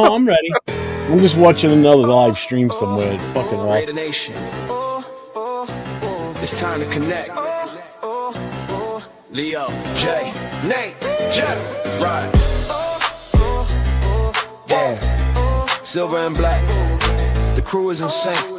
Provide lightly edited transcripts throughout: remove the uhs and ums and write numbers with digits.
Oh, I'm ready. I'm just watching another live stream somewhere. It's fucking raw. Raider Nation. It's time to connect. Leo, Jay, Nate, Jeff, right. Yeah, silver and black. The crew is insane.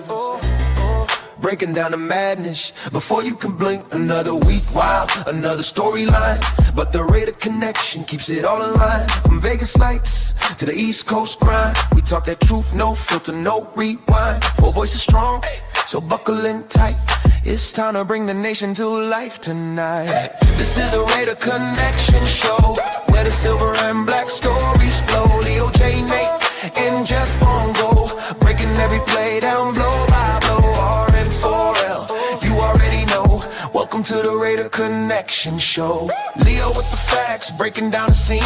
Breaking down the madness before you can blink. Another week, wow, another storyline. But the Raider connection keeps it all in line. From Vegas lights to the East Coast grind. We talk that truth, no filter, no rewind. Four voices strong, so buckle in tight. It's time to bring the nation to life tonight. This is the Raider Connection Show, where the silver and black stories flow. Leo, J, Nate, and Jeff on go, breaking every play down blow by blow. R-N-4-L, you already know. Welcome to the Raider Connection Show. Leo with the facts, breaking down the scene.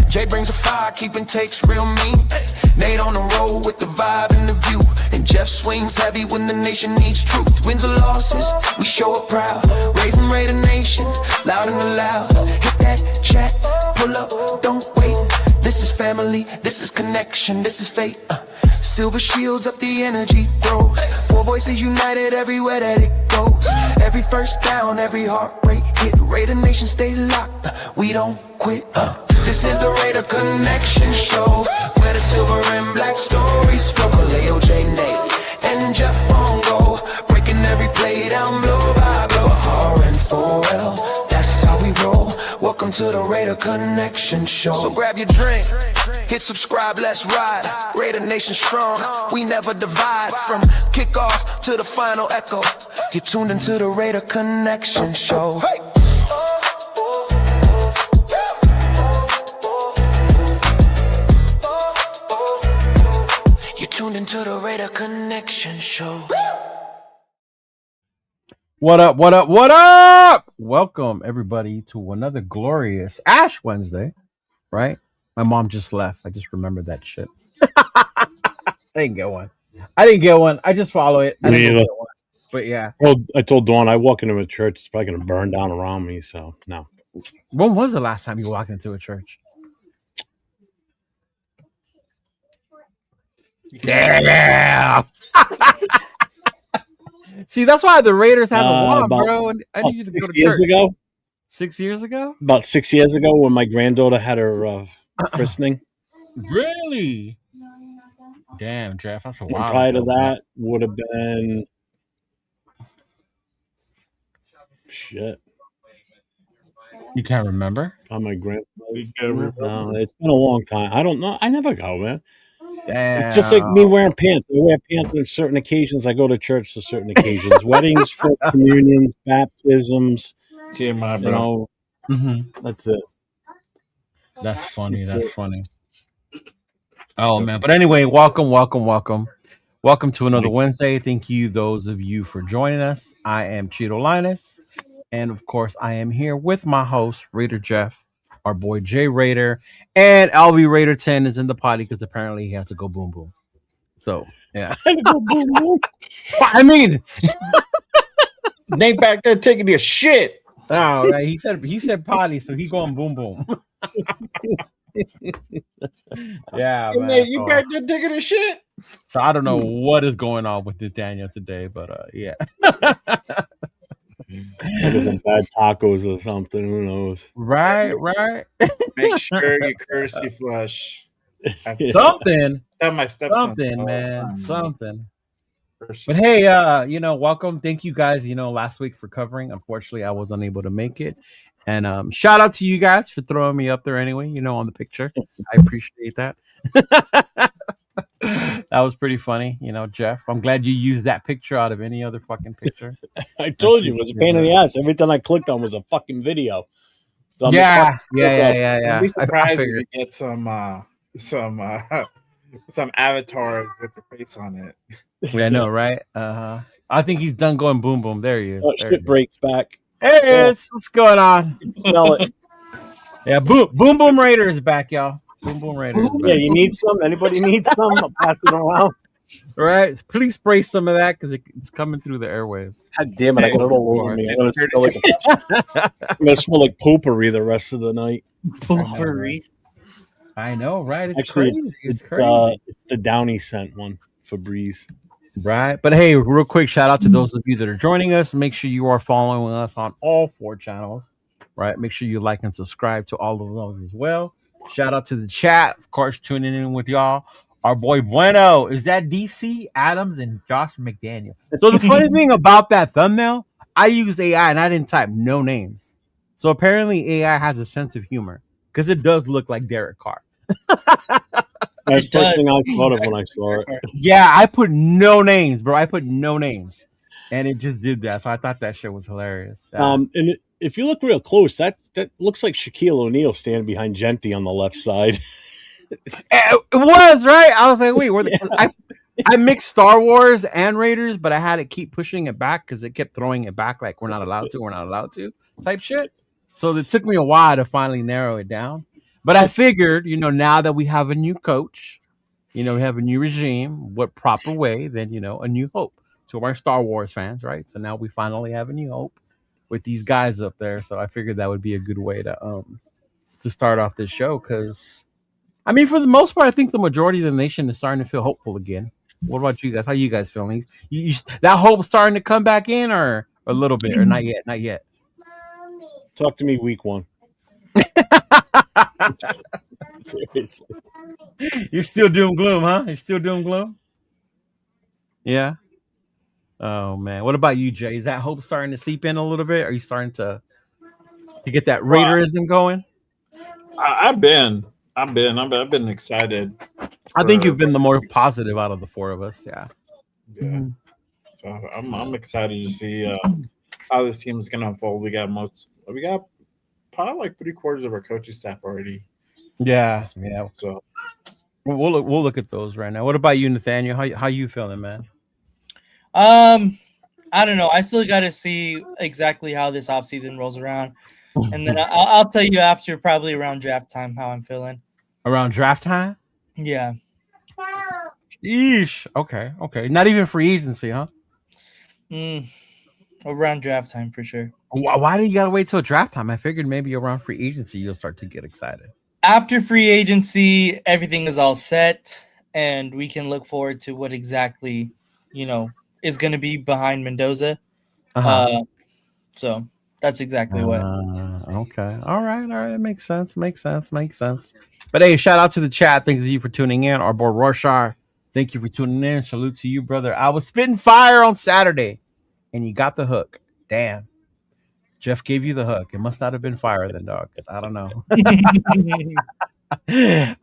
Jay brings a fire, keeping takes real mean. Nate on the road with the vibe and the view. And Jeff swings heavy when the nation needs truth. Wins or losses, we show up proud. Raising Raider Nation, loud and loud. Hit that chat, pull up, don't wait. This is family, this is connection, this is fate. Silver shields up, the energy grows. Four voices united everywhere that it goes. Every first down, every heartbreak hit. Raider Nation stay locked, we don't quit. This is the Raider Connection Show, where the silver and black stories flow. Leo, J, Nate, and Jeff on go, breaking every play down blow by blow. R-N-4-L, that's how we roll. Welcome to the Raider Connection Show. So grab your drink, hit subscribe, let's ride. Raider Nation strong, we never divide. From kickoff to the final echo, you're tuned into the Raider Connection Show. Hey! Tuned into the Raider Connection Show. What up, what up, what up? Welcome, everybody, to another glorious Ash Wednesday, right? My mom just left. I just remembered that shit. I didn't get one. I just follow it. I didn't get one. But yeah. Well, I told Dawn I walk into a church, it's probably going to burn down around me, so no. When was the last time you walked into a church? Yeah. See, that's why the Raiders haven't won, bro. I need you to go to 6 years church. ago? 6 years ago? About 6 years ago when my granddaughter had her christening. Really? Damn, Jeff, that's a And while. prior to that would have been shit. You can't remember? On my grandfather. No, it's been a long time. I don't know. I never go, man. Damn. It's just like me wearing pants. I wear pants on certain occasions. I go to church to certain occasions. Weddings, first communions, baptisms. Yeah, my bro. That's it. That's funny. That's funny. Oh, man. But anyway, welcome to another Wednesday. Thank you, those of you, for joining us. I am Chidolinus. And, of course, I am here with my host, Raider Jeff, our boy Jay Raider, and LB Raider 10 is in the potty because apparently he had to go boom boom. So, yeah. I mean, Nate back there taking your shit. Oh, he said potty, so he going boom boom. Yeah, Hey, man. Nate, you back there taking your shit? So I don't know what is going on with Nathaniel today, but yeah. Maybe some bad tacos or something. Who knows? Right. Make sure you courtesy flush. Something. Tell my stepson. Something, man. Something. But hey, welcome. Thank you guys, last week for covering. Unfortunately, I was unable to make it. And shout out to you guys for throwing me up there anyway, on the picture. I appreciate that. That was pretty funny, Jeff. I'm glad you used that picture out of any other fucking picture. I told you it was a pain in the ass. Everything I clicked on was a fucking video. So yeah. I'd be surprised if you get some avatars with the face on it. Yeah, I know, right? I think he's done going boom boom. There he is. Oh, shit breaks back. Hey, what's going on? Smell it. Yeah, boom Raider is back, y'all. Boom Raider. Yeah, you need some? Anybody needs some? I'll pass it around. Right. Please spray some of that because it's coming through the airwaves. God damn it, I got it all over me. I'm going to smell like potpourri the rest of the night. Potpourri. I know, right? It's Actually, crazy. It's crazy. it's the Downy scent one, Febreze. Right. But hey, real quick shout out to those of you that are joining us. Make sure you are following us on all 4 channels. Right. Make sure you like and subscribe to all of those as well. Shout out to the chat, of course, tuning in with y'all. Our boy Bueno, is that DC Adams and Josh McDaniel? So the funny thing about that thumbnail, I used AI and I didn't type no names. So apparently AI has a sense of humor because it does look like Derek Carr. That's It the first does. thing I thought of when I saw it. Yeah, I put no names, bro. I put no names, and it just did that. So I thought that shit was hilarious. If you look real close, that looks like Shaquille O'Neal standing behind Genty on the left side. It was right. I was like, wait, I mixed Star Wars and Raiders, but I had to keep pushing it back because it kept throwing it back like we're not allowed to type shit. So it took me a while to finally narrow it down. But I figured, now that we have a new coach, we have a new regime, what proper way than, a new hope to our Star Wars fans, right? So now we finally have a new hope with these guys up there. So I figured that would be a good way to start off this show because I mean, for the most part, I think the majority of the nation is starting to feel hopeful again. What about you guys? How you guys feeling? That hope starting to come back in, or a little bit, or not yet? Not yet. Talk to me week 1. Seriously. You're still doom gloom, huh? You're still doom gloom. Yeah. Oh man. What about you, Jay? Is that hope starting to seep in a little bit? Are you starting to get that Well, Raiderism going? I've been excited. I think you've for- been the more positive out of the 4 of us. Yeah. Yeah. Mhm. So I'm excited to see how this team is going to unfold. We got probably like 3/4 of our coaching staff already. Yeah. Yeah. So We'll look at those right now. What about you, Nathaniel? How you feeling, man? I don't know. I still got to see exactly how this offseason rolls around. And then I'll tell you after probably around draft time how I'm feeling. Around draft time? Yeah. Yeesh. Okay. Not even free agency, huh? Around draft time for sure. Why do you gotta wait till draft time? I figured maybe around free agency you'll start to get excited. After free agency, everything is all set, and we can look forward to what exactly, is going to be behind Mendoza. So that's exactly what. Okay. All right. It makes sense. But hey, shout out to the chat. Thanks to you for tuning in. Our boy Rorschach, thank you for tuning in. Salute to you, brother. I was spitting fire on Saturday, and you got the hook. Damn. Jeff gave you the hook. It must not have been fire then, dog. I don't know.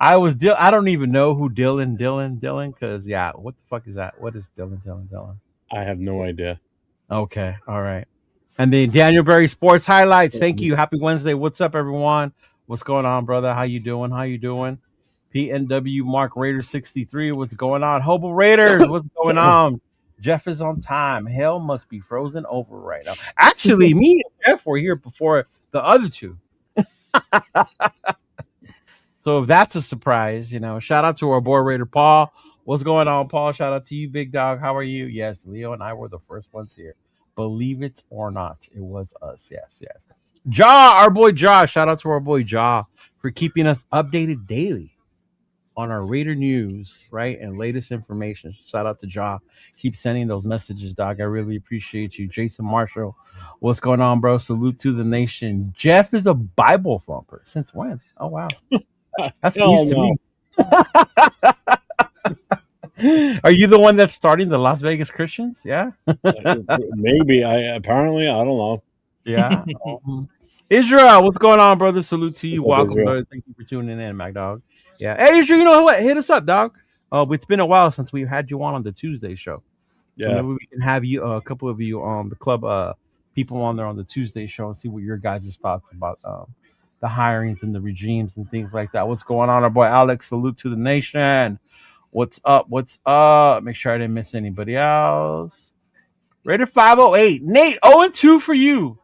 I don't even know who Dylan, because yeah, what the fuck is that? What is Dylan? I have no idea. Okay, all right. And then Daniel Berry Sports Highlights. Thank you. Happy Wednesday. What's up, everyone? What's going on, brother? How you doing? PNW Mark Raider 63. What's going on? Hobo Raiders. What's going on? Jeff is on time. Hell must be frozen over right now. Actually, me and Jeff were here before the other two. So if that's a surprise, shout out to our boy Raider Paul. What's going on, Paul? Shout out to you, big dog. How are you? Yes, Leo and I were the first ones here. Believe it or not, it was us. Yes. Our boy Jaw. Shout out to our boy Jaw for keeping us updated daily on our Raider news, right? And latest information. Shout out to Jaw. Keep sending those messages, dog. I really appreciate you. Jason Marshall, what's going on, bro? Salute to the nation. Jeff is a Bible thumper. Since when? Oh, wow. That's news to me. Are you the one that's starting the Las Vegas Christians? Yeah. Maybe. I don't know. Yeah. Israel, what's going on, brother? Salute to you. Welcome, Israel. brother. Thank you for tuning in, Mac Dog. Yeah. Hey, Israel, you know what? Hit us up, dog. It's been a while since we've had you on the Tuesday show. So maybe we can have you, a couple of you on the club, people on there on the Tuesday show and see what your guys' thoughts about the hirings and the regimes and things like that. What's going on, our boy Alex? Salute to the nation. What's up? Make sure I didn't miss anybody else. Raider 508. Nate, 0-2 for you.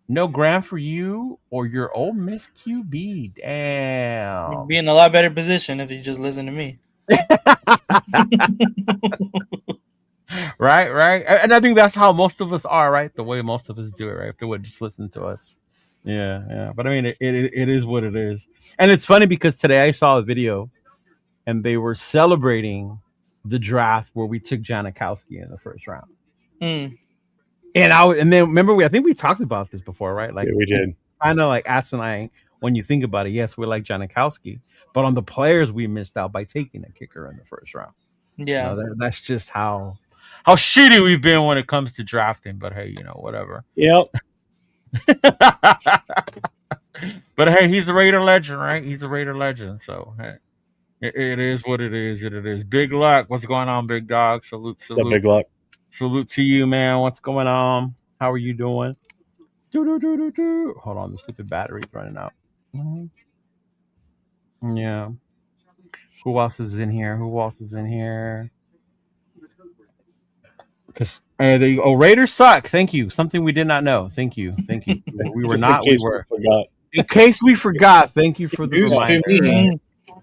No Graham for you or your Ole Miss QB. Damn. You'd be in a lot better position if you just listen to me. Right. And I think that's how most of us are, right? The way most of us do it, right? If they would just listen to us. Yeah. But I mean, it is what it is, and it's funny because today I saw a video, and they were celebrating the draft where we took Janikowski in the first round. Mm. And then remember I think we talked about this before, right? Like Yeah, we did. Kind of like asinine when you think about it. Yes, we like Janikowski, but on the players we missed out by taking a kicker in the first round. Yeah. That's just how shitty we've been when it comes to drafting. But hey, whatever. Yep. But hey, he's a Raider legend, right? He's a Raider legend. So hey, it is what it is. It is. Big luck. What's going on, big dog? Salute. The big luck. Salute to you, man. What's going on? How are you doing? Hold on, the stupid battery's running out. Mhm. Yeah. Who else is in here? Because Raiders suck. Thank you. Something we did not know. Thank you. We were Just not. in case We were. we forgot. In case we forgot. Thank you for the Used to reminder. me.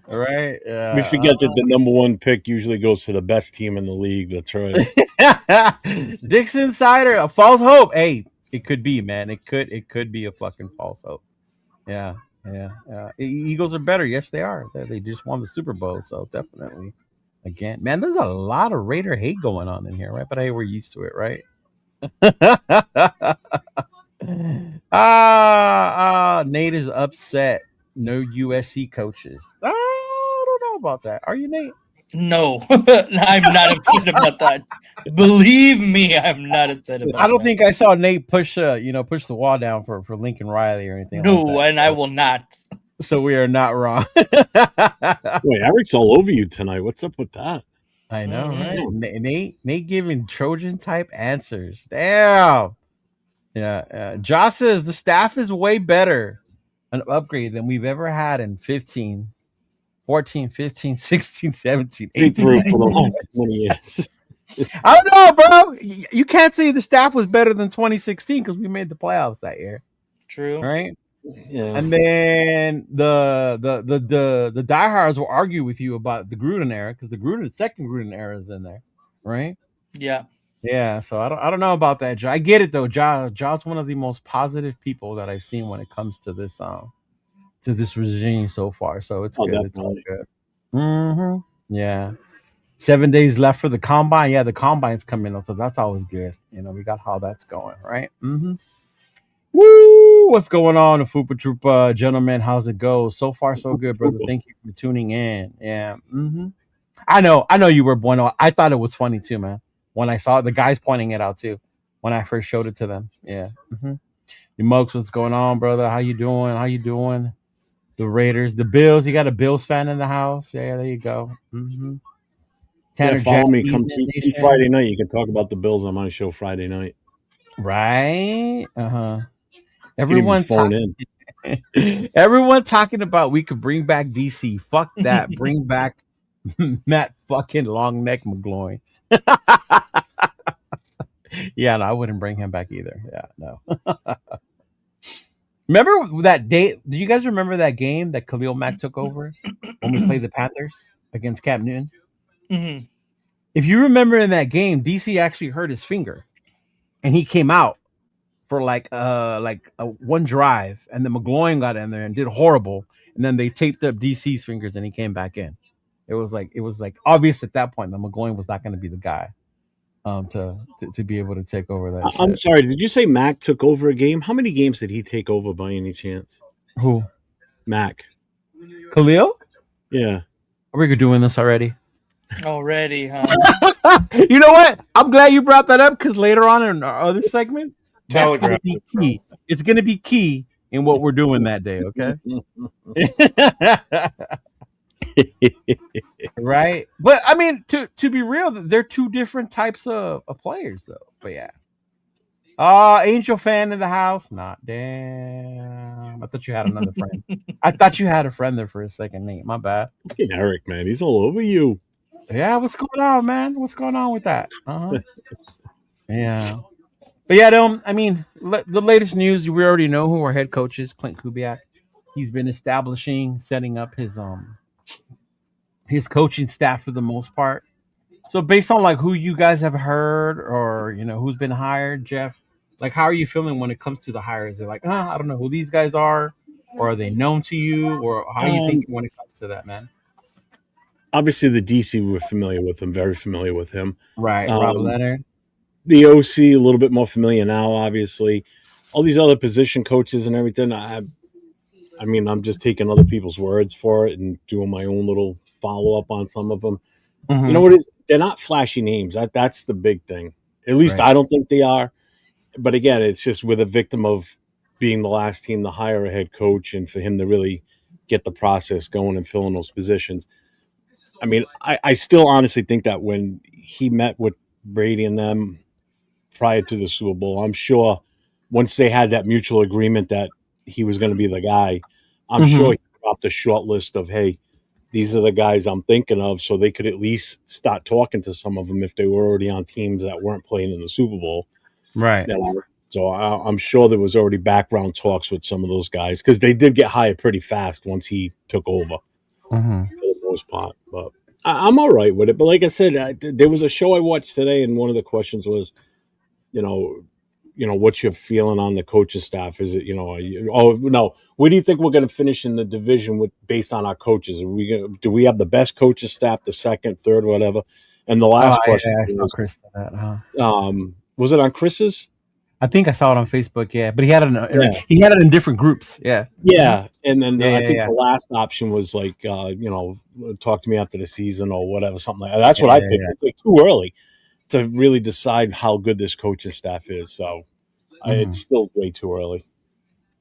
All right. We forget that the number one pick usually goes to the best team in the league. That's right. Dixon Cider, a false hope. Hey, it could be, man. It could be a fucking false hope. Yeah. Eagles are better. Yes, they are. They just won the Super Bowl, so definitely. Again, man, there's a lot of Raider hate going on in here, right? But hey, we're used to it, right? Nate is upset. No USC coaches. I don't know about that. Are you, Nate? No, I'm not upset about that. Believe me, I'm not upset about that. I don't think I saw Nate push the wall down for Lincoln Riley or anything. No, like that. and I will not. So we are not wrong. Wait, Eric's all over you tonight. What's up with that? I know, right? Nate giving Trojan type answers. Damn. Yeah. Josh says the staff is way better, an upgrade than we've ever had in 15, 14, 15, 16, 17, 18. Through for the last 20 years. I don't know, bro. You can't say the staff was better than 2016 because we made the playoffs that year. True. Right? Yeah. And then the diehards will argue with you about the Gruden era because the second Gruden era is in there, right? Yeah. Yeah. So I don't know about that, Joe. I get it though. Joe's one of the most positive people that I've seen when it comes to this regime so far. So it's good. It's all good. Mm-hmm. Yeah. 7 days left for the combine. Yeah, the combine's coming up, so that's always good. We got how that's going, right? Mm-hmm. Woo! What's going on, the Fupa Troopa gentlemen? How's it go? So far, so good, brother. Thank you for tuning in. Yeah. Mm-hmm. I know you were bueno. I thought it was funny too, man. When I saw the guys pointing it out too, when I first showed it to them. Yeah. Mm-hmm. Your Mugs, what's going on, brother? How you doing? The Raiders, the Bills. You got a Bills fan in the house. Yeah, there you go. Mm-hmm. Tanner, follow me. Come Friday night. You can talk about the Bills on my show Friday night. Right? Everyone everyone talking about we could bring back DC. Fuck that. Bring back Matt fucking long neck McGloin. Yeah, no, I wouldn't bring him back either. Yeah, no. Remember that day? Do you guys remember that game that Khalil Mack took over when we played the Panthers against Cam Newton? Mm-hmm. If you remember in that game, DC actually hurt his finger, and he came out for like one drive, and then McGloin got in there and did horrible, and then they taped up DC's fingers, and he came back in. It was like obvious at that point that McGloin was not going to be the guy to be able to take over that. I'm sorry, did you say Mac took over a game? How many games did he take over by any chance? Who? Mac. Khalil? Yeah. Are we doing this already? Already, huh? You know what? I'm glad you brought that up because later on in our other segment, that's going to be key. It's going to be key in what we're doing that day, okay? Right? But, I mean, to be real, they're two different types of players, though. But, yeah. Angel fan in the house? Not damn. I thought you had another friend. I thought you had a friend there for a second, Nate. My bad. Fucking Eric, man. He's all over you. Yeah, what's going on, man? What's going on with that? Yeah. But yeah, I mean, the latest news, we already know who our head coach is, Clint Kubiak. He's been setting up his coaching staff for the most part. So based on like who you guys have heard or, who's been hired, Jeff, Like, how are you feeling when it comes to the hires? Is it like, I don't know who these guys are, or are they known to you, or how are you thinking when it comes to that, man? Obviously, the DC we're familiar with him, very familiar with him. Right, Rob Um, Leonard. the OC a little bit more familiar now. Obviously, all these other position coaches and everything. I mean, I'm just taking other people's words for it and doing my own little follow up on some of them. You know Mm-hmm. what is? They're not flashy names. That's the big thing. At least Right. I don't think they are. But again, it's just with a victim of being the last team to hire a head coach and for him to really get the process going and fill in those positions. I mean, I still honestly think that when he met with Brady and them prior to the Super Bowl, I'm sure once they had that mutual agreement that he was going to be the guy, I'm Mm-hmm. sure he dropped a short list of, hey, these are the guys I'm thinking of, so they could at least start talking to some of them if they were already on teams that weren't playing in the Super Bowl. Right. You know? So I'm sure there was already background talks with some of those guys because they did get hired pretty fast once he took over Mm-hmm. for the most part. But I'm all right with it. But like I said, there was a show I watched today, and one of the questions was, you know, what's your feeling on the coaching staff? Is it, oh no, where do you think we're going to finish in the division with based on our coaches? Do we have the best coaching staff, the second, third, whatever? And the Oh, last question I saw Chris do that. was it on Chris's? I think I saw it on Facebook. Yeah, but he had it Yeah, he had it in different groups. Yeah. Mm-hmm. yeah. And then Yeah. I Yeah. think Yeah. the last option was like, talk to me after the season or whatever, something like that. That's Yeah. what I Yeah. picked. Yeah. It's like too early to really decide how good this coaching staff is. So Mm-hmm. it's still way too early.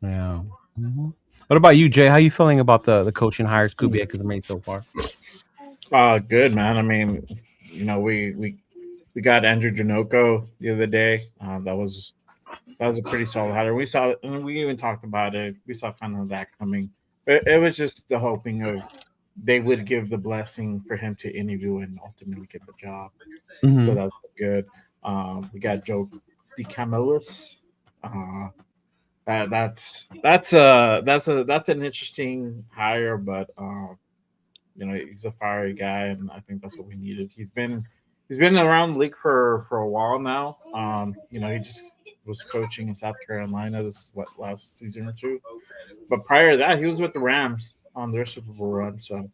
Yeah. Mm-hmm. What about you, Jay? How you feeling about the coaching hires Kubiak has made so far? Good man. I mean, we got Andrew Janoko the other day. That was a pretty solid hire. We saw it, and we even talked about it. We saw kind of that coming. It was just the hoping of they would give the blessing for him to interview and ultimately get the job. So Mm-hmm. that was good. We got Joe DeCamillis. Uh, that's an interesting hire, but he's a fiery guy, and I think that's what we needed. He's been around the league for a while now. He just was coaching in South Carolina last season or two, but prior to that, he was with the Rams on their Super Bowl run. So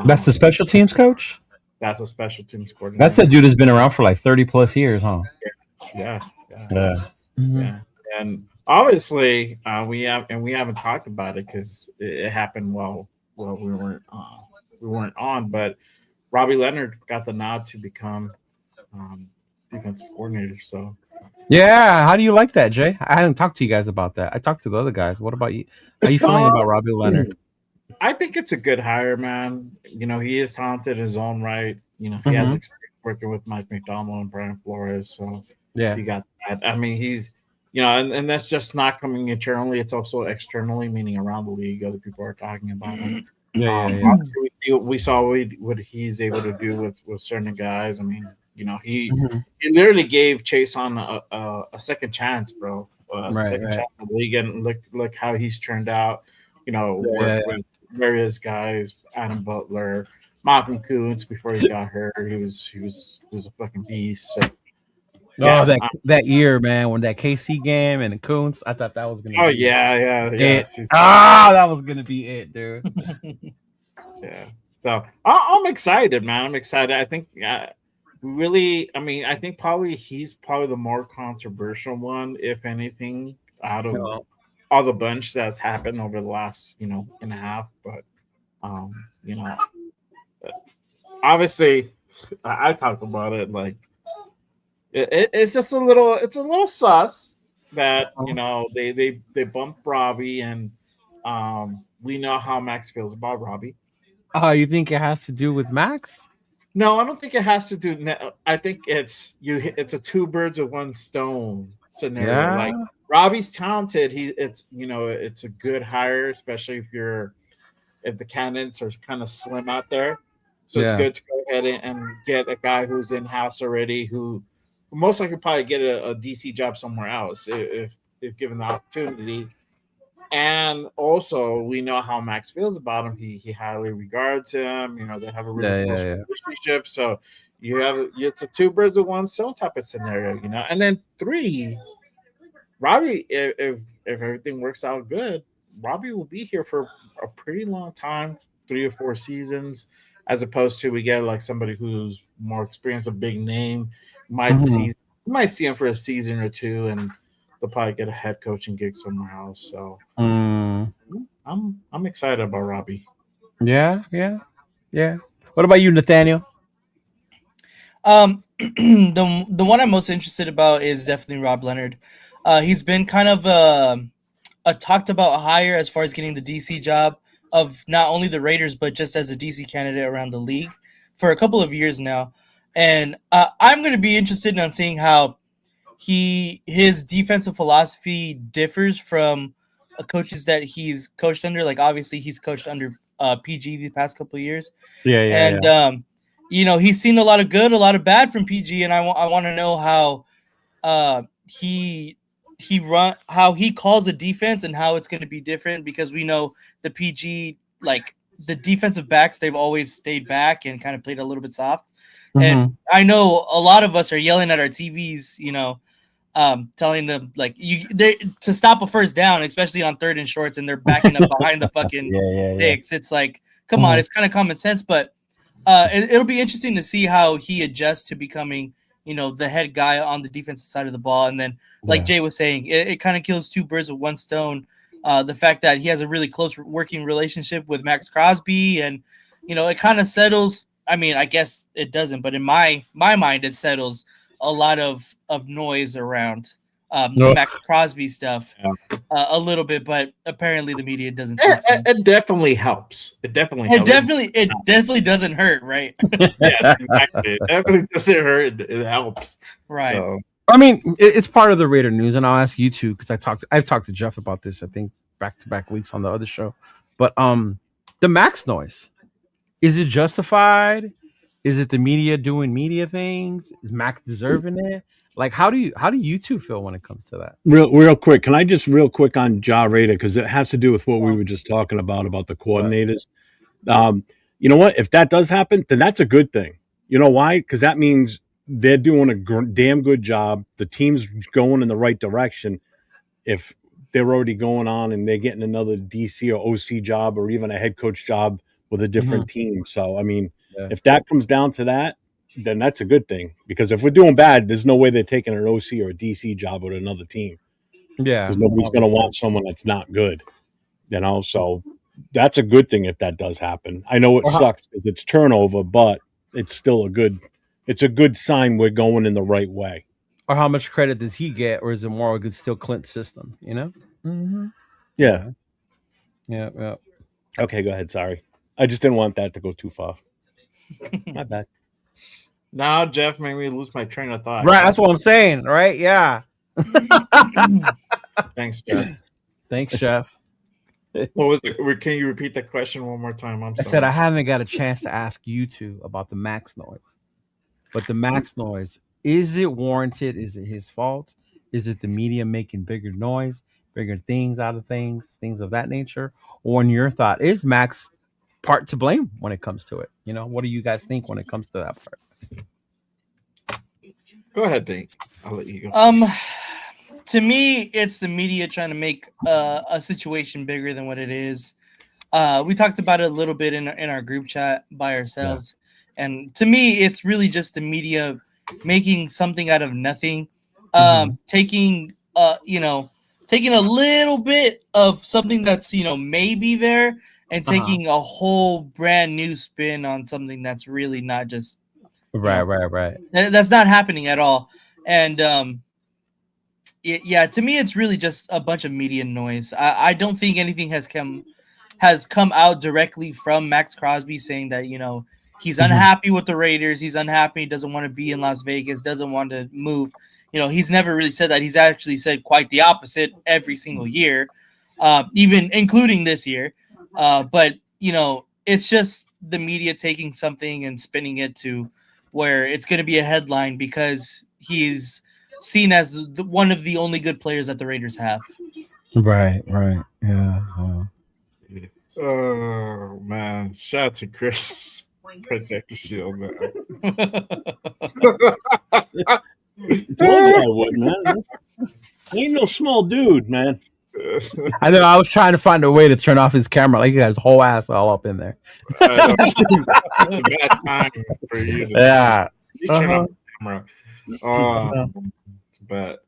That's the um, special teams coach. that's a special teams That's a coordinator. dude who's been around for like 30+ years, huh? Yeah, yeah. Yeah. Mm-hmm. Yeah, and obviously we haven't talked about it because it happened while we weren't on. But Robbie Leonard got the nod to become um, defensive coordinator. So Yeah. How do you like that, Jay? I haven't talked to you guys about that. I talked to the other guys. What about you? How you feeling uh, about Robbie Leonard? I think it's a good hire, man. He is talented in his own right. He has Mm-hmm. experience working with Mike McDonald and Brian Flores, so Yeah. he got that. I mean, he's and that's just not coming internally; it's also externally, meaning around the league. Other people are talking about him. Yeah. Yeah. Yeah. Obviously, we saw what he's able to do with certain guys. I mean, he Mm-hmm. he literally gave Chase on a second chance, bro. Right. Second Right. chance in the league, and look how he's turned out. Yeah. Worked with various guys, Adam Butler, Malcolm Kuntz before he got hurt. He was a fucking beast. So Oh, yeah. that year, man, when that KC game and the Coons, I thought that was gonna Oh be yeah, yeah, yeah. it. He's- That was gonna be it, dude. Yeah. So I'm excited, man. I'm excited. I think really, I mean, I think he's probably the more controversial one, if anything, out of So, all the bunch that's happened over the last and a half. But um, you know, obviously, I talked about it. Like it's just it's a little sus that they bumped Robbie, and we know how Max feels about Robbie. you think it has to do with Max? No, I don't think it has to do. I think it's It's a two birds with one stone scenario. Like Yeah. Robbie's talented. It's a good hire, especially if the candidates are kind of slim out there. So it's Yeah. good to go ahead and get a guy who's in house already, who most likely probably get a DC job somewhere else if given the opportunity. And also, we know how Max feels about him. He highly regards him. They have a really Yeah. close Yeah. relationship. So it's a two birds with one stone type of scenario. And then three, Robbie, if everything works out good, Robbie will be here for a pretty long time, 3 or 4 seasons, as opposed to we get like somebody who's more experienced, a big name, might Mhm. see might see him for a season or two, and they'll probably get a head coaching gig somewhere else. So Mm. I'm excited about Robbie. Yeah, yeah, yeah. What about you, Nathaniel? The one I'm most interested about is definitely Rob Leonard. He's been kind of a talked about hire as far as getting the DC job of not only the Raiders but just as a DC candidate around the league for a couple of years now, and I'm going to be interested in seeing how his defensive philosophy differs from coaches that he's coached under. Like obviously he's coached under PG the past couple of years, Yeah, yeah, and yeah. he's seen a lot of good, a lot of bad from PG, and I want to know how uh, how he calls a defense and how it's going to be different because we know the PG like the defensive backs they've always stayed back and kind of played a little bit soft, and Mm-hmm. I know a lot of us are yelling at our TVs, telling them like they to stop a first down, especially on third and shorts, and they're backing up behind the fucking Yeah, yeah, yeah. sticks. It's like, come on, Mhm. it's kind of common sense, but it'll be interesting to see how he adjusts to becoming, the head guy on the defensive side of the ball. And then, like Yeah. Jay was saying, it kind of kills two birds with one stone. The fact that he has a really close working relationship with Max Crosby, and it kind of settles. I mean, I guess it doesn't, but in my mind, it settles a lot of noise around the No. Max Crosby stuff Yeah. a little bit, but apparently the media doesn't It, think so. it definitely helps. It definitely It helps. definitely doesn't hurt, right? Yes, exactly. It definitely doesn't hurt. It helps. Right. So I mean, it's part of the Raider news, and I'll ask you too because I've talked to Jeff about this. I think back to back weeks on the other show, but the Max noise, is it justified? Is it the media doing media things? Is Max deserving it? Like, how do you two feel when it comes to that? Real quick, can I just real quick on Ja Rada because it has to do with what we Well, were just talking about the What? coordinators. Um, you know what? If that does happen, then that's a good thing. You know why? Because that means they're doing a damn good job. The team's going in the right direction. If they're already going on and they're getting another DC or OC job or even a head coach job with a Mhm. different team. So, I mean, Yeah. if that comes down to that, then that's a good thing. Because if we're doing bad, there's no way they're taking an OC or a DC job with another team Yeah. because nobody's going to Obviously. want someone that's not good. So that's a good thing if that does happen. I know it Or how, sucks because it's turnover, but it's still it's a good sign we're going in the right way. or how much credit does he get, or is it more like it's still Clint's system? You know? Mm-hmm. Yeah. Yeah. Yeah. Yeah. Okay, go ahead. Sorry. I just didn't want that to go too far. My bad. now Jeff made me lose my train of thought. Right. That's what I'm saying. Right. Yeah. Thanks, Jeff. Thanks, Chef. What was it? Can you repeat the question one more time? I'm I sorry. said I haven't got a chance to ask you two about the Max noise, but the Max noise, is it warranted? Is it his fault? Is it the media making bigger noise, bigger things out of things of that nature? Or in your thought, is Max part to blame when it comes to it? What do you guys think when it comes to that part? Go ahead, Dink. I'll let you go. To me, it's the media trying to make a situation bigger than what it is. We talked about it a little bit in our group chat by ourselves, and to me, it's really just the media making something out of nothing, Mhm. taking taking a little bit of something that's maybe there and Uh-huh. taking a whole brand new spin on something that's really not just Right, right. that's not happening at all. And yeah, to me, it's really just a bunch of media noise. I don't think anything has come out directly from Max Crosby saying that he's Mhm. unhappy with the Raiders. He's unhappy. Doesn't want to be in Las Vegas. Doesn't want to move. He's never really said that. He's actually said quite the opposite every single year, even including this year. But it's just the media taking something and spinning it to where it's going to be a headline because he's seen as one of the only good players that the Raiders have. Right. Yeah. Oh man! Shout out to Chris. Protect the shield, man. I told you I would, man. ain't no small dude, man. I know. I was trying to find a way to turn off his camera. Like he got his whole ass all up in there. I know. It's a bad time for you to Yeah. please turn off the camera. Uh-huh. But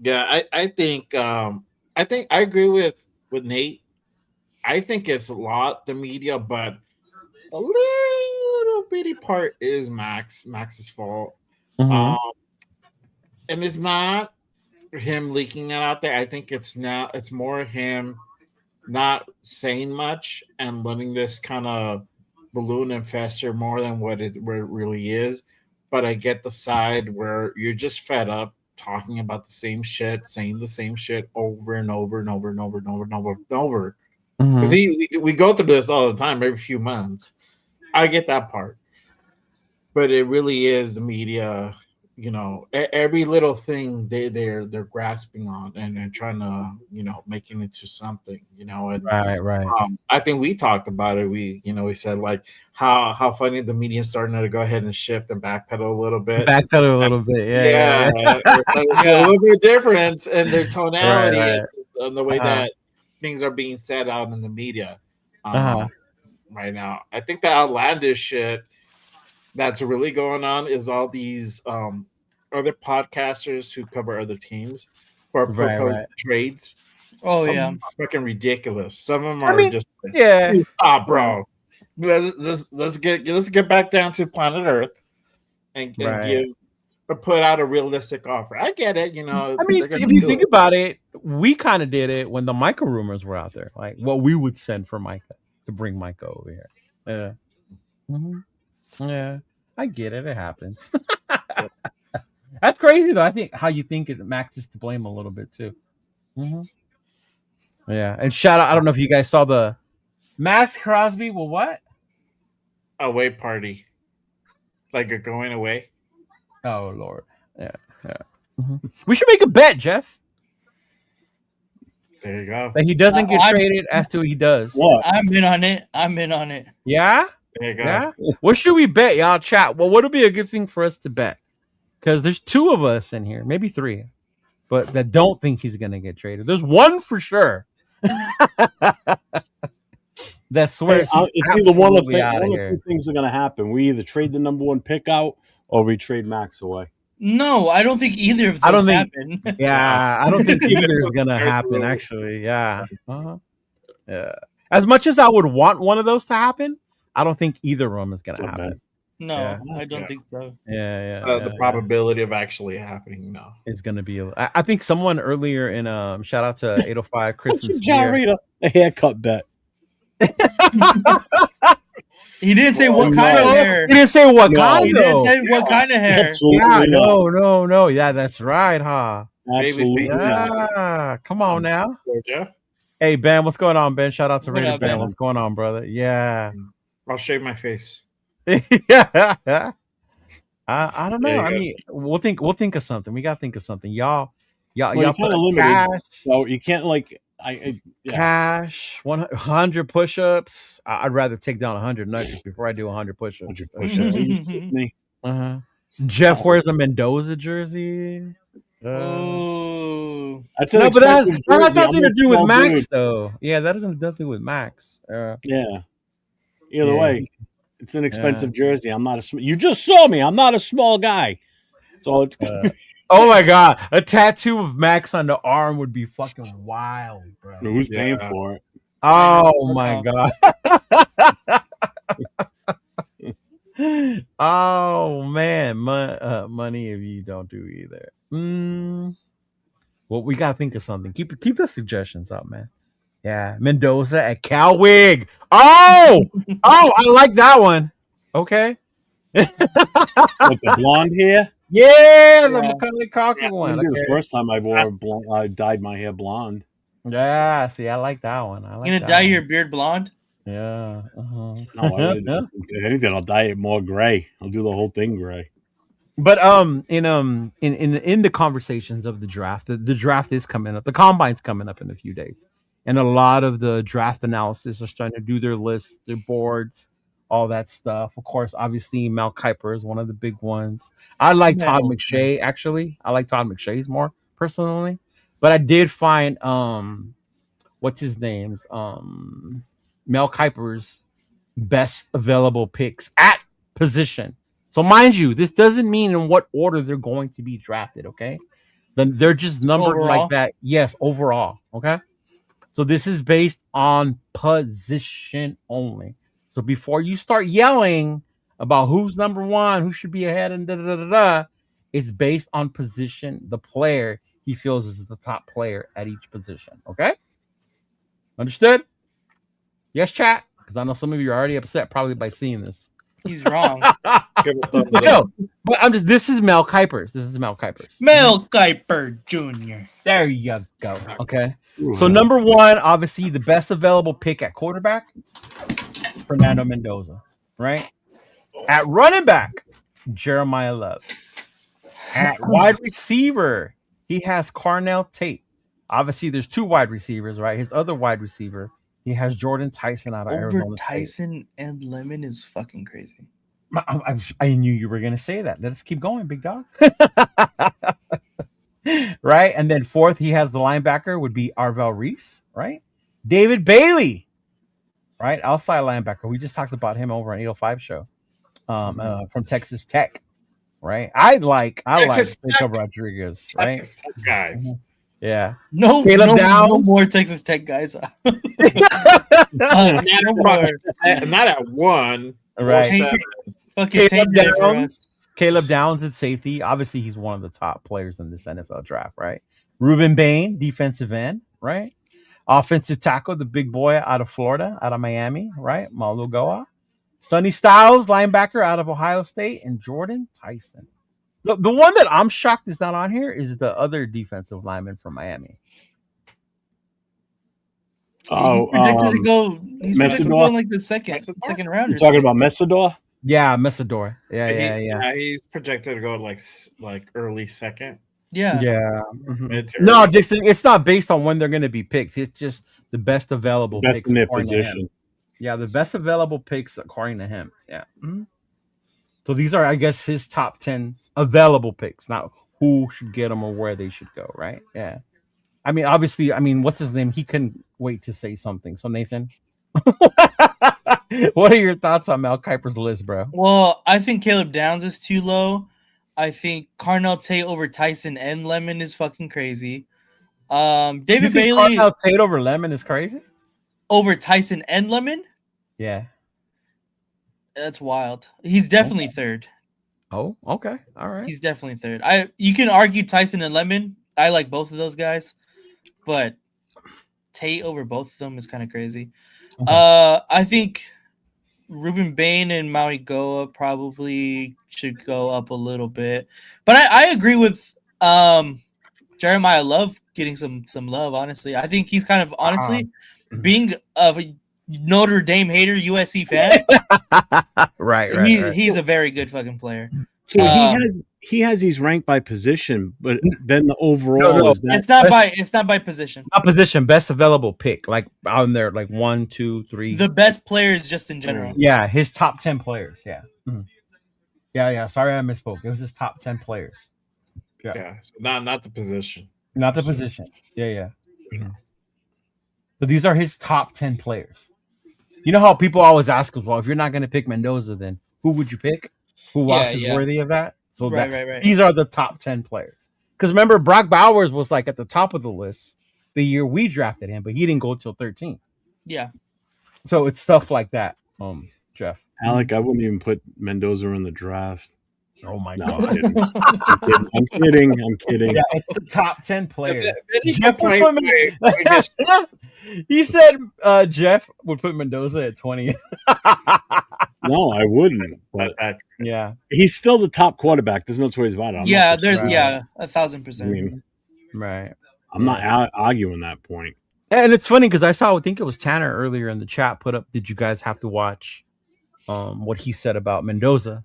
yeah, I think I agree with Nate. I think it's a lot the media, but a little bitty part is Max's fault. Mhm. Um, and it's not him leaking it out there. I think it's more him not saying much and letting this kind of balloon and fester more than what it really is. But I get the side where you're just fed up talking about the same shit, saying the same shit over and over and over and over and over and over and over. Because Mhm. we go through this all the time, every few months. I get that part, but it really is the media. You know, every little thing they're grasping on and they're trying to make it into something. And Right. Right. I think we talked about it. We said like how funny the media is starting to go ahead and shift and backpedal a little bit. Backpedal a little bit. Yeah. Yeah. Yeah, Yeah. we're starting to see a Yeah. little bit difference in their Right. tonality Right. and the way Uh-huh. that things are being said out in the media Uh-huh. right now. I think the outlandish shit that's really going on is all these other podcasters who cover other teams who are Right. proposing Right. trades. Oh Some of yeah. them are fucking ridiculous. Some of them I are mean, just yeah. stop, bro. Let's get back down to planet Earth and Right. give or put out a realistic offer. I get it, I mean, they're gonna if you do think it. about it, we kind of did it when the Micah rumors were out there. Like what we would send for Micah to bring Micah over here. Yeah. Mhm. Yeah. I get it. It happens. That's crazy though. I think how you think Max is to blame a little bit too. Hmm. Yeah. And shout out. I don't know if you guys saw the Max Crosby. Well, what? Away party, like a going away. Oh Lord. Yeah. Yeah. We should make a bet, Jeff, There you go. that he doesn't get I'm traded as to he does. What? I'm in on it. I'm in on it. Yeah. There you go. Yeah. What should we bet, y'all? Chat. Well, what would be a good thing for us to bet? Because there's two of us in here, maybe three, but that don't think he's gonna get traded. There's one for sure that Hey, swears he's it's either absolutely out of one of here. two things are going to happen. We either trade the number one pick out or we trade Max away. No, I don't think either of I those don't think. happen. Yeah, I don't think either is gonna happen. Actually, yeah, yeah. As much as I would want one of those to happen, I don't think either of them is gonna Not bad. happen. No, Yeah. I don't Yeah. think so. Yeah. The probability of actually happening, no. It's gonna be. I think someone earlier in shout out to 805 Chris and What's your Spear. Raider a haircut bet? He didn't say what no. kind of hair. He didn't say what No. kind. He didn't though. say what kind of hair. Absolutely Yeah, not. no. Yeah, that's right, huh? Absolutely Babyface. not. Yeah, come on now. Jeff, Hey Ben, what's going on, Ben? Shout out to What Raider up, Ben. Ben? What's going on, brother? Yeah. I'll shave my face. Yeah. I don't know. There you I go. mean, we'll think of something. We gotta think of something. Y'all Well, y'all you're put kind of a limited, cash, so you can't like yeah. cash, 100 push-ups. I'd rather take down 100 nuggets before I do 100 push-ups. 100 push-ups. Are you kidding me? Uh-huh. Jeff wears a Mendoza jersey. Oh, That's an No, but that has expensive jersey. nothing I'm to a do with small Max, dude. though. Yeah, that doesn't nothing to do with Max. Yeah. Either Yeah. way, it's an expensive jersey. I'm not a. You just saw me. I'm not a small guy. So it's. Oh my god, a tattoo of Max on the arm would be fucking wild, bro. Who's paying Yeah. for it? Oh my god. Oh man, money if you don't do either. Well, we gotta think of something. Keep the suggestions up, man. Yeah, Mendoza at Calwig. Oh, I like that one. Okay. With the blonde hair. Yeah, the Yeah. Macaulay Culkin one. That'd be Okay. the first time I wore blonde. I dyed my hair blonde. Yeah, see, I like that one. I like you gonna that dye one. your beard blonde? Yeah. Uh-huh. No, I would, if anything, I'll dye it more gray. I'll do the whole thing gray. But in the conversations of the draft, the draft is coming up. The combine's coming up in a few days, and a lot of the draft analysis are starting to do their lists, their boards, all that stuff. Of course, obviously Mel Kiper is one of the big ones. I like Todd No. McShay actually. I like Todd McShay's more personally, But I did find what's his name's Mel Kiper's best available picks at position. So mind you, this doesn't mean in what order they're going to be drafted, okay? Then they're just numbered like Overall, that. Yes, overall, okay? So this is based on position only. So before you start yelling about who's number one, who should be ahead, and da da da da, da, it's based on position, the player he feels is the top player at each position. Okay? Understood? Yes, chat? Because I know some of you are already upset probably by seeing this. he's wrong. Give a thumbs up. No, but I'm just this is Mel Kiper's. This is Mel Kiper's. Mel Kiper Jr. There you go. Okay. So number one, obviously the best available pick at quarterback, Fernando Mendoza, right? At running back, Jeremiah Love. At wide receiver, he has Carnell Tate. Obviously, there's two wide receivers, right? His other wide receiver, he has Jordan Tyson out of Over Arizona State. Tyson and Lemon is fucking crazy. I knew you were going to say that. Let's keep going, big dog. Right? And then fourth, he has the linebacker would be Arvel Reese, right? David Bailey, right? Outside linebacker. We just talked about him over on 805 show from Texas Tech, right? I like Jacob Rodriguez, right? Texas Tech guys. Yeah. No, Caleb no Downs. more Texas Tech guys. Not No more. at one. Right. Or seven. Fucking Caleb take that for Downs. us. Caleb Downs at safety. Obviously, he's one of the top players in this NFL draft, right? Ruben Bain, defensive end, right? Offensive tackle, the big boy out of Florida, out of Miami, right? Malugoa. Sonny Styles, linebacker out of Ohio State, and Jordan Tyson. The one that I'm shocked is not on here is the other defensive lineman from Miami. He's predicted to go. He's predicted to go Messidor? in like the second round. You Or talking something. about Messidor? Yeah, Messidor. Yeah. He's projected to go like early second. Yeah. Mhm. Mid to No, early. Dixon, it's not based on when they're going to be picked. It's just the best available Best picks in their according to him. position. Yeah, the best available picks according to him. Yeah. Mhm. So these are, I guess, his top 10 available picks, not who should get them or where they should go, right? Yeah. I mean, obviously, what's his name? He couldn't wait to say something. So, Nathan, what are your thoughts on Mel Kiper's list, bro? Well, I think Caleb Downs is too low. I think Carnell Tate over Tyson and Lemon is fucking crazy. You David think Bailey Carnell Tate over Lemon is crazy? over Tyson and Lemon. Yeah. That's wild. He's definitely third. Oh, okay. All right. He's definitely third. You can argue Tyson and Lemon. I like both of those guys, but Tate over both of them is kind of crazy. Okay. I think Ruben Bain and Maui Goa probably should go up a little bit, but I agree with Jeremiah Love getting some love. Honestly, I think he's kind of being a Notre Dame hater, USC fan. right. He's a very good fucking player. So he has these ranked by position, but then the overall No. is that It's not by position. Opposition, best available pick, like on there, like 1, 2, 3. The best players just in general. Yeah, his top 10 players. Yeah. Mhm. Yeah. Sorry, I misspoke. It was his top 10 players. Yeah. So not the position. Not the position. Yeah. Mhm. So these are his top 10 players. You know how people always ask us, well, if you're not going to pick Mendoza, then who would you pick? Who else is worthy of that? So Right. these are the top 10 players. Because remember, Brock Bowers was like at the top of the list the year we drafted him, but he didn't go till 13. Yeah. So it's stuff like that, Jeff. Alec, I wouldn't even put Mendoza in the draft. Oh my No, God. I'm kidding. I'm kidding. Yeah, it's the top 10 players. Then he Jeff would complained, put he said Jeff would put Mendoza at 20. No, I wouldn't. But Yeah. he's still the top quarterback. There's no choice about it. Yeah, I'm not, there's 1,000%. I mean, Right. I'm not arguing that point. And it's funny because I think it was Tanner earlier in the chat put up, did you guys have to watch what he said about Mendoza?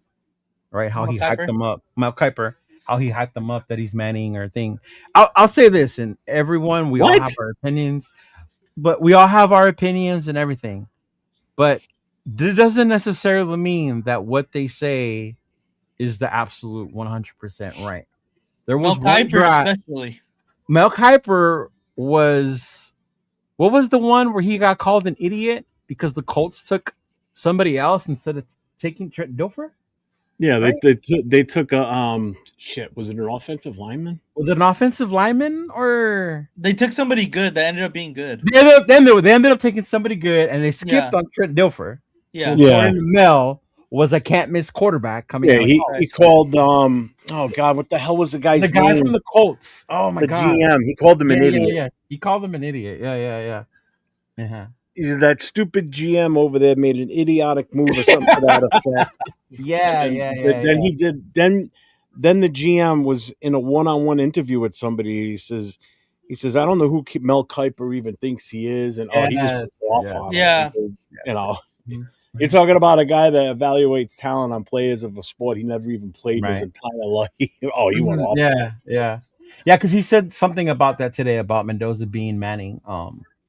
Right? How he hyped them up. Mel Kiper, how he hyped them up that he's Manning or thing. I'll say this, and everyone, we all have our opinions, but we all have our opinions and everything. But it doesn't necessarily mean that what they say is the absolute 100% right. There was Mel one Kiper draft. especially. Mel Kiper was what was the one where he got called an idiot because the Colts took somebody else instead of taking Trent Dilfer? Yeah, Right? they took a shit. Was it an offensive lineman? Was it an offensive lineman or They took somebody good that ended up being good. they ended up taking somebody good and they skipped Yeah. on Trent Dilfer, who Yeah. Yeah, according to Mel was a can't miss quarterback coming yeah. out of He college. called oh god, what the hell was the The guy's guy from name? the Colts. Oh my The god. GM. He called him Yeah, an yeah, idiot. yeah. He called him an idiot. Yeah. Uh-huh. That stupid GM over there made an idiotic move or something to that effect. But then Yeah. he did. Then the GM was in a one-on-one interview with somebody. He says, I don't know who Mel Kiper even thinks he is, and he just Yes, went off yes, on him. Yeah. You yes. know, Mhm. you're talking about a guy that evaluates talent on players of a sport he never even played in his Right. entire life. Oh, he went off. Yeah. Because he said something about that today about Mendoza being Manning,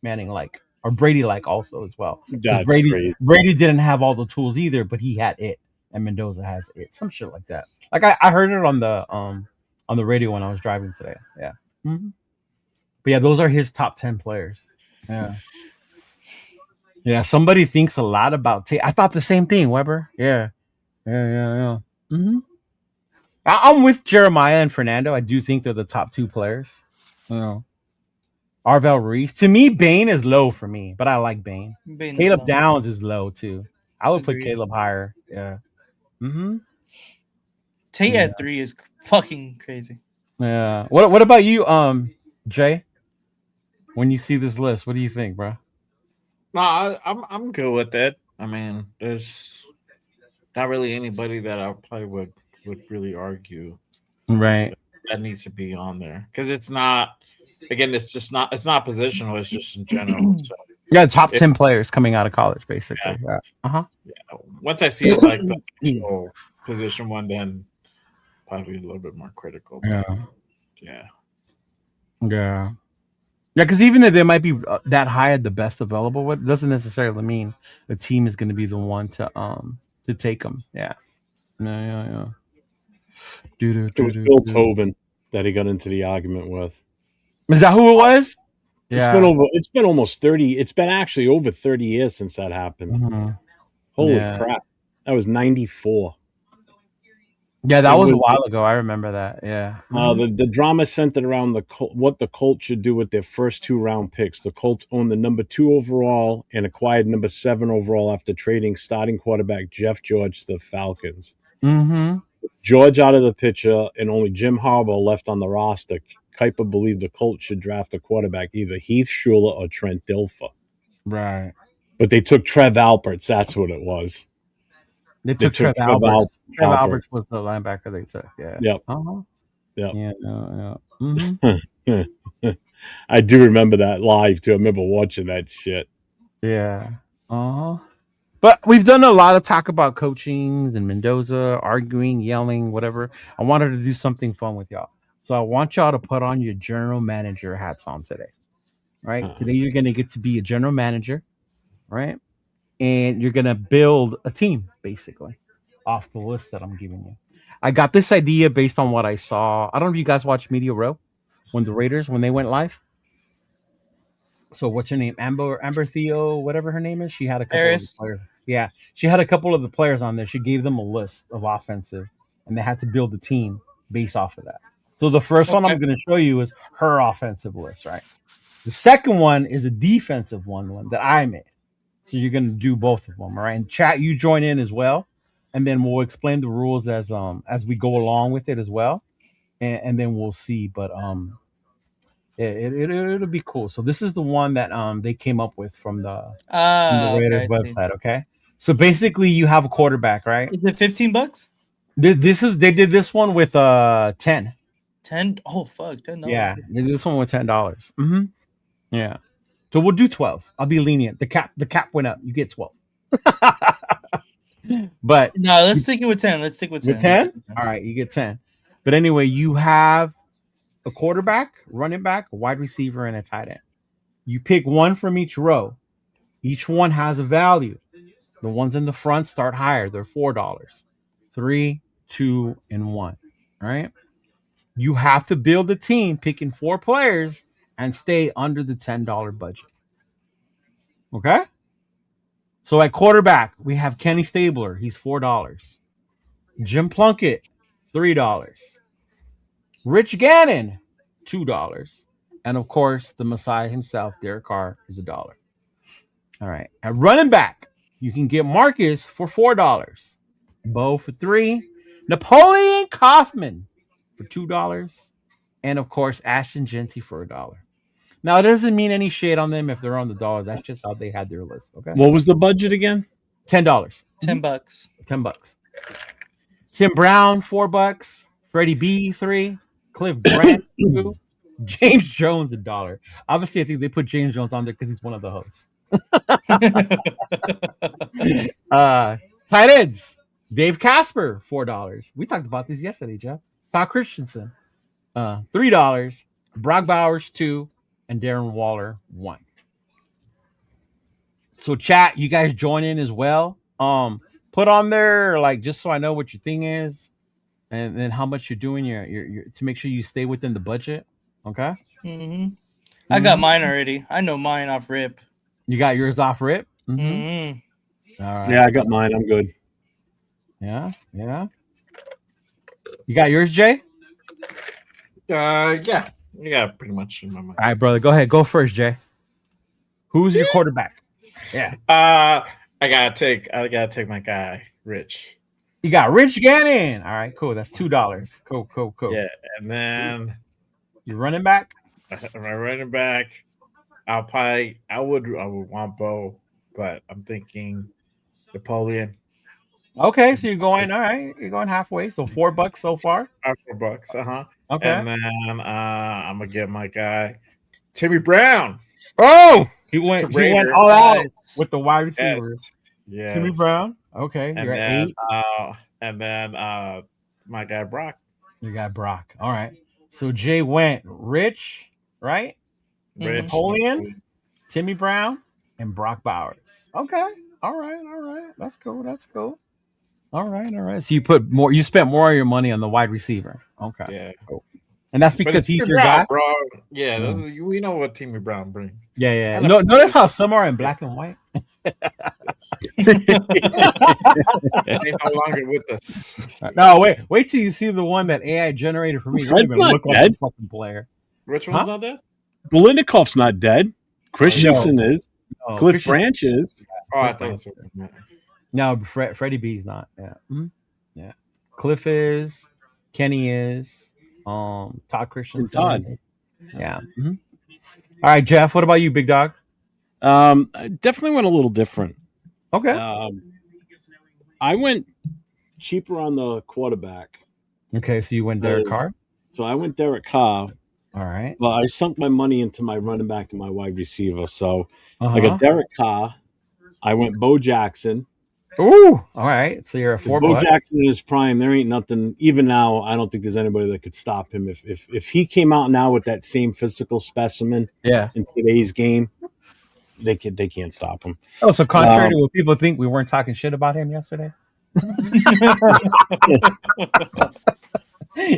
Manning like or Brady like also as well. Because That's crazy. Brady didn't have all the tools either, but he had it, and Mendoza has it. Some shit like that. Like I heard it on the radio when I was driving today. Yeah. Mhm. But yeah, those are his top 10 players. Yeah. Yeah. Somebody thinks a lot about I thought the same thing, Weber. Yeah. Hmm. I'm with Jeremiah and Fernando. I do think they're the top two players. You know, Arvel Reese. To me, Bain is low for me, but I like Bain. Bane is Caleb low. Downs is low too. I would put Agreed. Caleb higher. Yeah. Mm-hmm. Tate Yeah. at 3 is fucking crazy. Yeah. What about you, Jay? When you see this list, what do you think, bro? No, I'm good with it. I mean, there's not really anybody that I probably would really argue Right. that needs to be on there because it's not. Again, it's not positional. It's just in general. So Yeah, top it, 10 players coming out of college, yeah, basically. Yeah. Uh-huh. once I see like the actual position one, then probably a little bit more critical. But Yeah. yeah, Yeah. Yeah, because even if they might be that high at the best available, what doesn't necessarily mean the team is going to be the one to take them. Yeah, yeah. It was Bill Tobin that he got into the argument with. Is that who it was? Yeah. It's been almost 30. It's been actually over 30 years since that happened. Mhm. Holy Yeah. crap. That was 94. Yeah, that It was a was while ago. I remember that. Yeah. Mhm. the drama centered around what the Colts should do with their first 2 round picks. The Colts owned the number 2 overall and acquired number 7 overall after trading starting quarterback Jeff George to the Falcons. Mhm. George out of the picture and only Jim Harbaugh left on the roster. Kuiper believed the Colts should draft a quarterback, either Heath Schuler or Trent Dilfer. Right. But they took Trev Alberts. That's what it was. They They took took Trev Alberts. Trev Albert. Alberts was the linebacker they took. Yeah. Yep. Uh-huh. Yep. Yeah. Hmm. I do remember that live too. I remember watching that shit. Yeah. Uh-huh. But we've done a lot of talk about coaching and Mendoza, arguing, yelling, whatever. I wanted to do something fun with y'all. So I want y'all to put on your general manager hats on today. Right? Today you're gonna get to be a general manager, right? And you're gonna build a team, basically, off the list that I'm giving you. I got this idea based on what I saw. I don't know if you guys watched Media Row when the Raiders when they went live. So what's her name? Amber Theo, whatever her name is. She had a couple of the Harris. players. Yeah, she had a couple of the players on there. She gave them a list of offensive, and they had to build a team based off of that. So the first one Okay. I'm going to show you is her offensive list, right? The second one is a defensive one that I made. So you're going to do both of them, all right? And chat, you join in as well, and then we'll explain the rules as we go along with it as well, and then we'll see. But it'll be cool. So this is the one that they came up with from the Okay. Raiders I see. website. Okay, so basically you have a quarterback, right? Is it $15? They did this one with 10. 10? Oh fuck, $10. Yeah, they did this one with $10. Mm-hmm. Yeah, so we'll do 12. I'll be lenient. The cap went up. You get 12. But No, let's stick it with 10. Let's stick with 10. with 10, all right, you get 10. But anyway, you have a quarterback, running back, a wide receiver, and a tight end. You pick one from each row. Each one has a value. The ones in the front start higher. They're $4. 3, 2, and 1. All right. You have to build a team picking 4 players and stay under the $10 budget. Okay? So at quarterback, we have Kenny Stabler. He's $4. Jim Plunkett, $3. Rich Gannon, $2. And of course, the Messiah himself, Derek Carr, is $1. All right. At running back, you can get Marcus for $4. Bo for $3. Napoleon Kaufman for $2. And of course, Ashton Genty for $1. Now, it doesn't mean any shade on them if they're on the dollar. That's just how they had their list. Okay. What was the budget again? $10. $10. $10. Tim Brown, $4. Freddie B, $3. Cliff Brandt, $2. James Jones, $1. Obviously, I think they put James Jones on there because he's one of the hosts. Tight ends. Dave Casper, $4. We talked about this yesterday, Jeff. Todd Christensen, $3. Brock Bowers, $2. And Darren Waller, $1. So chat, you guys join in as well. Put on there, like, just so I know what your thing is, and then how much you're doing your to make sure you stay within the budget. Okay. I got mine already. I know mine off rip. You got yours off rip. Mm-hmm. All right. Yeah, I got mine. I'm good. Yeah. You got yours, Jay? Yeah. Yeah, pretty much in my mind. All right, brother. Go ahead. Go first, Jay. Who's your quarterback? Yeah. I gotta take my guy, Rich. You got Rich Gannon. All right, cool. That's $2. Cool. Yeah, and then You're running back? my running back, I would want Bo, but I'm thinking Napoleon. Okay, so you're going, all right. You're going halfway. So $4 so far. $4. Okay. And then I'm gonna get my guy, Timmy Brown. Oh, he went Raider. all out Nice. with the wide receiver. Yes. Timmy Brown. Okay, And you're at then, 8. and then my guy Brock. You got Brock. All right. So Jay went Rich, right? Rich, Napoleon, Timmy Brown, and Brock Bowers. Okay. All right. That's cool. All right. So you spent more of your money on the wide receiver. Okay. Yeah. Cool. And that's But because it's he's Timmy your Brown, guy. bro. Yeah, we know what Timmy Brown brings. Yeah. No, notice how some are in black and white. He's no longer with us. No, wait till you see the one that AI generated for me. You're Fred's not even not look like dead. a fucking player. Which one's on there? Bolinikov's not dead. Christensen is. No, Cliff Christian- Branch is. Oh, I thought it was. No, Freddie B's not. Yeah. Yeah. Cliff is. Kenny is. Todd Christensen. Todd. Yeah. All right, Jeff. What about you, big dog? I definitely went a little different. Okay. I went cheaper on the quarterback. Okay, so you went Derek Carr. So I went Derek Carr. All right. Well, I sunk my money into my running back and my wide receiver. So I got Derek Carr. I went Bo Jackson. Ooh. All right. So you're at $4. Bo Jackson in his prime. There ain't nothing. Even now, I don't think there's anybody that could stop him. If he came out now with that same physical specimen in today's game, they can't stop him. Oh, so contrary to what people think, we weren't talking shit about him yesterday.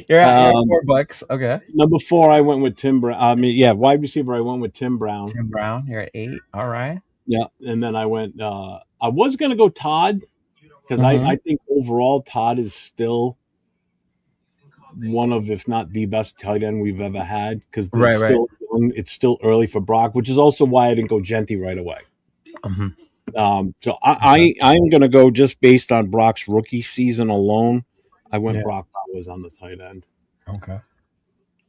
You're at $4. Okay. Number 4, I went with Tim Brown. Wide receiver, I went with Tim Brown. Tim Brown, you're at 8. All right. Yeah, and then I went. I was going to go Todd because I think overall Todd is still one of, if not the best tight end we've ever had. Because it's still early for Brock, which is also why I didn't go Genty right away. So I am going to go just based on Brock's rookie season alone. I went Brock Bowers on the tight end. Okay.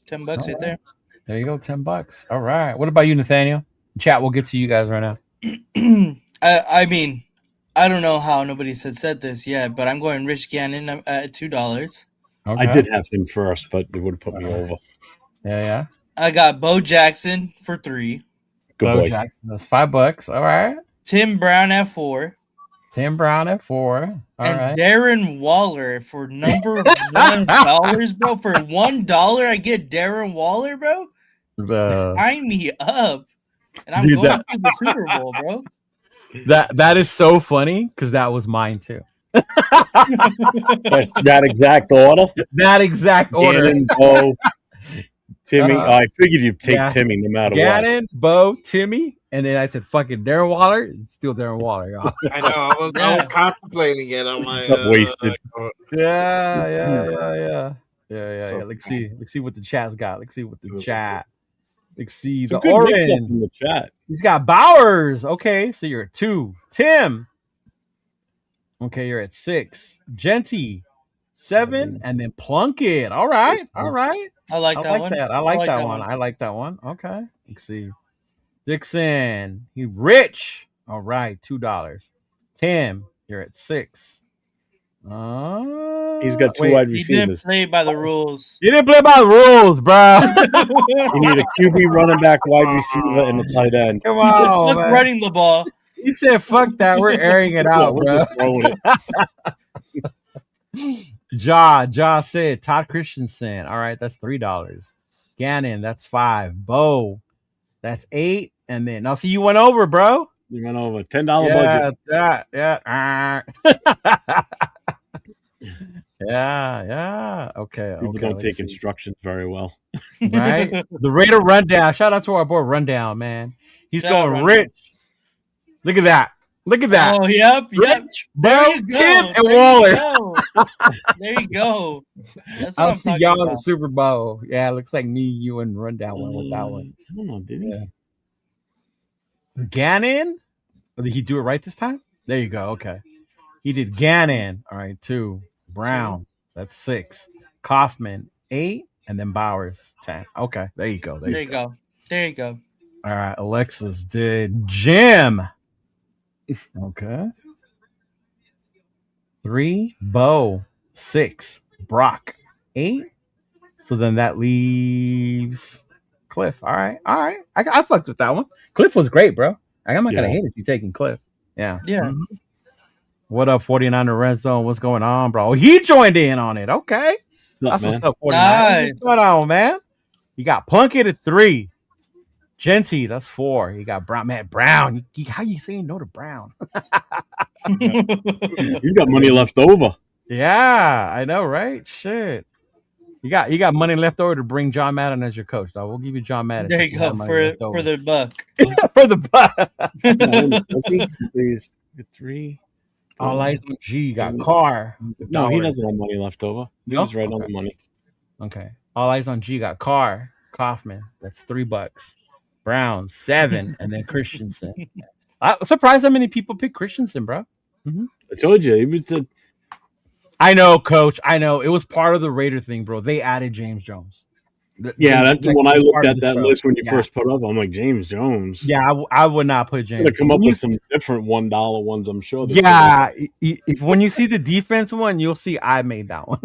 $10 right there. There you go, $10. All right. What about you, Nathaniel? Chat, we'll get to you guys right now. I mean, I don't know how nobody said this yet, but I'm going Rich Gannon at $2. Okay. I did have him first, but it would have put me over. Yeah. I got Bo Jackson for $3. Good Bo boy. Jackson, that's $5. All right. Tim Brown at $4. Tim Brown at $4. All right. Darren Waller for number $1, bro. For $1, I get Darren Waller, bro. Sign me up, and I'm going to the Super Bowl, bro. That is so funny because that was mine too. That's that exact order. That exact order. Gannon, Bo, Timmy. Uh-huh. I figured you'd take Yeah. Timmy no matter Gannon, Bo, Timmy, and then I said fucking Darren Waller. It's still Darren Waller, y'all. I know. I was contemplating it on my. what. Wasted. Yeah. So Let's see what the chat's got. Let's see what the Let's chat. Let's see Some the good mix up orange. in the chat. He's got Bowers. Okay, so you're at 2. Tim. Okay, you're at 6. Genty, 7, and then Plunkett. All right. I I like like that one. that. I like that one. I like that one. Okay. Let's see. Dixon. He rich. All right. $2. Tim, you're at 6. He's got 2 wait, wide He didn't receivers. play by the rules. You didn't play by the rules, bro. You need a QB, running back, wide receiver, and a tight end. Come He said, on, "Fuck man. running the ball." He said, "Fuck that. We're airing it out, We're bro." just throwing it. Ja said Todd Christensen. All right, that's $3. Gannon, that's 5. Bo, that's 8. And then now, see, you went over, bro. You went over $10 budget. Yeah. Yeah. Okay. People okay, don't let's take see. instructions very well. Right? The Raider rundown. Shout out to our boy Rundown, man. He's Shout out going Rundown. rich. Look at that. Oh, yep. Rich, There Bo, you go. Tim, and There Waller. you go. There you go. That's what I'll I'm see talking y'all in about. the Super Bowl. Yeah, looks like me, you, and Rundown went with that one. I don't know, did he? Yeah. Gannon? Or did he do it right this time? There you go. Okay. He did Gannon. All right, 2. Brown. That's 6. Kaufman, 8. And then Bowers, 10. Okay. There you go. There you go. All right. Alexis did Jim. Okay. 3. Bo. 6. Brock. 8. So then that leaves Cliff. All right. I fucked with that one. Cliff was great, bro. I'm not gonna hate if you taking Cliff. Yeah. Yeah. What up, 49er Red Zone? What's going on, bro? He joined in on it. Okay. That's what's up, 49. Nice. What's going on, man? You got Plunkett at 3. Genty, that's 4. You got Brown. Man, Brown. How you saying no to Brown? He's got money left over. Yeah, I know, right? Shit. You got money left over to bring John Madden as your coach, though. We'll give you John Madden. There you go for the buck. For the buck. Please. 3. All eyes on G. You got Carr. No, he doesn't have money left over. He No? was right on Okay. the money. Okay. All eyes on G. You got Carr. Kaufman. That's $3. Brown, 7. And then Christensen. I'm surprised how many people pick Christensen, bro. I told you, he was the. I know, coach. I know. It was part of the Raider thing, bro. They added James Jones. Yeah, that's when I looked at that list when you Yeah. first put up. I'm like, James Jones. Yeah, I would not put James. Gonna come up with some different $1 ones, I'm sure. Yeah, if when you see the defense one, you'll see I made that one.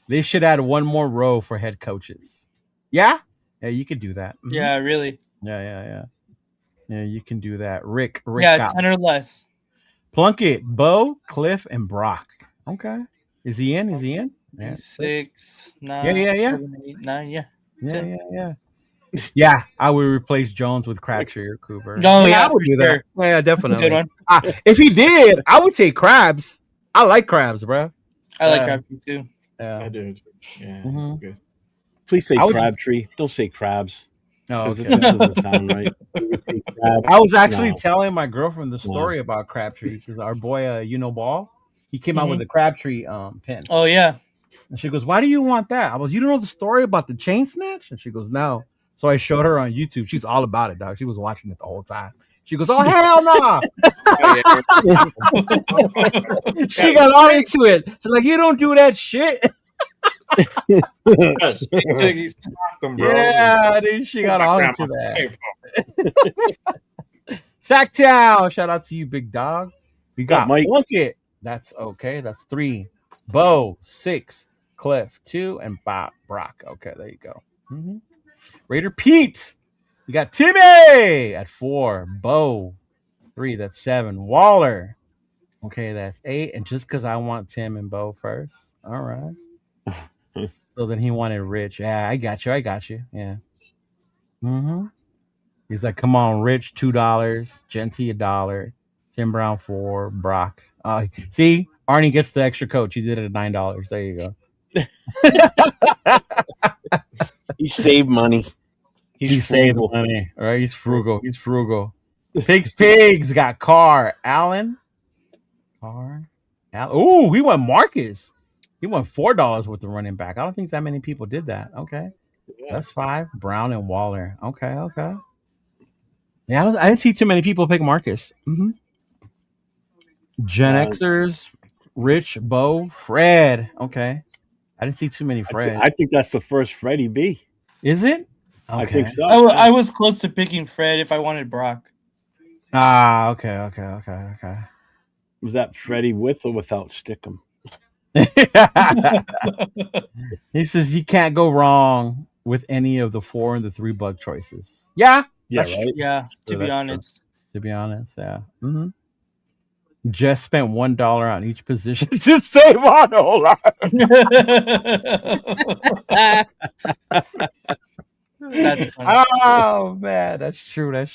They should add one more row for head coaches. Yeah, you could do that. Yeah, really. Yeah, you can do that. Rick Yeah, got 10 or less. Plunkett, Bo, Cliff, and Brock. Okay, is he in? Yeah. 6, 9. Yeah. 7, 8, 9. Yeah. Yeah, I would replace Jones with Crabtree or Cooper. No, yeah, I would for do that. sure. Yeah, definitely. Good one. If he did, I would take Crabs. I like Crabs, bro. I like Yeah. Crabtree too. I do. Yeah. Mhm. Good. Please say I would- Crabtree. Don't say Crabs. Oh, 'Cause okay. it just doesn't sound right. You would say Crabs. I was actually No. telling my girlfriend the story about Crabtree because our boy, Ball, he came out with a Crabtree pin. Oh yeah. And she goes, "Why do you want that?" I was, "You don't know the story about the chain snatch?" And she goes, "No." So I showed her on YouTube. She's all about it, dog. She was watching it the whole time. She goes, "Oh hell no!" She got all into it. She's like, "You don't do that shit." He's them, bro. Yeah, dude, she got all into that. Sacktown, shout out to you, big dog. We got Mike. Plunkett. That's okay. That's 3. Bo, 6. Cliff, 2. And Brock. Okay, there you go. Raider Pete. We got Timmy at 4. Bo, 3. That's 7. Waller. Okay, that's 8. And just because I want Tim and Bo first. All right. So then he wanted Rich. Yeah, I got you. Yeah. He's like, come on, Rich, $2. Genty, $1. Tim Brown for Brock. See, Arnie gets the extra coach. He did it at $9. There you go. He saved money. He saved money. All right, he's frugal. He's frugal. Pigs got Carr. Allen. Oh, he went Marcus. He went $4 with the running back. I don't think that many people did that. Okay. That's 5. Brown and Waller. Okay. Yeah, I didn't see too many people pick Marcus. Mm-hmm. Gen Xers, Rich, Bo, Fred. Okay. I didn't see too many Freds. I think that's the first Freddie B. Is it? Okay. I think so. I was close to picking Fred if I wanted Brock. Okay. Was that Freddie with or without Stickum? He says you can't go wrong with any of the 4 and the 3 bug choices. Yeah, right. Yeah, to be honest. True. To be honest, yeah. Mm-hmm. Just spent $1 on each position to save on a whole lot. That's funny. Oh man, that's true, huh?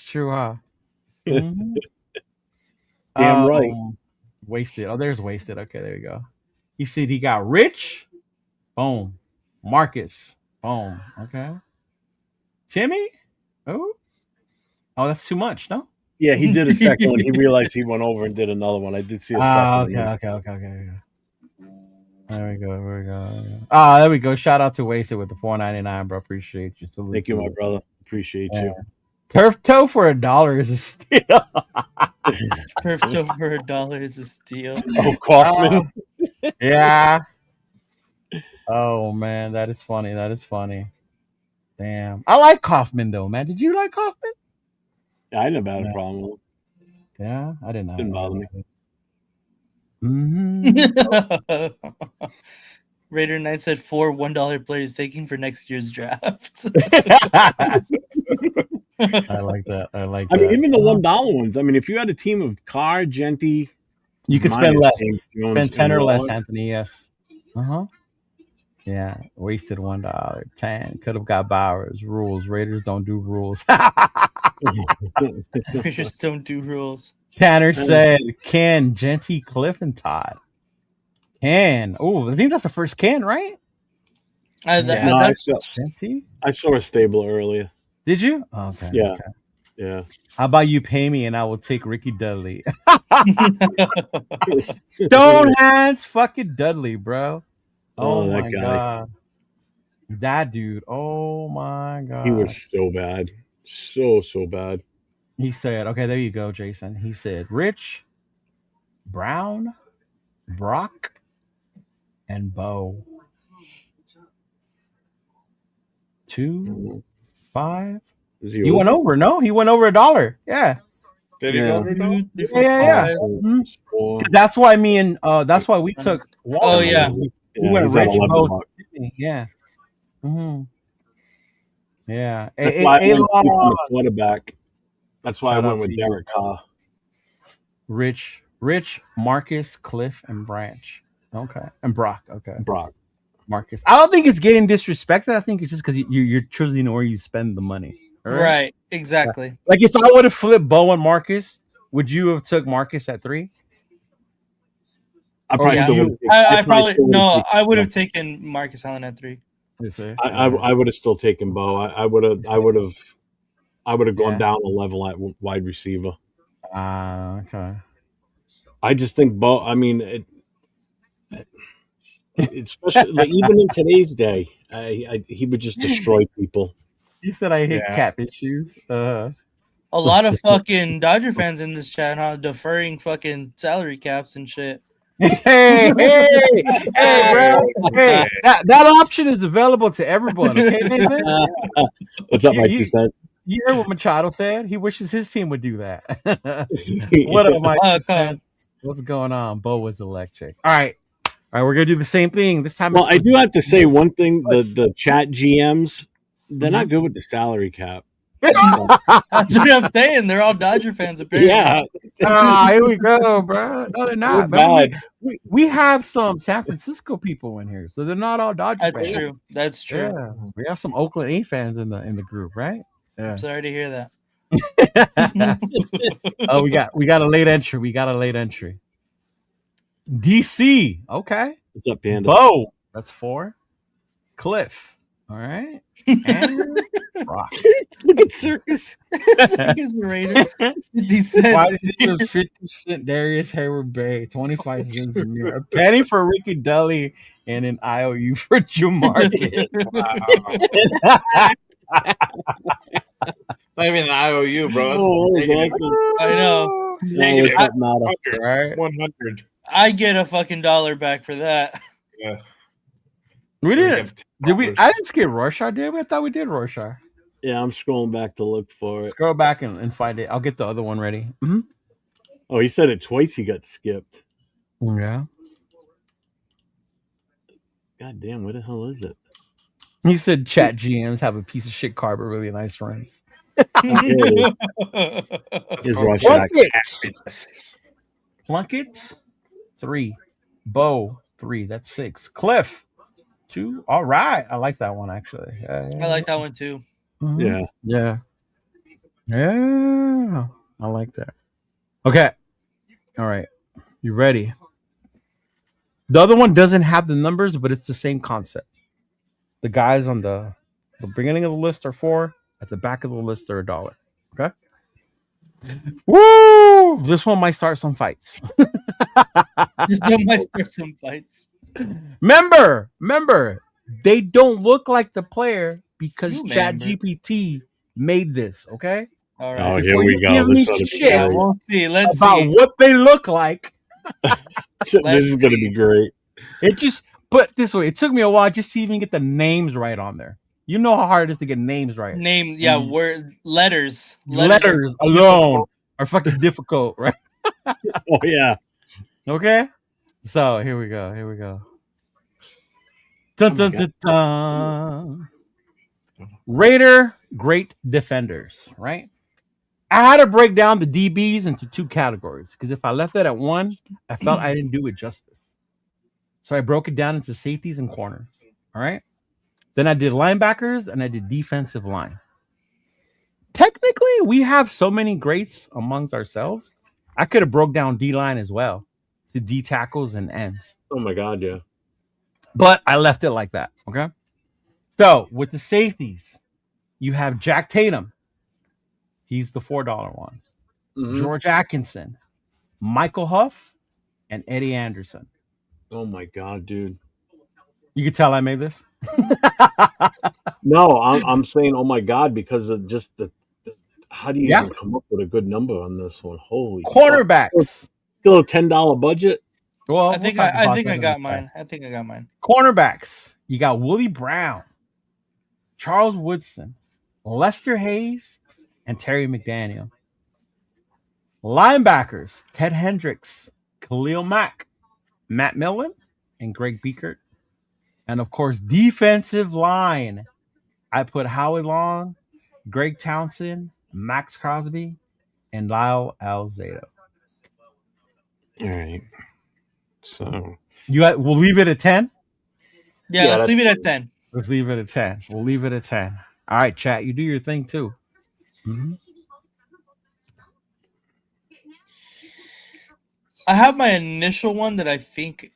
Mm-hmm. Damn right. Wasted. Oh, there's wasted. Okay, there you go. He said he got Rich. Boom. Marcus. Boom. Okay. Timmy? Oh, that's too much, no? Yeah, he did a second one. He realized he went over and did another one. I did see a second one. Okay. There we go. There we go. Shout out to Wasted with the $4.99, bro. Appreciate you. Thank you, my brother. Appreciate you. Turf toe for $1 is a steal. Turf toe for $1 is a steal. Oh, Kaufman. Yeah. Oh man, that is funny. Damn. I like Kaufman though, man. Did you like Kaufman? Yeah, I never had a problem with him. Yeah, I didn't know. Didn't bother me. Mm-hmm. Raider Knight said 4 $1 players taking for next year's draft. I like that. I mean, even the $1 ones. I mean, if you had a team of Carr, Genty, you could spend less. Spend 10 or less, Anthony. Yes. Yeah, wasted $1. 10 could have got Bowers. Rules. Raiders don't do rules. Raiders don't do rules. Tanner said Ken, Genty, Cliff, and Todd. Ken. Oh, I think that's the first Ken, right? I saw a stable earlier. Did you? Okay. Yeah. Okay. Yeah. How about you pay me and I will take Ricky Dudley? Stone hands fucking Dudley, bro. Oh my that guy. God. That dude. Oh my God. He was so bad. So bad. He said, okay, there you go, Jason. He said, Rich, Brown, Brock, and Bo. 2, 5. He went over, no? He went over $1. Yeah. Did he go over $1? Yeah. That's why that's why we took Waller. Oh, yeah. We went Rich, Bo, yeah. Mm-hmm. Yeah. That's why I went the quarterback. That's why I went with Derek Carr. Rich, Marcus, Cliff, and Branch. Okay. And Brock. Okay. Brock. Marcus. I don't think it's getting disrespected. I think it's just because you're choosing where you spend the money. Right. Exactly. Like if I would have flipped Bo and Marcus, would you have took Marcus at 3? I would have taken Marcus Allen at 3. I would have still taken Bo. I would have gone down a level at wide receiver. Okay. I just think Bo. I mean, especially like, even in today's day, he would just destroy people. He said I hit cap issues. A lot of fucking Dodger fans in this chat, huh? Deferring fucking salary caps and shit. Hey, bro. Hey, that option is available to everyone. Okay, Nathan? What's up, my 2 cents? You heard what Machado said? He wishes his team would do that. What up, my 2 cents? What's going on? Bo was electric. All right, we're gonna do the same thing this time. Well, I do have to say one thing: the chat GMs, they're not good with the salary cap. That's what I'm saying. They're all Dodger fans, apparently. Yeah. Here we go, bro. No, they're not. We have some San Francisco people in here, so they're not all Dodger fans. That's true. Yeah. We have some Oakland A fans in the group, right? Yeah. I'm sorry to hear that. Oh, we got a late entry. We got a late entry. DC. Okay. What's up, Panda? Bo. That's 4. Cliff. All right. And Rock. Look at Circus. Circus Raider. 50 cents. Why is it 50 cent Darius Hayward Bay, 25 cents Jameer, a penny for Ricky Dully, and an IOU for Jamarcus? Not even an IOU, bro. That's Oh, negative. awesome. I know. Negative. That's not a- 100. Right. 100. I get a fucking $1 back for that. Yeah. We didn't. Get Did we? $10. I didn't skip Rorschach, did we? I thought we did Rorschach. Yeah, I'm scrolling back to look for it. Scroll back and find it. I'll get the other one ready. Mm-hmm. Oh, he said it twice. He got skipped. Yeah. God damn, where the hell is it? He said chat GMs have a piece of shit card but really nice rims. Here's Rorschach. Plunkett, 3. Bo, 3. That's 6. Cliff, 2. All right. I like that one, actually. Yeah. I like that one too. Mhm. Yeah. Yeah. I like that. Okay. All right. You ready? The other one doesn't have the numbers, but it's the same concept. The guys on the beginning of the list are 4. At the back of the list are $1. Okay. Woo! This one might start some fights. Just don't might start some fights. Remember, they don't look like the player because You remember. ChatGPT made this. Okay. All Oh, right. here Before we you go. give me This ought to be shit Yeah, great. we'll see. Let's about see. what they look like. This is going to be great. It just put this way. It took me a while just to even get the names right on there. You know how hard it is to get names right. Name, yeah, word, letters. Letters alone are fucking difficult, right? Oh, yeah. Okay. So here we go. Dun, dun, dun, dun. Raider great defenders, right? I had to break down the DBs into 2 categories because if I left it at 1, I felt I didn't do it justice. So I broke it down into safeties and corners. All right. Then I did linebackers and I did defensive line. Technically, we have so many greats amongst ourselves. I could have broke down D line as well to D tackles and ends. Oh, my God, yeah. But I left it like that. Okay. So with the safeties, you have Jack Tatum. He's the $4 one. Mhm. George Atkinson, Michael Huff, and Eddie Anderson. Oh, my God, dude. You can tell I made this. No, I'm saying, oh, my God, because of just the how do you Yeah. even come up with a good number on this one? Holy fuck. Cornerbacks. Still a $10 budget? Well, I think we'll talk I about think that I in a got sec. mine. I think I got mine. Cornerbacks. You got Willie Brown, Charles Woodson, Lester Hayes, and Terry McDaniel. Linebackers, Ted Hendricks, Khalil Mack, Matt Millen, and Greg Beekert. And of course, defensive line. I put Howie Long, Greg Townsend, Max Crosby, and Lyle Alzado. All right. So We'll leave it at 10. Yeah, Yeah, let's that's leave it at 10. Let's leave it at 10. We'll leave it at 10. All right, chat. You do your thing too. Mhm. I have my initial one that I think.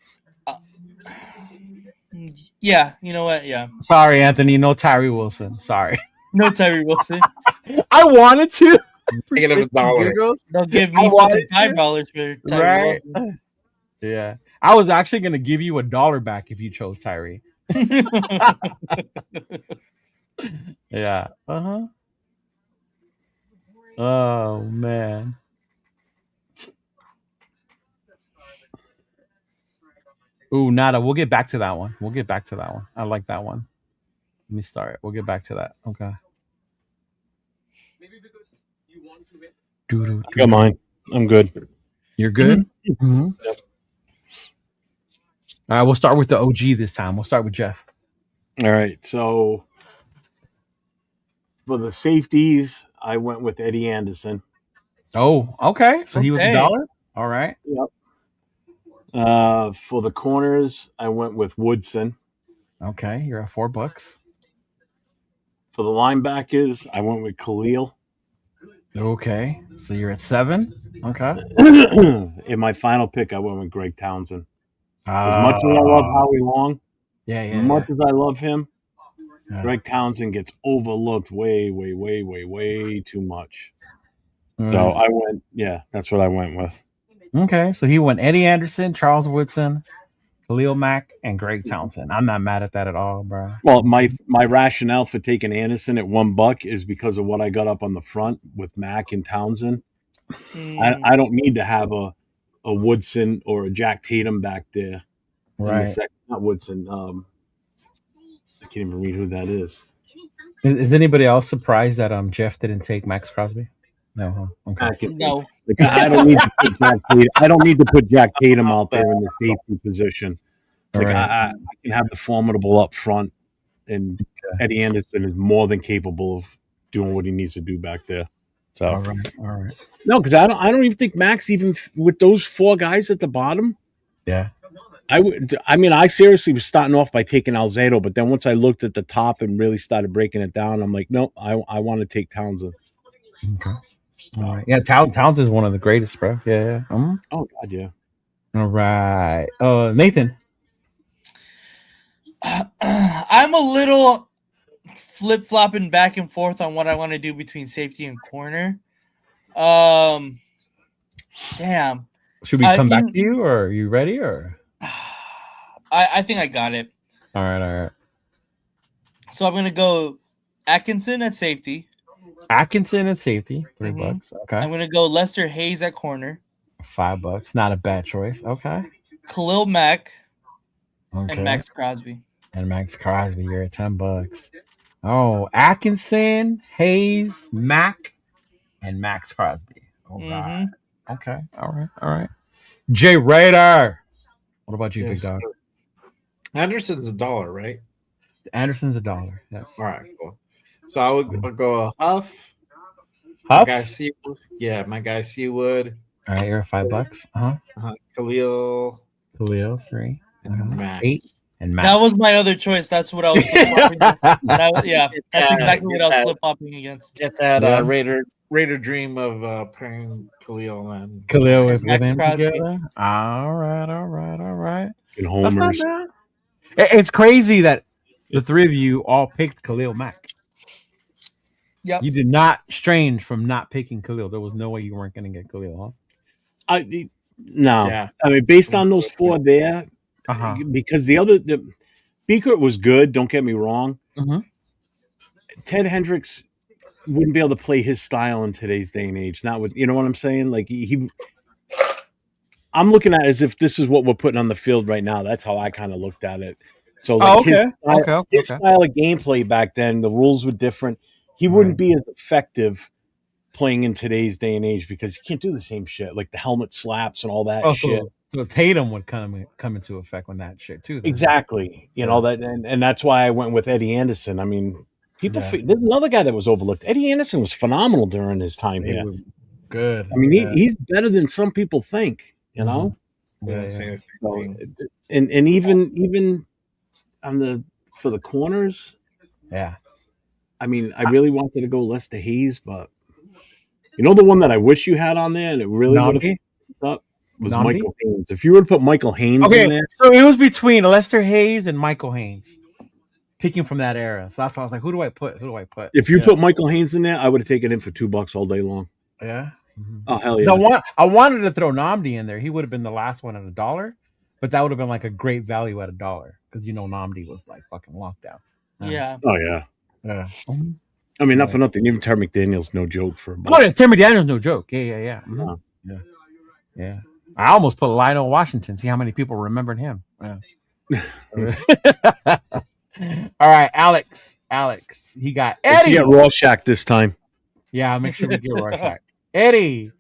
Yeah, you know what? Yeah, Sorry, Anthony. No Tyree Wilson. Sorry. no Tyree Wilson. I wanted to. Negative $1. Giggles, They'll give I me wanted fucking to. $5 for Tyree Right? Wilson. Yeah. I was actually going to give you $1 back if you chose Tyree. Yeah. Uh-huh. Oh, man. Ooh, nada. We'll get back to that one. I like that one. Let me start. We'll get back to that. Okay. Doo-doo-doo. I got mine. I'm good. You're good? Mhm. All right, we'll start with the OG this time. We'll start with Jeff. All right. So for the safeties, I went with Eddie Anderson. Oh, okay. So he was Okay. $1. All right. Yep. For the corners, I went with Woodson. Okay. You're at $4. For the linebackers, I went with Khalil. Okay, so you're at 7. Okay. In my final pick, I went with Greg Townsend. As much as I love Oh, Howie Long, yeah, as yeah, much yeah. as I love him, Yeah. Greg Townsend gets overlooked way, way, way, way, way too much. So Right. I went, yeah, that's what I went with. Okay, so he went Eddie Anderson, Charles Woodson, Khalil Mack, and Greg Townsend. I'm not mad at that at all, bro. Well, my rationale for taking Anderson at $1 is because of what I got up on the front with Mack and Townsend. Mm, I don't need to have a Woodson or a Jack Tatum back there in the Right. second. Not Woodson. I can't even read who that is. Is anybody else surprised that Jeff didn't take Max Crosby? No. Huh? Okay. Atkinson. no. Like I don't need to put Jack Tatum. I don't need to put Jack Tatum out there in the safety position. All Like right. I can have the formidable up front, and Eddie Anderson is more than capable of doing what he needs to do back there. All So right. All right. no, because I don't even think Max even with those four guys at the bottom. Yeah. I would. I mean, I seriously was starting off by taking Alzado, but then once I looked at the top and really started breaking it down, I'm like, no, I want to take Townsend. Okay. All right. Yeah, Towns is one of the greatest, bro. Yeah. Yeah. Oh God, yeah. All right. Nathan. I'm a little flip flopping back and forth on what I want to do between safety and corner. Damn. Should we come back to you, or are you ready? Or I think I got it. all right. All right. So I'm gonna go Atkinson at safety. Atkinson at safety, $3. Mhm. Okay. I'm gonna go Lester Hayes at corner. $5. Not a bad choice. Okay. Khalil Mack Okay. and Max Crosby. And Max Crosby, you're at $10. Oh, Atkinson, Hayes, Mack, and Max Crosby. All right. Okay. All right. All right. Jay Raider. What about you, big dog? Anderson's $1, right? Anderson's $1. Yes. All right, cool. So I'll go Huff. Huff. My guy Seawood. Yeah, my guy Seawood. All right, you're at $5. Khalil. Khalil, 3. And Max. 8. And Max. That was my other choice. That's what I was flip flopping. Yeah, that's exactly what I was flip flopping against. Get that Raider dream of pairing Khalil and Khalil with Max him Crosby. together. All right. All right. All right. And That's not homers. bad. It's crazy that the three of you all picked Khalil Mack. Yep. You did not strange from not picking Khalil. There was no way you weren't going to get Khalil, huh? No. Yeah. I mean, based on those four there, because the Beaker was good. Don't get me wrong. Mhm. Ted Hendricks wouldn't be able to play his style in today's day and age. Not with, you know what I'm saying? Like I'm looking at it as if this is what we're putting on the field right now. That's how I kind of looked at it. So like his style of gameplay back then, the rules were different. He wouldn't be as effective playing in today's day and age because you can't do the same shit, like the helmet slaps and all that shit. So Tatum would come into effect on that shit too. Then. Exactly. You know that, and that's why I went with Eddie Anderson. I mean, there's another guy that was overlooked. Eddie Anderson was phenomenal during his time here. Was good. I mean, he's better than some people think. You know. Yeah. So, and even on for the corners. Yeah. I mean, I really wanted to go Lester Hayes, but you know the one that I wish you had on there, and it really would have up was Michael Haynes. If you were to put Michael Haynes in there, so it was between Lester Hayes and Michael Haynes, picking from that era. So that's why I was like, who do I put? If you put Michael Haynes in there, I would have taken him for $2 all day long. Yeah. Oh hell yeah! I wanted to throw Namdi in there. He would have been the last one at $1, but that would have been like a great value at $1 because Namdi was like fucking lockdown. Yeah. Oh yeah. Yeah. I mean, not for nothing. Even Terry McDaniel's no joke for. Oh yeah, Terry McDaniel's no joke. Yeah. Mm-hmm. Yeah. I almost put Lionel Washington. See how many people remembered him. Yeah. All right, Alex. He got Eddie. He got Rorschach this time. Yeah, I'll make sure we get Rorschach. Eddie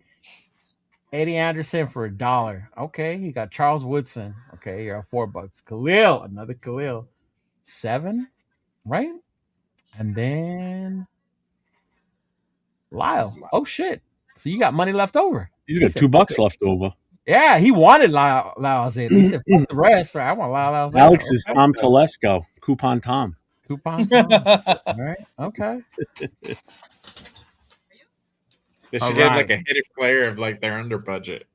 Anderson for $1. Okay, you got Charles Woodson. Okay, you're at $4. Khalil, another Khalil, 7, right? And then Lyle. Oh shit! So you got money left over. He's got $2 left over. Yeah, he wanted Lyle Alzado. He said, "Fuck the rest." Right? I want Lyle Alzado. Alex is Tom Telesco, Coupon Tom. All right. Okay. They All should get right. like a hitting player if like they're under budget.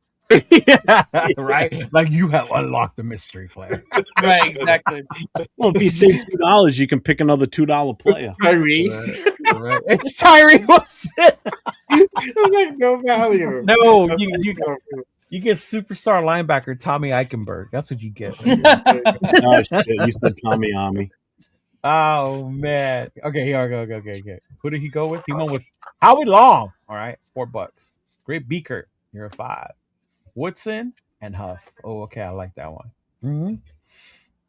Yeah, right. Like you have unlocked the mystery player. Right, exactly. Well, if you save $2, you can pick another $2 player. Kyrie. Right. It's Tyree Wilson. There's like no value. No, That's you you get superstar linebacker Tommy Eichenberg. That's what you get. Oh shit! You said Tommy Army. Oh man. Okay, here I go. Okay. Who did he go with? He went with Howie Long. All right, $4. Great Beaker. You're a 5. Woodson and Huff. Oh, okay. I like that one. Mm-hmm.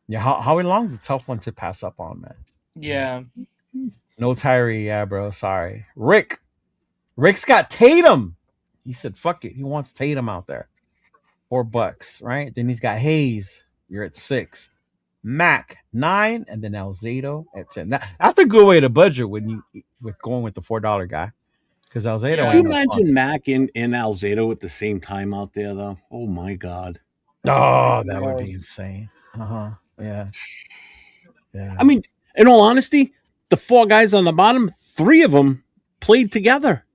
Yeah, Howie Long's a tough one to pass up on, man. Yeah. No Tyree, yeah, bro. Sorry. Rick's got Tatum. He said, fuck it. He wants Tatum out there. $4, right? Then he's got Hayes. You're at 6. Mac 9, and then Alzado at 10. That's a good way to budget with going with the $4 guy. Because Alzado. Yeah. Could you imagine Mac and Alzado at the same time out there, though? Oh my god! Oh, that would be insane. Yeah. I mean, in all honesty, the 4 guys on the bottom, 3 of them played together.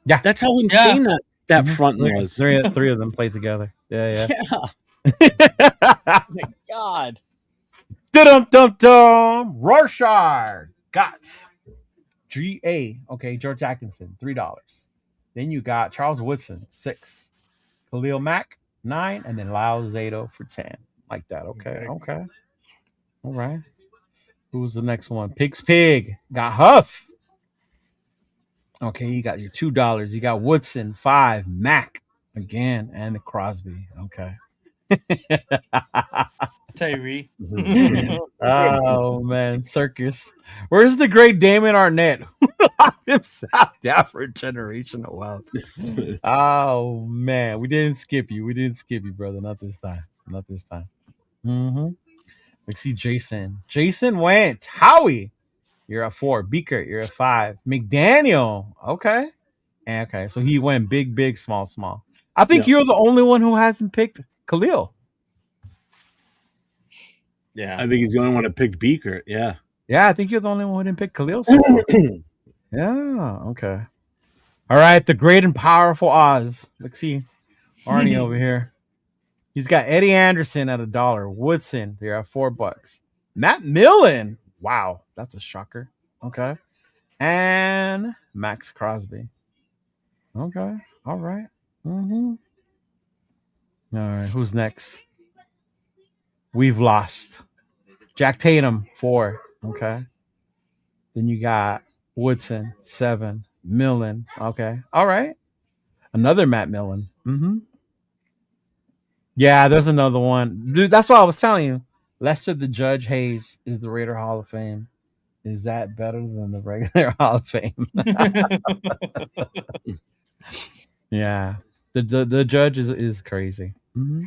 Yeah, that's how insane that front was. Three of them played together. Yeah. My God. Dum. Rorschach. Gots. GA. Okay, George Atkinson, $3. Then you got Charles Woodson, 6. Khalil Mack, 9, and then Lyle Zato for 10. Like that. Okay. All right. Who was the next one? Pig's Pig. Got Huff. Okay, you got your $2. You got Woodson, 5. Mack again, and the Crosby. Okay. Tyree. Oh man, circus. Where's the great Damon Arnett? Himself down for a generational wealth. Oh man, we didn't skip you, brother. Not this time. Mm-hmm. Let's see, Jason went. Howie, you're at 4. Beaker, you're at 5. McDaniel, okay. So he went big, small. I think you're the only one who hasn't picked Khalil. Yeah, I think he's the only one that picked Beaker. Yeah, I think you're the only one who didn't pick Khalil. So yeah, okay. All right, the great and powerful Oz. Let's see, Arnie over here. He's got Eddie Anderson at $1. Woodson, they're at $4. Matt Millen. Wow, that's a shocker. Okay, and Max Crosby. Okay, all right. Mm-hmm. All right, who's next? We've lost. Jack Tatum, 4. Okay. Then you got Woodson, 7. Millen. Okay. All right. Another Matt Millen. Mm-hmm. Yeah, there's another one. Dude, that's what I was telling you. Lester the Judge Hayes is the Raider Hall of Fame. Is that better than the regular Hall of Fame? Yeah. The judge is crazy. Mm-hmm.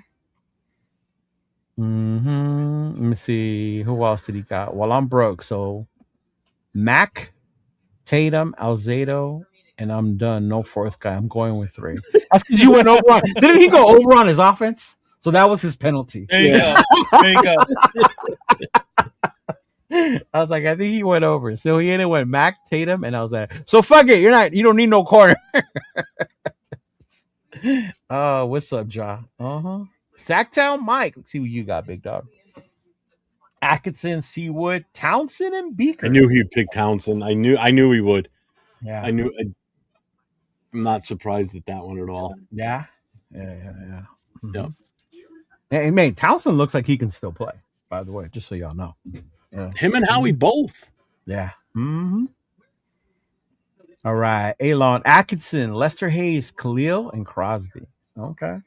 Let me see. Who else did he got? Well, I'm broke. So Mac, Tatum, Alzado, and I'm done. No 4th guy. I'm going with 3. That's because you went over on. Didn't he go over on his offense? So that was his penalty. There you go. I was like, I think he went over. So he ended went Mac, Tatum, and Alzado. So fuck it. You don't need no corner. What's up, Ja? Sacktown Mike. Let's see what you got, big dog. Atkinson, Seawood, Townsend, and Beaker. I knew he'd pick Townsend. I knew he would. Yeah. I'm not surprised at that one at all. Yeah. Mm-hmm. Yep. Hey, man, Townsend looks like he can still play, by the way, just so y'all know. Yeah. Him and Howie both. Yeah. Mm-hmm. All right. Elon, Atkinson, Lester Hayes, Khalil, and Crosby. Okay.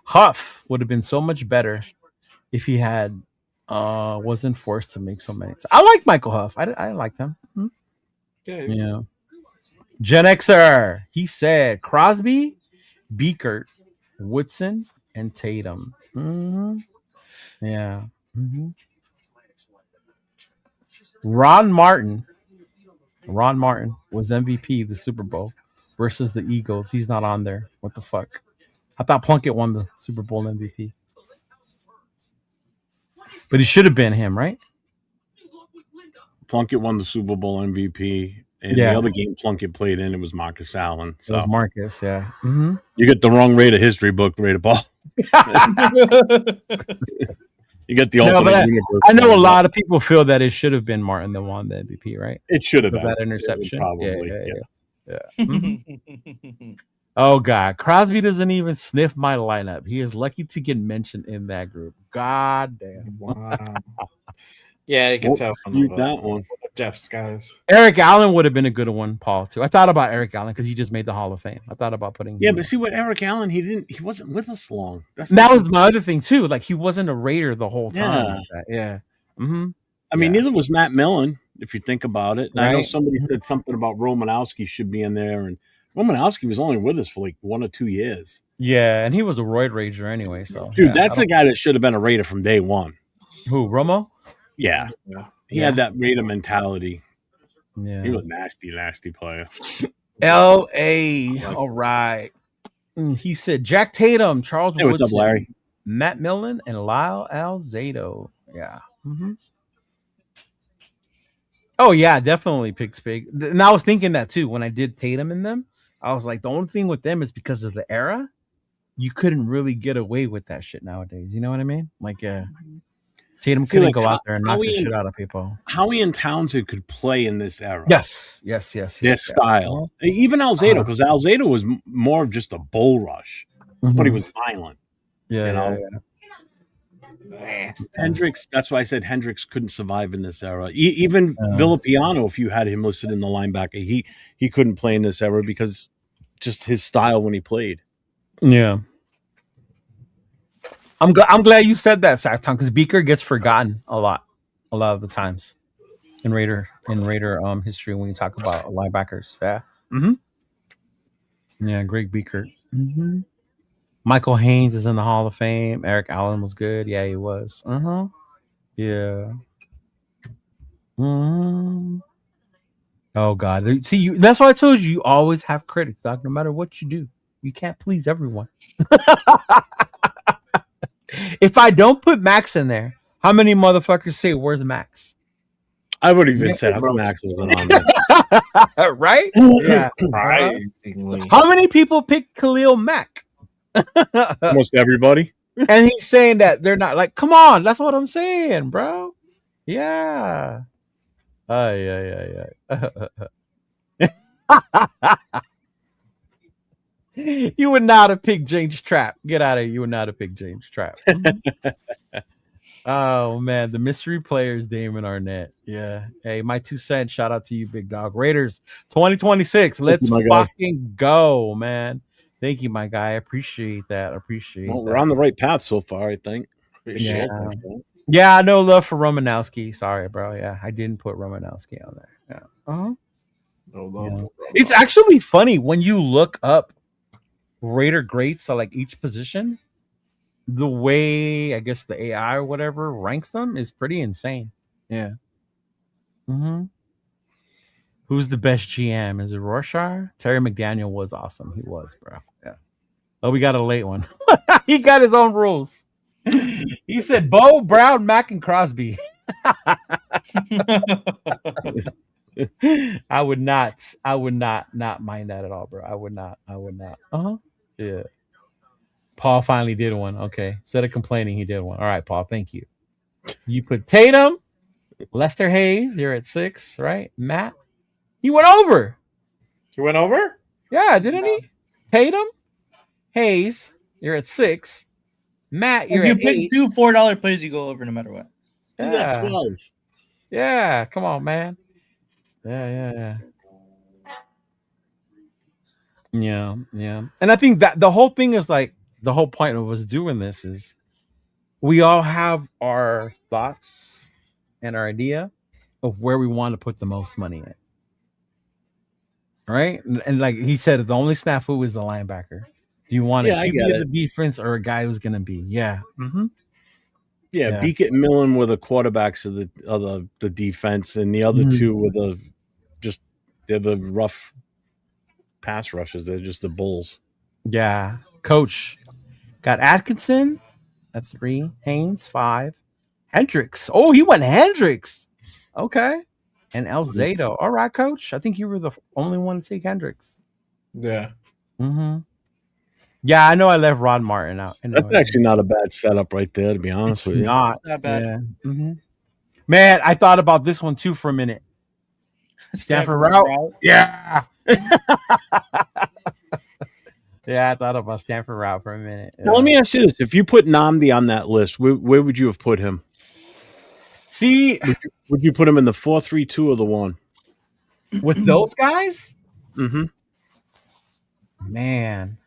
Huff would have been so much better if he had wasn't forced to make so many. I liked Michael Huff. I liked him. Mm-hmm. Yeah. Gen Xer. He said Crosby, Beaker, Woodson, and Tatum. Mm-hmm. Yeah. Mm-hmm. Ron Martin was MVP of the Super Bowl versus the Eagles. He's not on there. What the fuck? I thought Plunkett won the Super Bowl MVP. But he should have been him, right? Plunkett won the Super Bowl MVP, And the other game Plunkett played in, it was Marcus Allen. It was So Marcus, yeah. Mm-hmm. you get the wrong Raider history book, Raider Ball. You get the alternate universe. I know a lot of people feel that it should have been Martin that won the MVP, right? It should have For been that interception. probably. Yeah. Mm-hmm. Oh God, Crosby doesn't even sniff my lineup. He is lucky to get mentioned in that group. God damn. Wow. Yeah, you can tell from that one. Jeff's guys. Eric Allen would have been a good one, Paul, too. I thought about Eric Allen because he just made the Hall of Fame. I thought about putting him. But see what Eric Allen, he wasn't with us long. That was my other thing too. Like he wasn't a Raider the whole time. Yeah. Mm-hmm. I mean, neither was Matt Millen, if you think about it. Right. I know somebody said something about Romanowski should be in there, and Romanowski was only with us for like 1 or 2 years. Yeah, and he was a roid rager anyway. So, dude, that's a guy that should have been a Raider from day one. Who, Romo? Yeah. He had that Raider mentality. Yeah, he was nasty player. L.A. All right. He said Jack Tatum, Charles Woodson, what's up, Larry? Matt Millen, and Lyle Alzado. Yeah. Mm-hmm. Oh, yeah, definitely Pig Spig. And I was thinking that, too, when I did Tatum in them. I was like, the only thing with them is because of the era, you couldn't really get away with that shit nowadays. You know what I mean? Like, Tatum couldn't go out there and knock the shit out of people. Howie and Townsend could play in this era. Yes. Their style. Even Alzado, because Alzado was more of just a bull rush, but he was violent. Yeah, you know? Hendricks, that's why I said Hendricks couldn't survive in this era. Even Villapiano, if you had him listed in the linebacker, he couldn't play in this era because just his style when he played. Yeah. I'm glad you said that, Sacktown, because Beaker gets forgotten a lot of the times in Raider history when you talk about linebackers. Yeah. Mm-hmm. Yeah, Greg Beaker. Mm-hmm. Michael Haynes is in the Hall of Fame. Eric Allen was good. Yeah, he was. Yeah. Mm-hmm. Oh God. See, that's why I told you always have critics, Doc. No matter what you do, you can't please everyone. If I don't put Max in there, how many motherfuckers say, "Where's Max?" I would have even said how Max wasn't on there. Right? Yeah. Right. How many people pick Khalil Mack? Almost everybody. And he's saying that they're not like, come on, that's what I'm saying, bro. Yeah. Yeah. You would not have picked James Trapp. Get out of here. You would not have picked James Trapp. Oh, man. The mystery players, Damon Arnett. Yeah. Hey, my 2 cents. Shout out to you, big dog. Raiders 2026. Let's fucking go, man. Thank you, my guy. I appreciate that. We're on the right path so far, I think. Yeah, no love for Romanowski. Sorry, bro. Yeah, I didn't put Romanowski on there. Yeah. No love. It's actually funny when you look up Raider greats at like each position. The way I guess the AI or whatever ranks them is pretty insane. Yeah. Mm-hmm. Who's the best GM? Is it Rorschach? Terry McDaniel was awesome. He was, bro. Yeah. Oh, we got a late one. He got his own rules. He said Bo, Brown, Mack, and Crosby. I would not mind that at all, bro. I would not. Yeah. Paul finally did one. Okay. Instead of complaining, he did one. All right, Paul. Thank you. You put Tatum, Lester Hayes. You're at 6, right? Matt. He went over. He went over? Yeah, didn't he? Tatum, Hayes. You're at 6. Matt, you're at 8. If you pick 2 $4 plays, you go over no matter what. He's at 12. Yeah, come on, man. Yeah. And I think that the whole thing is like the whole point of us doing this is we all have our thoughts and our idea of where we want to put the most money in. Right? And like he said, the only snafu is the linebacker. Do you want a QB of the defense or a guy who's going to be? Yeah. Mm-hmm. Yeah, Beakett and Millen were the quarterbacks of the defense, and the other two were they're the rough pass rushers. They're just the bulls. Yeah. Coach got Atkinson. That's 3. Haynes 5. Hendricks. Oh, he went Hendricks. Okay. and Alzado. All right, coach. I think you were the only one to take Hendricks. Yeah. Mm-hmm. Yeah, I know I left Rod Martin out. I know That's actually not a bad setup right there, to be honest it's with you. not. Not bad. Yeah. Mm-hmm. Man, I thought about this one too for a minute. Stanford route. Yeah. Yeah, I thought about Stanford route for a minute. Now, let me ask you this: if you put Namdi on that list, where would you have put him? See, Would you put him in the 4-3-2 or the 1? with those guys, Mm-hmm. man,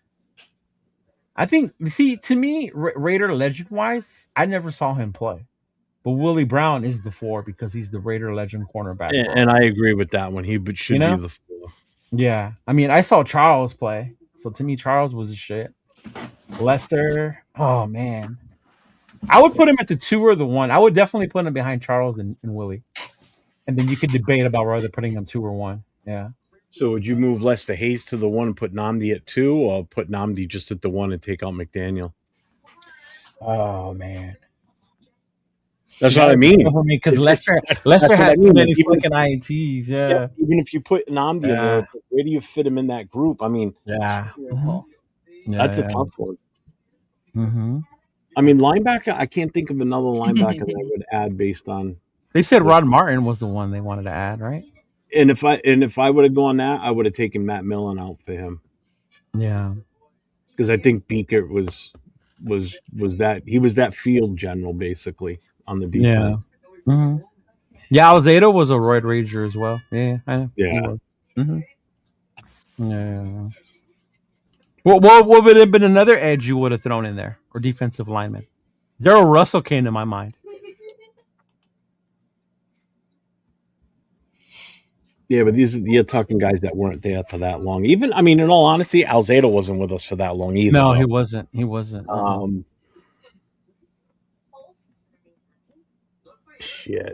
I think. See, to me, Raider legend wise, I never saw him play, but Willie Brown is the 4 because he's the Raider legend cornerback. And I agree with that one. He should be the 4. Yeah, I mean, I saw Charles play, so to me, Charles was a shit. Lester, oh man, I would put him at the 2 or the 1. I would definitely put him behind Charles and Willie, and then you could debate about whether putting him 2 or 1. Yeah. So would you move Lester Hayes to the 1 and put Namdi at 2, or put Namdi just at the 1 and take out McDaniel? Oh man, that's what I mean. Because Lester has too many fucking INTs. Yeah. Even if you put Namdi in there, where do you fit him in that group? I mean, that's a tough one. Mm-hmm. I mean, linebacker. I can't think of another linebacker that I would add based on. They said Rod Martin was the one they wanted to add, right? And if I would have gone that, I would have taken Matt Millen out for him. Yeah, because I think Beaker was that he was that field general basically on the defense. Yeah. Mm-hmm. Yeah, Alzado was a Royd Rager as well. Yeah, I know. Yeah. He was. Mm-hmm. Yeah. What would have been another edge you would have thrown in there, or defensive lineman? Daryl Russell came to my mind. Yeah, but you're talking guys that weren't there for that long. Even, I mean, in all honesty, Alzado wasn't with us for that long either. No, he wasn't. He wasn't. Shit.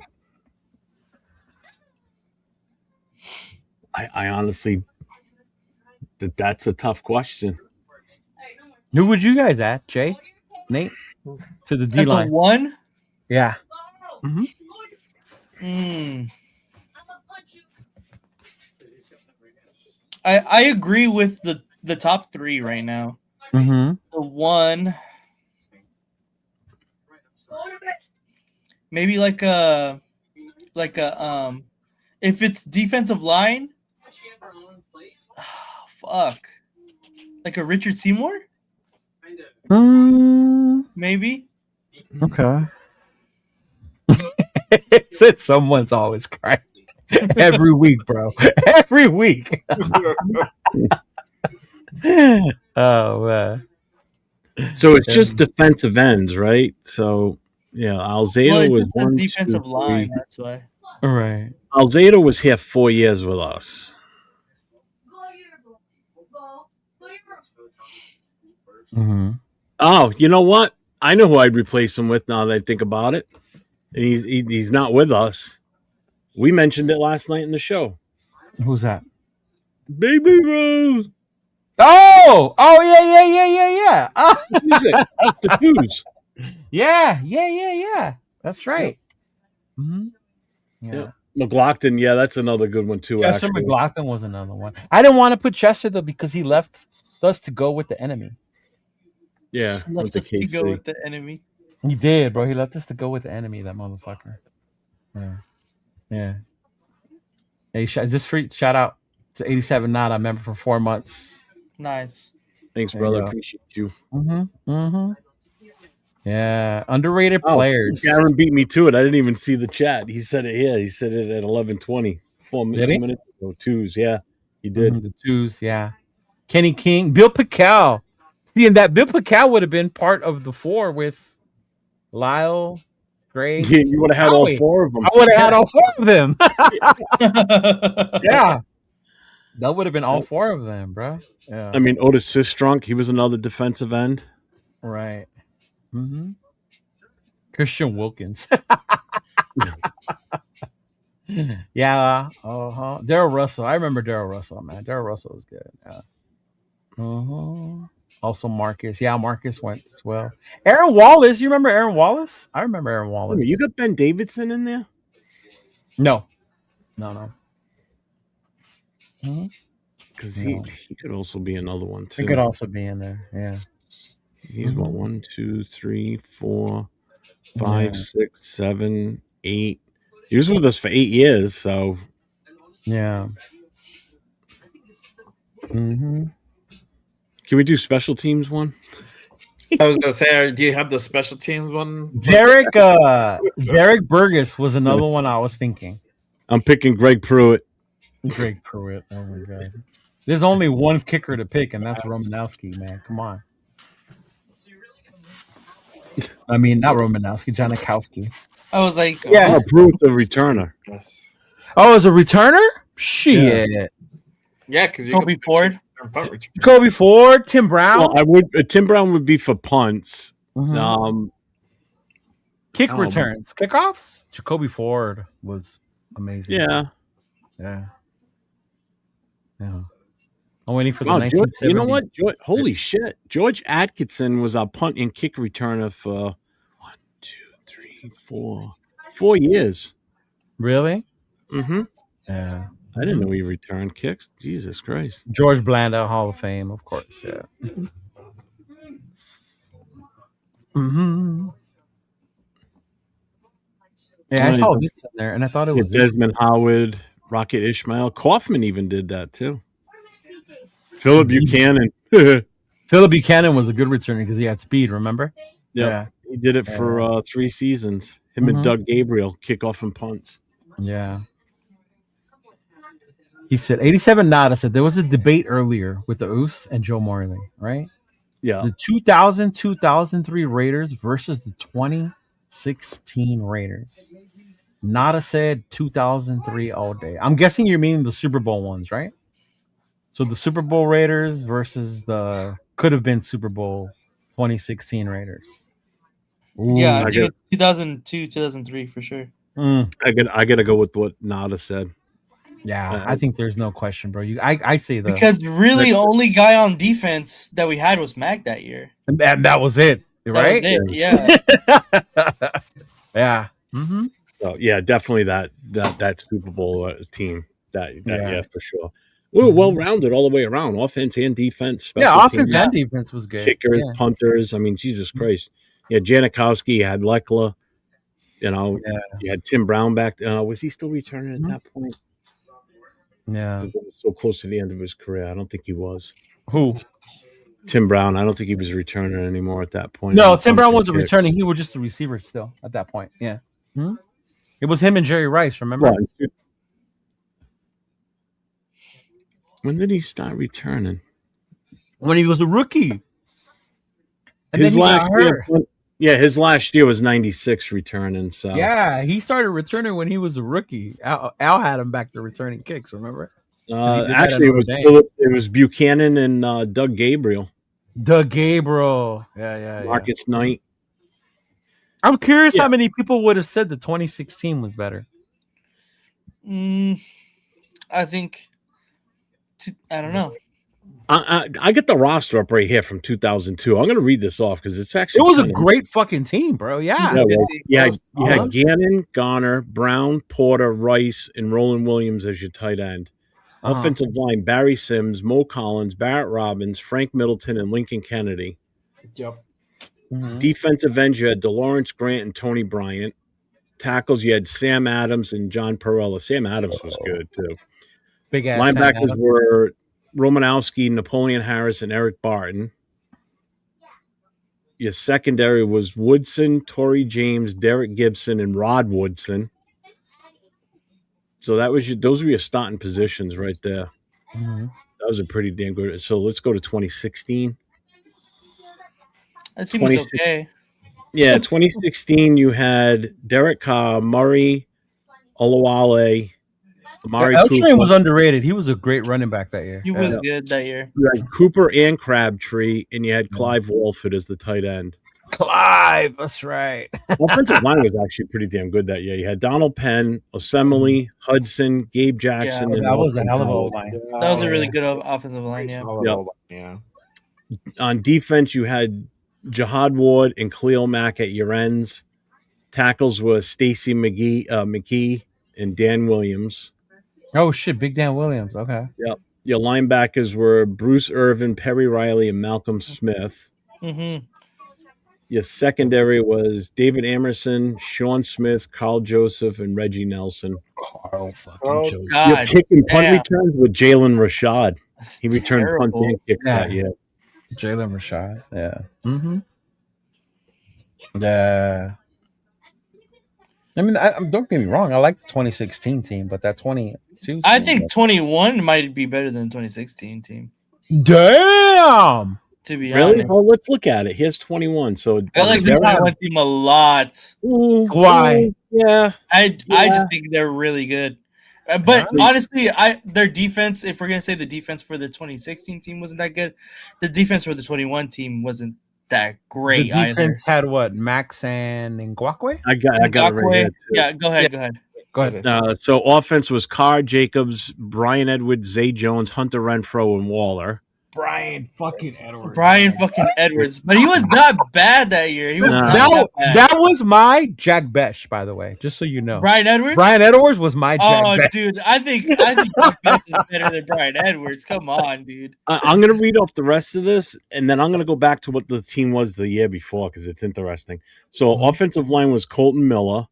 I honestly, that's a tough question. Who would you guys add, Jay, Nate, to the D line? 1? Yeah. I agree with the top 3 right now. Mm-hmm. The 1, maybe like a if it's defensive line, fuck, like a Richard Seymour, maybe. Okay. Said someone's always crying every week, bro. Every week. Oh man. So it's just defensive ends, right? So yeah, Alzado was one defensive line. That's why. All right. Alzado was here 4 years with us. Mm-hmm. Oh, you know what? I know who I'd replace him with now that I think about it. And he's not with us. We mentioned it last night in the show. Who's that? Baby Rose. Oh, yeah. The Twos. Yeah. That's right. Yep. Mm-hmm. Yeah. Yep. McLaughlin, yeah, that's another good one too. Chester actually. McLaughlin was another one. I didn't want to put Chester though because he left us to go with the enemy. Yeah, he left us to go with the enemy. He did, bro. He left us to go with the enemy. That motherfucker. Yeah. Hey, just free shout out to 87 Not. I remember for 4 months. Nice. Thanks, brother. Appreciate you. Yeah, underrated players. Aaron beat me to it. I didn't even see the chat. He said it here. He said it at 11:20. 2 minutes ago. Twos, yeah, he did. The Twos, yeah. Kenny King, Bill Pickell. See, and that Bill Pickell would have been part of the 4 with Lyle, Gray. Yeah, you would have had all 4 of them. I would have had all 4 of them. Yeah. That would have been all 4 of them, bro. Yeah. I mean, Otis Sistrunk, he was another defensive end. Right. Mm-hmm. Christian Wilkins. Yeah. Daryl Russell. I remember Daryl Russell, man. Daryl Russell was good. Yeah. Also Marcus. Yeah, Marcus went as well. Aaron Wallace. You remember Aaron Wallace? I remember Aaron Wallace. You got Ben Davidson in there? No. No. Mhm. Because No. he could also be another one It could too. also be in there. Yeah. He's what, Mhm. 1, 2, 3, 4, Yeah. 5, 6, 7, 8. He was with us for 8 years, so Yeah. Hmm. can we do special teams one? I was gonna say, do you have the special teams one? Derek Burgess was another one I was thinking. I'm picking Greg Pruitt. Greg Pruitt. Oh my god. There's only one kicker to pick, and that's Romanowski, man. Come on. I mean, not Romanowski, Janikowski. I was like, Yeah. Oh, Pruitt's a returner. Yes. Oh, as a returner? Shit. Yeah, because you Kobe can Ford. punt return. Kobe Ford, Tim Brown. Well, I would. Tim Brown would be for punts. Mhm. Kick oh, returns, kickoffs. Jacoby Ford was amazing. Yeah. Yeah. I'm waiting for the Wow, 1970s. you know what? Holy shit. George Atkinson was our punt and kick returner for 1, 2, 3, 4 years. Really? Mm-hmm. Yeah. I didn't know he returned kicks. Jesus Christ. George Blanda, Hall of Fame, of course. Yeah. Mm-hmm. Yeah, I saw this in there, and I thought it was Desmond Howard, Rocket Ishmael. Kaufman even did that too. Philip Buchanan. Philip Buchanan was a good returner because he had speed. Remember? Yep. Yeah. He did it for 3 seasons. Him and Doug Gabriel, kickoff and punts. Yeah. He said 87 Nada said there was a debate earlier with the Oos and Joe Morley, right? Yeah. The 2000-2003 Raiders versus the 2016 Raiders. Nada said 2003 all day. I'm guessing you're meaning the Super Bowl ones, right? So the Super Bowl Raiders versus the could have been Super Bowl 2016 Raiders. Ooh. Yeah, I think it's 2002, 2003 for sure. I gotta go with what Nada said. Yeah, I think there's no question, bro. I say the Because really, the only guy on defense that we had was Mac that year. and that was it, right? That was it. Yeah. Yeah. Mm-hmm. So yeah, definitely that Super Bowl team. That Yeah. for sure. We were well rounded all the way around, offense and defense. Yeah, Special offense teams, and defense was good. kickers, Yeah. punters. I mean, Jesus Christ. You had Janikowski, you had Lekla. You know, you had Tim Brown back. Was he still returning at that point? Yeah. He was so close to the end of his career. I don't think he was. Who? Tim Brown. I don't think he was returning anymore at that point. No, Tim Brown wasn't returning. He was just a receiver still at that point. Yeah. Hmm? It was him and Jerry Rice, remember? Well, when did he start returning? When he was a rookie. And His then he last got hurt. year, his last year was 96 returning. So Yeah, he started returning when he was a rookie. Al had him back to returning kicks, remember? actually, it was Buchanan and Doug Gabriel. Doug Gabriel. Yeah. Marcus Knight. I'm curious how many people would have said the 2016 was better. I think. I don't know. I get the roster up right here from 2002. I'm going to read this off because it's actually it was a great fucking team, bro. Yeah. You had Gannon, Garner, Brown, Porter, Rice, and Roland Williams as your tight end. Offensive line: Barry Sims, Mo Collins, Barrett Robbins, Frank Middleton, and Lincoln Kennedy. Yep. Mm-hmm. Defensive ends, you had DeLawrence Grant and Tony Bryant. Tackles, you had Sam Adams and John Perella. Sam Adams was good too. Big ass linebackers were Romanowski, Napoleon Harris, and Eric Barton. Your secondary was Woodson, Torrey James, Derek Gibson, and Rod Woodson. So those were your starting positions right there. Mm-hmm. That was a pretty damn good. So let's go to 2016. That team was okay. Yeah, 2016, you had Derek Carr, Murray, Olawale, Amari L Cooper. Train was underrated. He was a great running back that year. He was good that year. You had Cooper and Crabtree, and you had Clive Walford as the tight end. Clive, that's right. Offensive line was actually pretty damn good that year. You had Donald Penn, Osemele, Hudson, Gabe Jackson. Yeah, and that was a hell of a line. That was a really good offensive line, Yeah. On defense, you had Jihad Ward and Khalil Mack at your ends. Tackles were Stacy McKee and Dan Williams. Oh shit, Big Dan Williams. Okay. Yep. Your linebackers were Bruce Irvin, Perry Riley, and Malcolm Smith. Mm-hmm. Your secondary was David Emerson, Sean Smith, Carl Joseph, and Reggie Nelson. Carl fucking Oh, Joseph. Your God, kick and punt damn, returns with Jalen Rashad. that's He returned punts terrible. and kicks that Yeah. year. Jalen Rashad. Yeah. Mm-hmm. Yeah. I mean, don't get me wrong. I like the 2016 team, but that 22. I team, think 21 might be better than 2016 team. damn. To be Really? honest, Well, let's look at it. Here's 21. So I like the Derek- 21 team a lot. Why? Yeah. I Yeah. just think they're really good. But Yeah. honestly, their defense, if we're gonna say the defense for the 2016 team wasn't that good, the defense for the 21 team wasn't that The great defense had what? Max and Ngakwe? I got it right Ngakwe- here. Too. Yeah, go ahead. Go ahead. So offense was Carr, Jacobs, Brian Edwards, Zay Jones, Hunter Renfro, and Waller. Brian fucking Edwards. Brian fucking Edwards, but he was not bad that year. He was Nah. not that bad. That was my Jack Besh, by the way, just so you know. Brian Edwards. Brian Edwards was my Jack Oh, Besh. dude, I think Jack Besh is better than Brian Edwards. Come on, dude. I'm going to read off the rest of this, and then I'm going to go back to what the team was the year before because it's interesting. So offensive line was Colton Miller,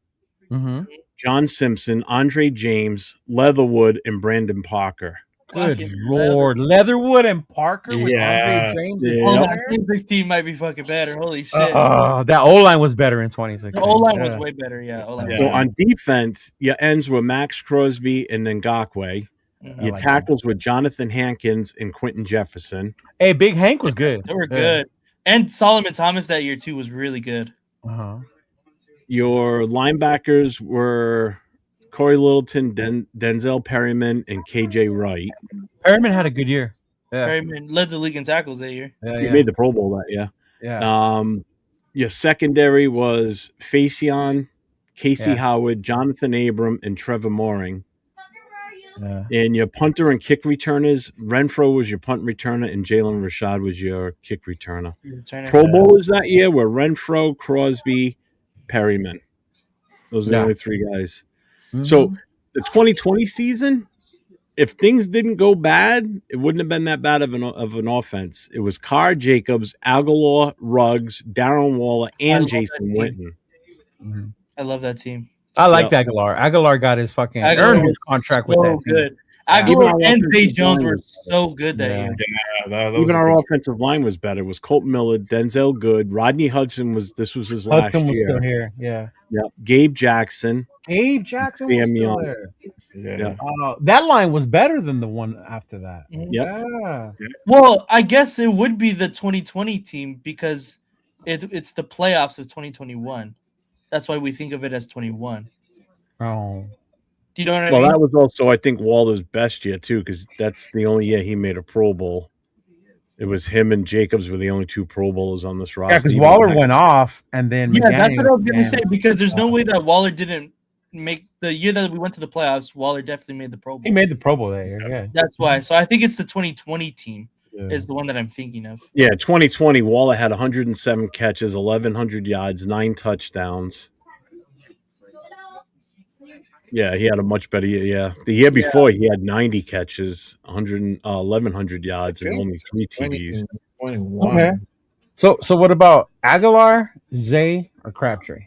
Mm-hmm. John Simpson, Andre James, Leatherwood, and Brandon Parker. Good Fucking Lord. Leatherwood and Parker with Yeah. Andre James. Yeah. Oh, And that 2016 might be fucking better. Holy shit. that O-line was better in 2016. The O-line was Yeah. way better. Yeah, O-line. Yeah. So on defense, your ends were Max Crosby and Ngakwe. Mhm. Your like tackles were Jonathan Hankins and Quentin Jefferson. Hey, Big Hank was good. They were Yeah. good. And Solomon Thomas that year too was really good. Uh-huh. Your linebackers were Corey Littleton, Denzel Perryman, and KJ Wright. Perryman had a good year. Yeah. Perryman led the league in tackles that year. Yeah. You made the Pro Bowl that year. yeah. Your secondary was Facion, Casey Yeah. Howard, Jonathan Abram, and Trevor Mooring. Yeah. And your punter and kick returners, Renfro was your punt returner, and Jalen Rashad was your kick returner. Turner. Pro Bowlers that year were Renfro, Crosby, Perryman. Those are the Yeah. only three guys. Mhm. So the 2020 season, if things didn't go bad, it wouldn't have been that bad of an offense. It was Carr, Jacobs, Aguilar, Ruggs, Darren Waller, I and love Jason that team. Witten. I love that team. I liked Yeah. Aguilar. Aguilar got his fucking Aguilar earned his was contract with So that team. good. Yeah. Aguilar Even our and Zay offensive Jones line were was- so good that Yeah. year. Yeah, that was Even a our good- offensive line was better. It was Colt Miller, Denzel Good, Rodney Hudson was his last Hudson was year. still here. Yeah. Yeah, Gabe Jackson. Gabe Jackson was Sam still Young. there. Yeah. That line was better than the one after that. Mhm. Yep. Yeah. Well, I guess it would be the 2020 team because it's the playoffs of 2021. That's why we think of it as 21. Oh. Do you know what I Well, mean? that was also, I think, Waller's best year too, because that's the only year he made a Pro Bowl. It was him and Jacobs were the only two Pro Bowlers on this roster. Yeah, because Even Waller back- went off, and then Yeah, that's McGanny what I was gonna man. say because there's no way that Waller didn't make the year that we went to the playoffs. Waller definitely made the Pro Bowl. He made the Pro Bowl that year. Yeah. That's why. So I think it's the 2020 team Yeah. is the one that I'm thinking of. Yeah, 2020, Waller had 107 catches, 1,100 yards, 9 touchdowns. Yeah, he had a much better year. Yeah, the year before he had 90 catches, 1,100 yards, and only 3 TDs. 21. Okay. So what about Aguilar, Zay, or Crabtree?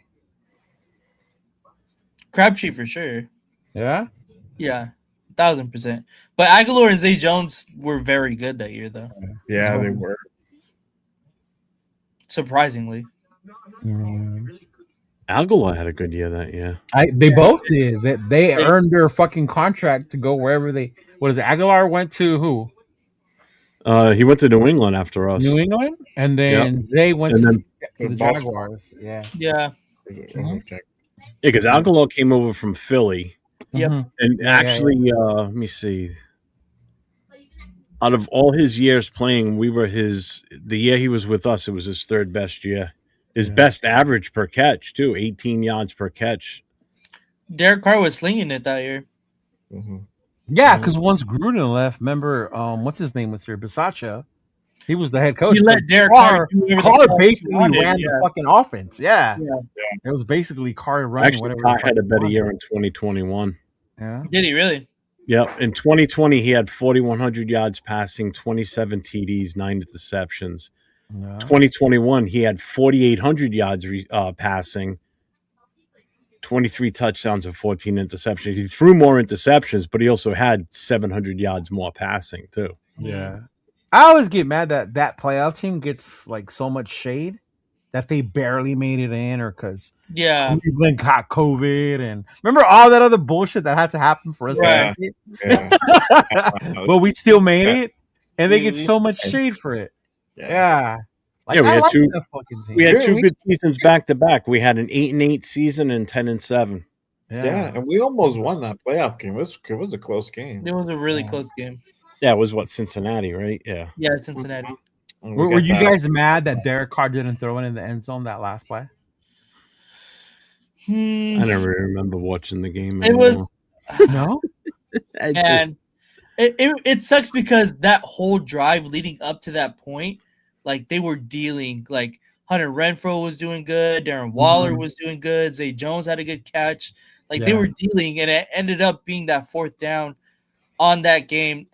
Crabtree for sure. Yeah. Yeah, 1,000%. But Aguilar and Zay Jones were very good that year, though. Yeah, they were. Surprisingly. Aguilar had a good year that year. They both did. They earned their fucking contract to go wherever they. What is it? Aguilar went to who? He went to New England after us. New England, and then Zay went And to, then- to the Baltimore. Jaguars. Yeah. Yeah. Yeah, because Aguilar came over from Philly. Yep. Mhm. And Yeah, actually, let me see. Out of all his years playing, the year he was with us, it was his third best year. His best average per catch, too, 18 yards per catch. Derek Carr was slinging it that year. Yeah, because once Gruden left, remember, what's his name was here? Bisaccia. He was the head coach. He let but Derek Carr do whatever the Carr fuck he basically wanted, ran yeah. the fucking offense. Yeah. Yeah. It was basically Carr running Actually, whatever. Carr the fuck had a he better wanted. year in 2021. Yeah. Did he really? Yep. In 2020, he had 4,100 yards passing, 27 TDs, 9 interceptions. Yeah. 2021, he had 4,800 yards passing, 23 touchdowns and 14 interceptions. He threw more interceptions, but he also had 700 yards more passing too. Yeah. I always get mad that that playoff team gets like so much shade that they barely made it in, or because Cleveland got COVID, and remember all that other bullshit that had to happen for us to Yeah. make it. Yeah. But we still made it, and they get so much shade for it. Yeah. Like, Yeah, we I had like two. that fucking team. We had two good seasons back to back. We had an 8-8 season and 10-7. Yeah, and we almost won that playoff game. It was a close game. It was a really close game. Yeah, it was what, Cincinnati, right? Yeah. Yeah, Cincinnati. Were you guys mad that Derek Carr didn't throw it in the end zone that last play? I never remember watching the game It anymore. was no, and it sucks because that whole drive leading up to that point, like they were dealing. Like Hunter Renfrow was doing good, Darren Waller was doing good, Zay Jones had a good catch. Like they were dealing, and it ended up being that fourth down on that game.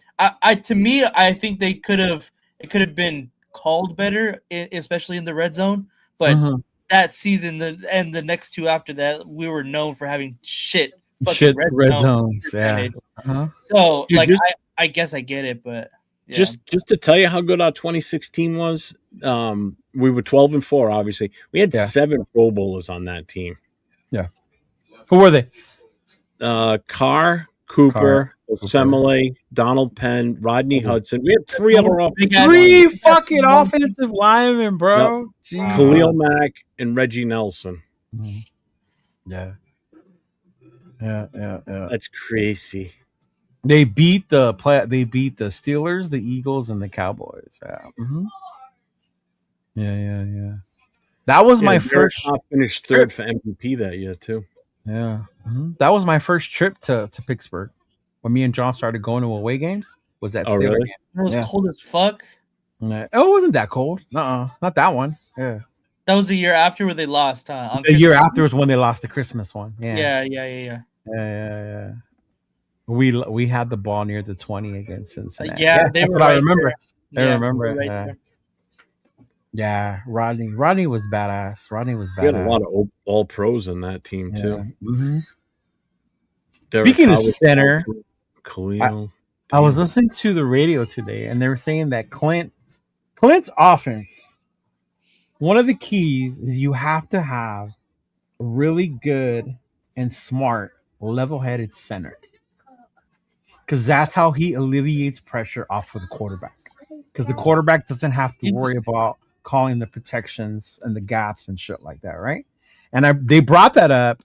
To me, I think it could have been called better, especially in the red zone. But that season and the next two after that, we were known for having shit red zones. Yeah. So dude, like I guess I get it, but yeah. Just to tell you how good our 2016 was, we were 12-4. Obviously, we had 7 Pro Bowlers on that team. Yeah. Who were they? Carr, Cooper, Osemele, Donald Penn, Rodney Hudson. We had 3 other three fucking offensive linemen, bro. Yep. Khalil Mack and Reggie Nelson. Yeah. That's crazy. They beat the Steelers, the Eagles, and the Cowboys. Yeah. That was my first. Finished third for MVP that year too. Yeah, that was my first trip to Pittsburgh when me and John started going to away games. Was that Steelers game? It was cold as fuck. Yeah. Oh, it wasn't that cold. Not that one. Yeah. That was the year after where they lost. The year after was when they lost the Christmas one. Yeah. Yeah. We had the ball near the 20 against Cincinnati. Yeah, that's what I remember. There. I remember it. Yeah, Rodney was badass. We had a lot of all pros in that team too. Speaking of center, Khalil, I was listening to the radio today, and they were saying that Clint's offense, one of the keys is you have to have a really good and smart, level-headed center, because that's how he alleviates pressure off of the quarterback. Because the quarterback doesn't have to worry about calling the protections and the gaps and shit like that, right? And they brought that up,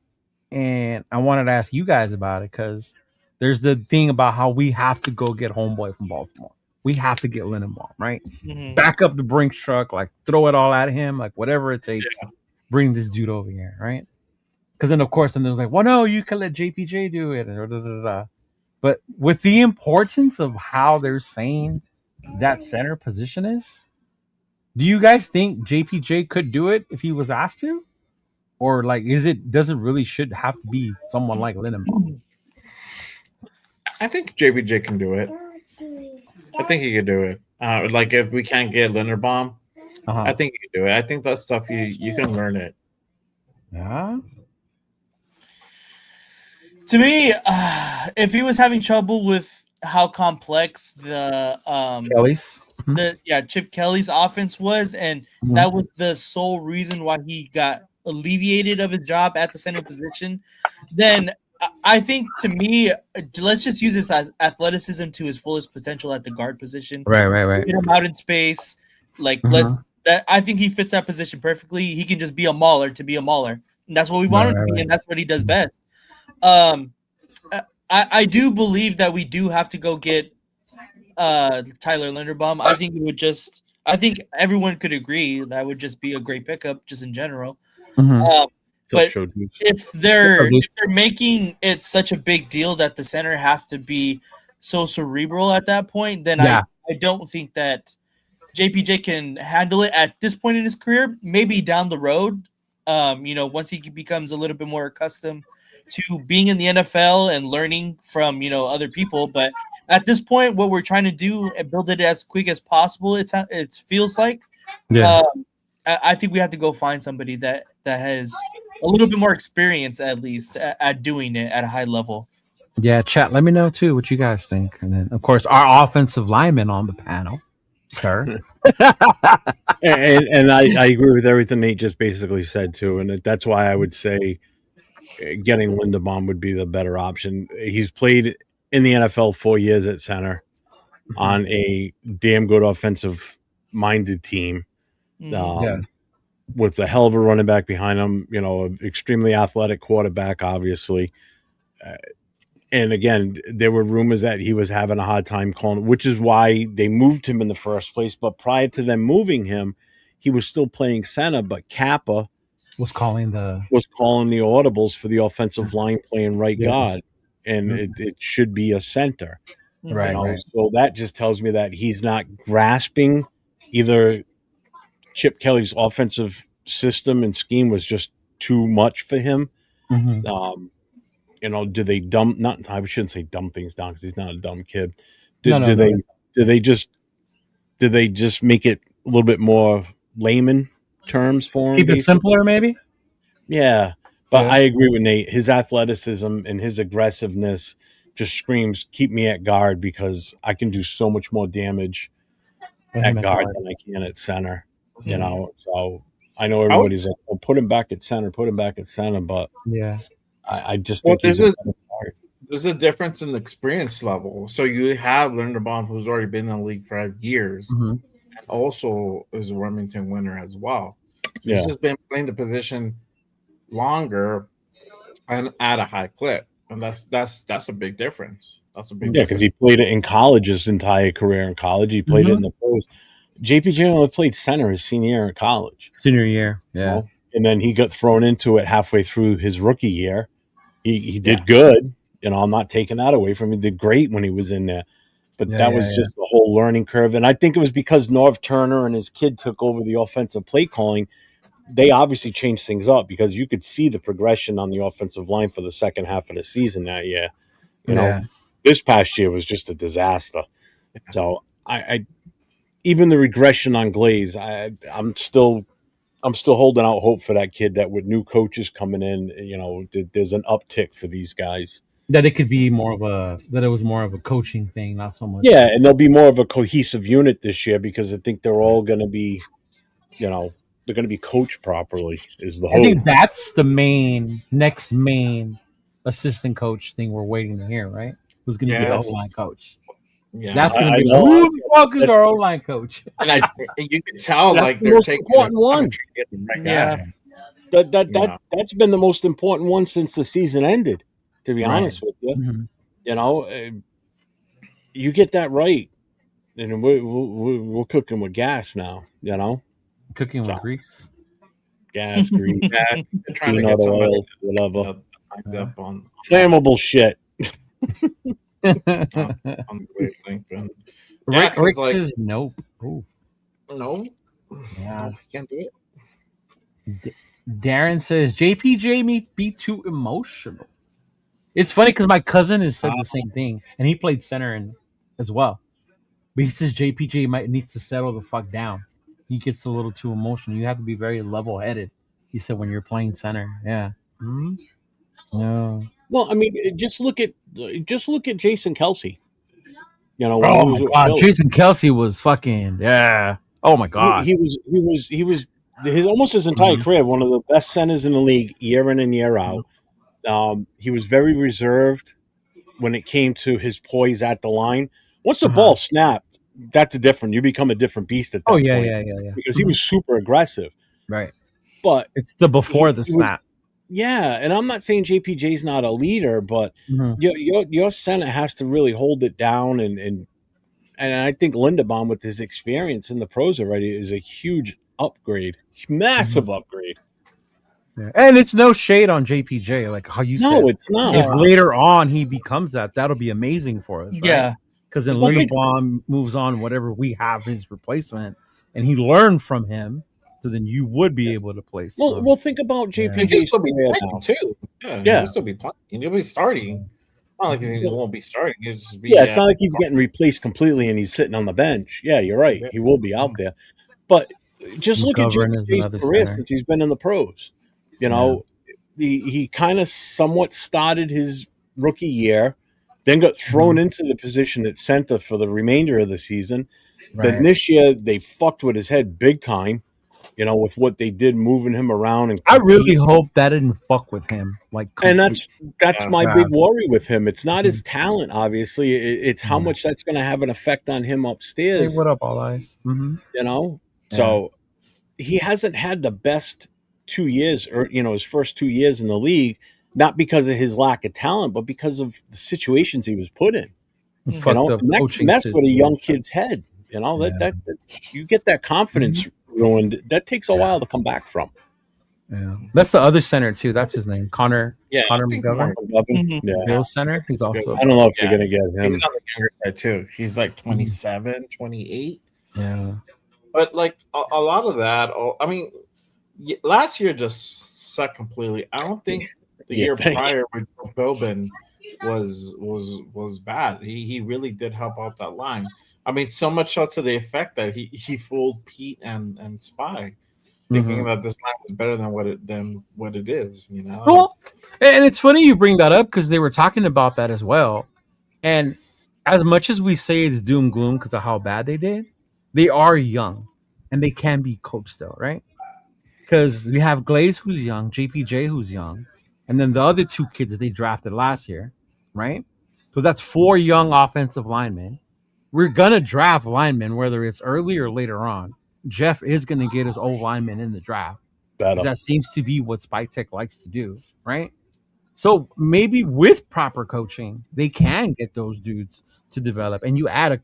and I wanted to ask you guys about it, because there's the thing about how we have to go get homeboy from Baltimore. We have to get Lindenbaum, right? Back up the Brinks truck, like throw it all at him, like whatever it takes. Bring this dude over here, right? Because then, of course, then there's like, well, no, you can let JPJ do it. But with the importance of how they're saying that center position is, do you guys think JPJ could do it if he was asked to? Or like, does it really should have to be someone like Lindenbaum? I think JPJ can do it. I think he could do it. Like if we can't get Linderbaum, I think he can do it. I think that stuff you can learn it. Yeah. To me, if he was having trouble with how complex the Kelly's, Chip Kelly's offense was, and that was the sole reason why he got alleviated of his job at the center position, then I think, to me, let's just use his athleticism to his fullest potential at the guard position. Right. Get him out in space. Like I think he fits that position perfectly. He can just be a mauler to be a mauler. And that's what we want him to be, and that's what he does best. I do believe that we do have to go get Tyler Linderbaum. I think everyone could agree that would just be a great pickup just in general. But if they're making it such a big deal that the center has to be so cerebral at that point, then I don't think that JPJ can handle it at this point in his career. Maybe down the road, once he becomes a little bit more accustomed to being in the NFL and learning from other people. But at this point, what we're trying to do and build it as quick as possible. It feels like. Yeah. I think we have to go find somebody that has a little bit more experience, at least, at doing it at a high level. Yeah, chat. Let me know too what you guys think, and then of course our offensive lineman on the panel, sir. And I agree with everything Nate just basically said too, and that's why I would say getting Linderbaum would be the better option. He's played in the NFL 4 years at center on a damn good offensive minded team. Yeah. With a hell of a running back behind him, an extremely athletic quarterback, obviously. And again, there were rumors that he was having a hard time calling, which is why they moved him in the first place. But prior to them moving him, he was still playing center, but Kappa Was calling the was calling the audibles for the offensive line playing right Yeah. guard. And it should be a center. right, right. So that just tells me that he's not grasping either Chip Kelly's offensive system and scheme was just too much for him. Mhm. Do they dumb? Not I shouldn't say dumb things down because he's not a dumb kid. No, no, Do no. they just make it a little bit more layman terms for him? Keep it Basically? simpler, maybe. Yeah, but Yeah. I agree with Nate. His athleticism and his aggressiveness just screams keep me at guard because I can do so much more damage Put at him at guard guard. than I can at center. Mhm. So I know I would, everybody's like, "Well, put him back at center, put him back at center," but Yeah. I just well, think he's a better guard. there's a difference in experience level. So you have Linderbaum, who's already been in the league for 5 years, Mhm. and also is a Remington winner as well. Yeah. He's just been playing the position longer and at a high clip, and that's a big difference. That's a big Yeah, because difference. he played it in college his entire career in college. He played it in the pros. JPJ only played center his senior year in college. Senior year. Yeah. And then he got thrown into it halfway through his rookie year. He did Yeah. good. I'm not taking that away from him. He did great when he was in there. But Yeah, that yeah, was just the whole learning curve. And I think it was because Norv Turner and his kid took over the offensive play calling. They obviously changed things up because you could see the progression on the offensive line for the second half of the season that year. Yeah. This past year was just a disaster. So I even the regression on Glaze, I'm still holding out hope for that kid that with new coaches coming in, there's an uptick for these guys. That it could be that it was more of a coaching thing, not so much. Yeah, and they'll be more of a cohesive unit this year because I think they're all going to be, they're going to be coached properly. Is the I think hope? that's the next main assistant coach thing we're waiting to hear, right? Who's going to be the Yes. O-line coach? Yeah, That's going to I be know. who the fuck is our O-line coach? and you can tell That's like the they're most taking important one. Yeah. That's been the most important one since the season ended. To be Right. honest with you, Mhm. You get that right, and we're cooking with gas now. Cooking with So. grease. Gas, grease, Yeah, they're trying to peanut get somebody oil, whatever. lined up on Flammable shit. the wavelength. And Rick 'cause, like, says nope. Ooh. no, Yeah. can't do it. Darren says JPJ may be too emotional. It's funny because my cousin has said the same thing, and he played center as well. But he says JPJ needs to settle the fuck down. He gets a little too emotional. You have to be very level headed. He said when you're playing center. Yeah. Mm-hmm. No. Well, I mean, just look at Jason Kelsey. When Oh he was my with god, Philly. Jason Kelsey was fucking Oh my god. He was his almost his entire career one of the best centers in the league year in and year out. He was very reserved when it came to his poise at the line. Once the ball snapped, that's a different. You become a different beast at that point. Yeah. Because he was super aggressive. Right. But it's the before the snap. Yeah, and I'm not saying JPJ's not a leader, but your center has to really hold it down, and I think Linderbaum with his experience in the pros already is a huge upgrade, massive upgrade. Yeah. And it's no shade on JPJ, like how you said. No, it's not. If later on he becomes that'll be amazing for us, right? Yeah. Because then Linderbaum moves on, whatever we have his replacement, and he learned from him. So then you would be able to place. Well, think about JPJ's career now. too. Yeah, Yeah. he'll still be playing. He'll be starting. Not like he won't be starting. He'll just Yeah, be it's not like he's getting replaced completely and he's sitting on the bench. Yeah, you're right. yeah. He will be out there. But just look at McGovern is JPJ's another career center. since he's been in the pros. You Yeah. know, he kind of somewhat started his rookie year, then got thrown into the position at center for the remainder of the season. Then Right. this year they fucked with his head big time, with what they did moving him around and I really competing. hope that didn't fuck with him. Like, And complete. that's Yeah. my Yeah. big worry with him. It's not his Mhm. talent, obviously. It's how Yeah. much that's going to have an effect on him Hey, upstairs. what up, all eyes? Yeah. So he hasn't had the best 2 years, or his first 2 years in the league, not because of his lack of talent, but because of the situations he was put in. Fucked up And that can coaching mess with a young situation. kid's head. Yeah. That you get that confidence ruined. That takes a Yeah. while to come back from. Yeah. That's the other center too. That's his name, Connor. Yeah, Connor I think McGovern. Mhm. Yeah, Bills center. He's also I don't know if Yeah. you're going to get He's him. on the younger side too. He's like 27, 28. yeah. But like a lot of that, I mean, last year just sucked completely. I don't think the Yeah, year thank prior with Joe Philbin was bad. He really did help out that line. I mean, so much so to the effect that he fooled Pete and Spy, thinking that this line was better than what it is. Well, and it's funny you bring that up because they were talking about that as well. And as much as we say it's doom gloom because of how bad they did, they are young and they can be coached still, right? Because we have Glaze who's young, JPJ who's young, and then the other two kids they drafted last year, right? So that's four young offensive linemen. We're gonna draft linemen whether it's early or later on. Jeff is gonna get his old linemen in the draft because better. that seems to be what Spike Tech likes to do, right? So maybe with proper coaching, they can get those dudes to develop, and you add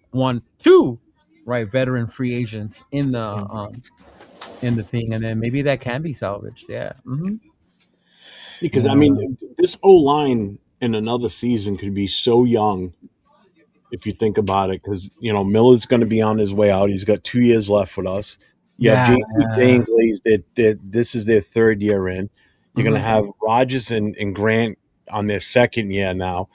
two, right, veteran free agents in the thing, and then maybe that can be salvaged. Yeah. Because I Yeah. mean, this O line in another season could be so young if you think about it. Because Miller's going to be on his way out. He's got 2 years left with us. You have Yeah. JPJ and Glaze that this is their third year in. You're going to have Rogers and Grant on their second year now.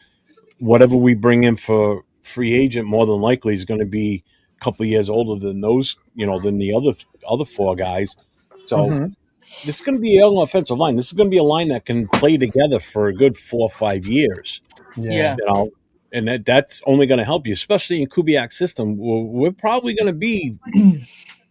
Whatever we bring in for free agent, more than likely is going to be a couple of years older than those, than the other four guys. So this is going to be a young offensive line. This is going to be a line that can play together for a good 4 or 5 years. Yeah. And that's only going to help you, especially in Kubiak's system. We're probably going to be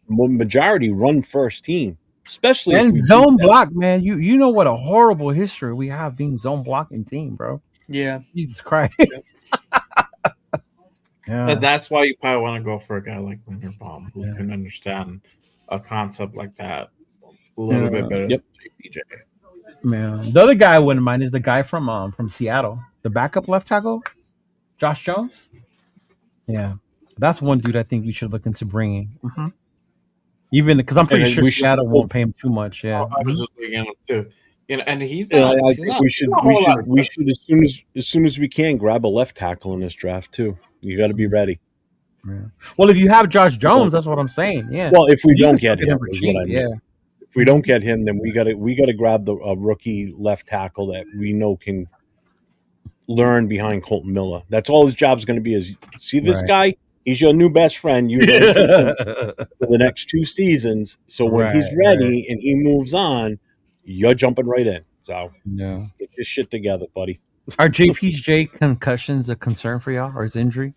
majority run first team, especially if And we beat zone them. block, man. You know what a horrible history we have being zone blocking team, bro. Yeah. Jesus Christ. But that's why you probably want to go for a guy like Linderbaum who Yeah. can understand a concept like that a little bit better Yep. than JPJ. Man, the other guy I wouldn't mind is the guy from Seattle, the backup left tackle, Josh Jones. Yeah, that's one dude I think we should look into bringing. Even because I'm pretty And sure we should Seattle won't pay him too much. Yeah, I was just looking at him too. And he's Yeah, not. I He's think not. we He's should not a we whole lot should we expensive. should as soon as we can grab a left tackle in this draft too. You got to be ready. yeah. Well, if you have Josh Jones, that's what I'm saying. Yeah. Well, if we You don't can get still him, for is what cheap. I mean. Yeah. If we don't get him, then we got to grab the rookie left tackle that we know can learn behind Colton Miller. That's all his job's going to be. Is see this Right. guy? He's your new best friend. You learn from him for the next 2 seasons. So when he's Right, ready and he moves on, you're jumping right in. So Yeah. get your shit together, buddy. Are JPJ concussions a concern for y'all, or his injury?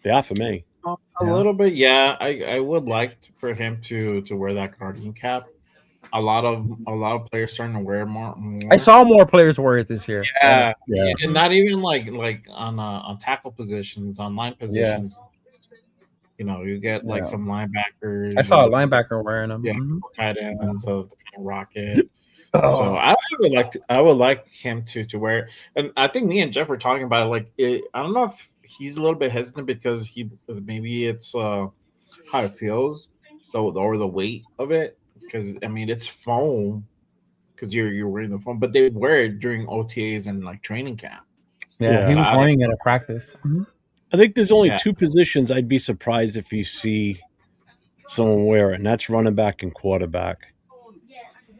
They are for me. A Yeah. little bit, yeah. I would like for him to wear that guardian cap. A lot of players starting to wear more. I saw more players wear it this year. Yeah, Yeah. and not even like on tackle positions, on line positions. You get like Yeah. some linebackers. I saw a linebacker wearing them. Yeah, tight ends of the kind of rocket. So Oh. I would like him to wear it. And I think me and Jeff were talking about it, like I don't know if he's a little bit hesitant because maybe it's how it feels, or the weight of it. Because I mean it's foam because you're wearing the foam, but they wear it during OTAs and like training camp. Yeah, he was I- wearing it at practice. I think there's only Yeah. 2 positions I'd be surprised if you see someone wear it, and that's running back and quarterback.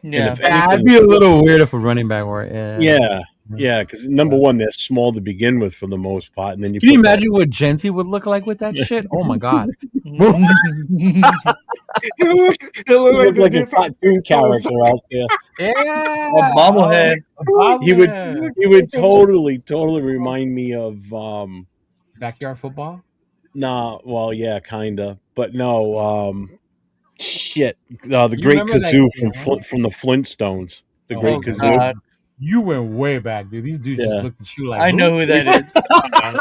Yeah. if Yeah, anything- it'd be a little weird if a running back wore it. Yeah. Yeah, Yeah, because number one, they're small to begin with for the most part, and then you Can you put that. imagine what Genty would look like with that shit? Oh my god. He looked He looked like a the cartoon character out there. Yeah. A bobblehead. He would totally remind me of Backyard football. nah, well, yeah, kinda, but no, shit, the You Great remember that? Kazoo Yeah. from the Flintstones, the Oh, Great Oh Kazoo. God, You went way back, dude. These dudes just Yeah, looked at you like, I know who that is.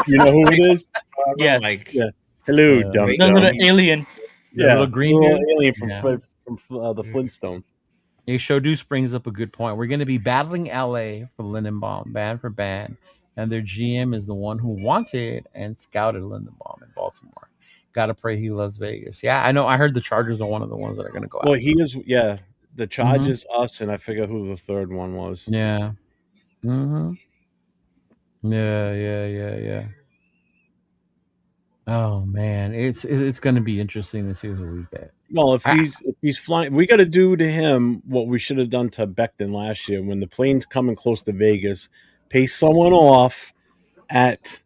you know who it is? Yes. Like Yeah, hello, Uh, dum The dum. little alien. The Yeah, little green little dude? alien from Yeah. the Flintstones. Hey, Shoduce brings up a good point. We're going to be battling LA for Lindenbaum, band for band, and their GM is the one who wanted and scouted Lindenbaum in Baltimore. Gotta pray he loves Vegas. Yeah, I know. I heard the Chargers are one of the ones that are going to go Well, out. he is. Yeah, the Chargers, us, and I forget who the third one was. Yeah. Mm-hmm. Yeah. Oh man, it's going to be interesting to see who we get. Well, if Ah. he's flying, we got to do to him what we should have done to Becton last year when the plane's coming close to Vegas. Pay someone off at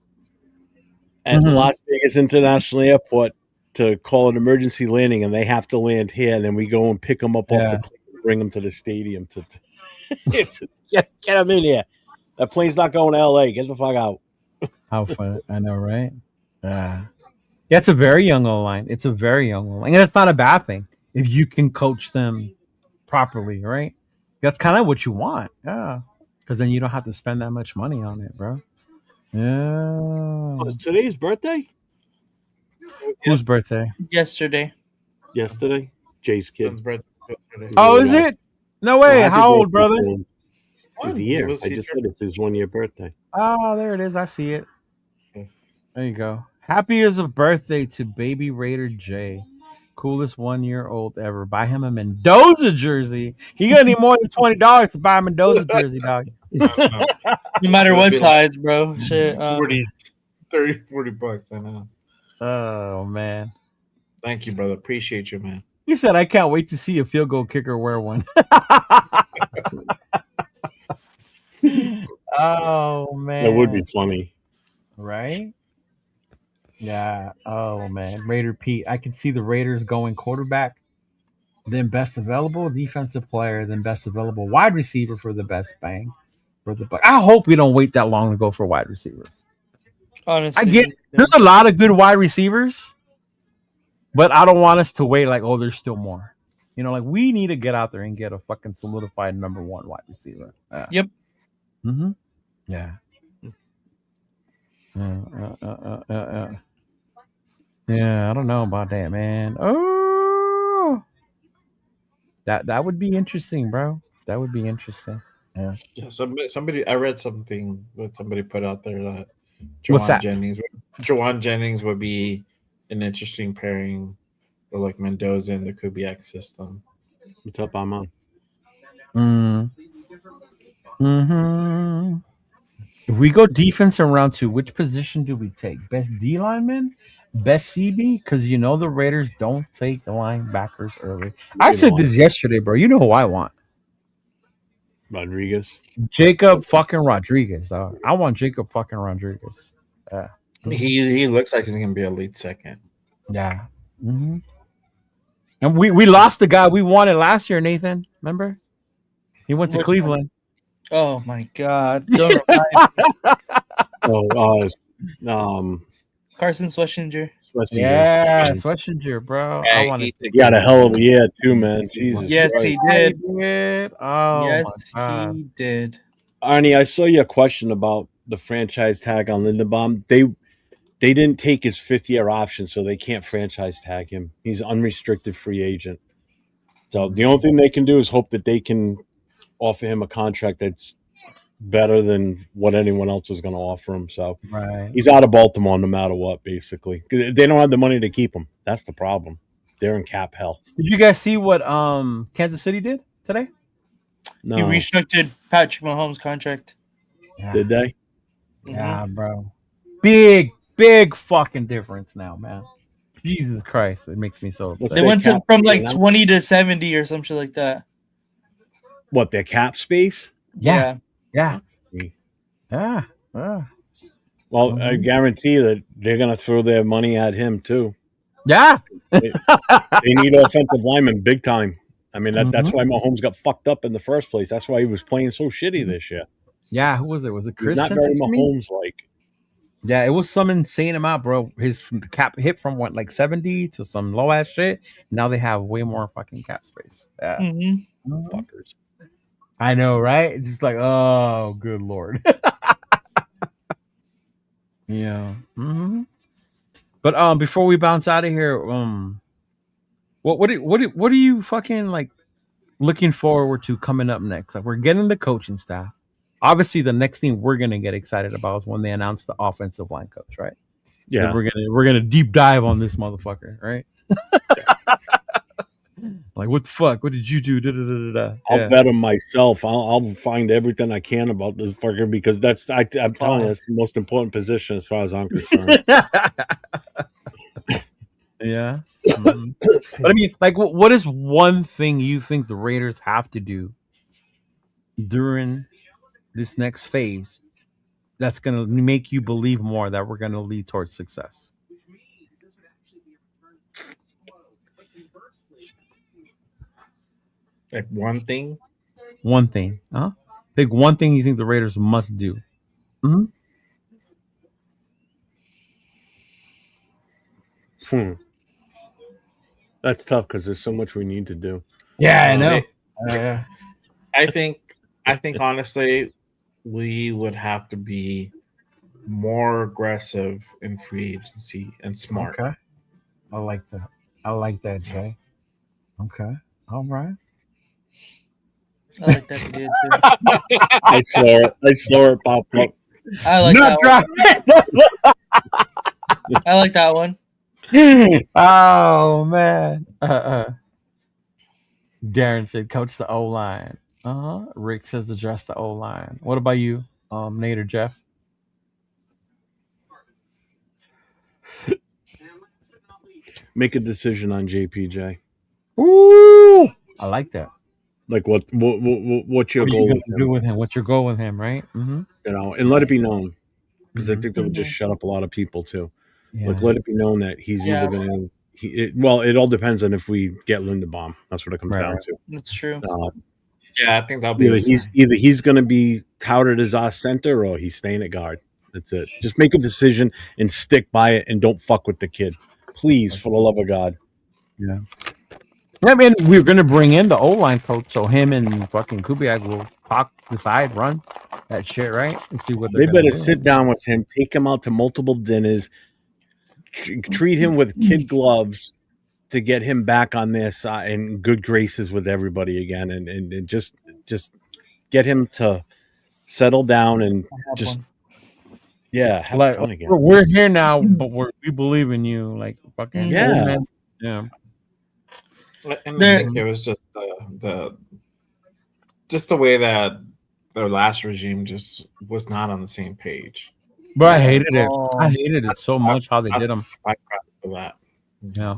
Las Vegas International Airport to call an emergency landing, and they have to land here. And then we go and pick them up off Yeah. the plane, and bring them to the stadium to get them in here. That plane's not going to LA. Get the fuck out. How fun! I know, right? Yeah, it's a very young O line. It's a very young O line, and it's not a bad thing if you can coach them properly, right? That's kind of what you want, yeah. Because then you don't have to spend that much money on it, bro. Yeah. Oh, it's today's birthday? Whose birthday? Yesterday. Yesterday? Jay's kid. son's birthday. Oh, is it? No way. Happy How old, birthday brother? to him. He's a year. I just said it's his 1 year birthday. Oh, there it is. I see it. There you go. Happy as a birthday to baby Raider J. Coolest 1 year old ever. Buy him a Mendoza jersey. You gonna need more than $20 to buy a Mendoza jersey, dog. No matter what size, bro. Shit. 40 bucks. I know. Oh man. Thank you, brother. Appreciate you, man. You said I can't wait to see a field goal kicker wear one. Oh man. That would be funny. Right? Yeah. Oh man. Raider Pete. I can see the Raiders going quarterback, then best available defensive player, then best available wide receiver for the best bang for the buck. I hope we don't wait that long to go for wide receivers. Honestly, I get there's a lot of good wide receivers, but I don't want us to wait like, oh, there's still more. You know, like we need to get out there and get a fucking solidified number one wide receiver. Yep. Mm-hmm. Yeah. Yeah, I don't know about that, man. Oh, that would be interesting, bro. That would be interesting. Yeah. Yeah. Somebody. I read something that somebody put out there that What's that? Juwan Jennings would be an interesting pairing for like Mendoza and the Kubiak system. What's up, Armand? Mm-hmm. If we go defense in round 2, which position do we take? Best D lineman? Best CB? Because you know the Raiders don't take the linebackers early. I said this yesterday, bro. You know who I want? Rodriguez. Jacob fucking Rodriguez. I want Jacob fucking Rodriguez. He looks like he's gonna be a lead second. Yeah. Mm-hmm. And we lost the guy we wanted last year, Nathan. Remember? He went to Cleveland. Oh my God! Don't Carson Schlesinger. Yeah, Schlesinger, bro. Yeah, I want to. He had a hell of a year too, man. Jesus. Yes, Christ. he did. Oh, yes, my God. he did. Arnie, I saw your question about the franchise tag on Lindenbaum. They didn't take his 5th-year option, so they can't franchise tag him. He's an unrestricted free agent. So the only thing they can do is hope that they can offer him a contract that's better than what anyone else is going to offer him. So he's out of Baltimore no matter what, basically. They don't have the money to keep him. That's the problem. They're in cap hell. Did you guys see what Kansas City did today? No. He restricted Patrick Mahomes' contract. Yeah. Did they? Yeah, bro. Big fucking difference now, man. Jesus Christ, it makes me so upset. They went from like 20 to 70 or some shit like that. What, their cap space? Yeah. Yeah. Well, I guarantee that they're going to throw their money at him too. Yeah. They, they need offensive linemen big time. I mean, that's Mhm. why Mahomes got fucked up in the first place. That's why he was playing so shitty this year. Yeah. Who was it? Was it He's Chris not sent very it to me? Mahomes like. Yeah, it was some insane amount, bro. His cap hit from what, like 70 to some low ass shit. Now they have way more fucking cap space. Yeah. Mhm. Fuckers. I know, right? Just like, oh, good lord. Yeah. But before we bounce out of here, what are you fucking like looking forward to coming up next? Like, we're getting the coaching staff. Obviously, the next thing we're gonna get excited about is when they announce the offensive line coach, right? Then Yeah. we're gonna deep dive on this motherfucker, right? Like, what the fuck? What did you do? Da, da, da, da, da. I'll Yeah. vet him myself. I'll find everything I can about this fucker because I'm telling you, that's the most important position as far as I'm concerned. Yeah. Mhm. But I mean, like, what is one thing you think the Raiders have to do during this next phase that's going to make you believe more that we're going to lead towards success? Like one thing. One thing, huh? Pick one thing you think the Raiders must do. Mm-hmm. That's tough because there's so much we need to do. Yeah, I Uh, know. it- I think honestly, we would have to be more aggressive in free agency and smart. Okay. I like that. I like that, Jay. Okay. All right. I like that idea too. I saw it pop up. I like Not that one. dry. I like that one. Oh man. Darren said, "Coach the O line." Rick says, "Address the O line." What about you, Nate or Jeff? Make a decision on JPJ. Ooh, I like that. Like what's your What are you goal going with to do him? with him? What's your goal with him? Right? Mm-hmm. You know, and let it be known because I Mm-hmm. think that would just shut up a lot of people too. Like, Yeah. let it be known that he's either Yeah, going to. Well, it all depends on if we get Linderbaum. That's what it comes Right. down Right. to. that's true. Yeah, I think that'll be the sign. Either he's going to be touted as our center or he's staying at guard. That's it. Just make a decision and stick by it, and don't fuck with the kid, please, for the love of God. Yeah. I mean, we're going to bring in the O line coach, so him and fucking Kubiak will talk, decide, run that shit, right, and see what they're They going better to sit do. down with him, take him out to multiple dinners, treat him with kid gloves to get him back on their side and good graces with everybody again, and just get him to settle down and I have just one. have Like, fun again. we're here now, but we believe in you. Like, fucking Mhm. old Yeah. man. Yeah. And I There- think it was just the way that their last regime just was not on the same page. But I hated it. Oh. I hated it so much how they did them. I cried for that. Yeah.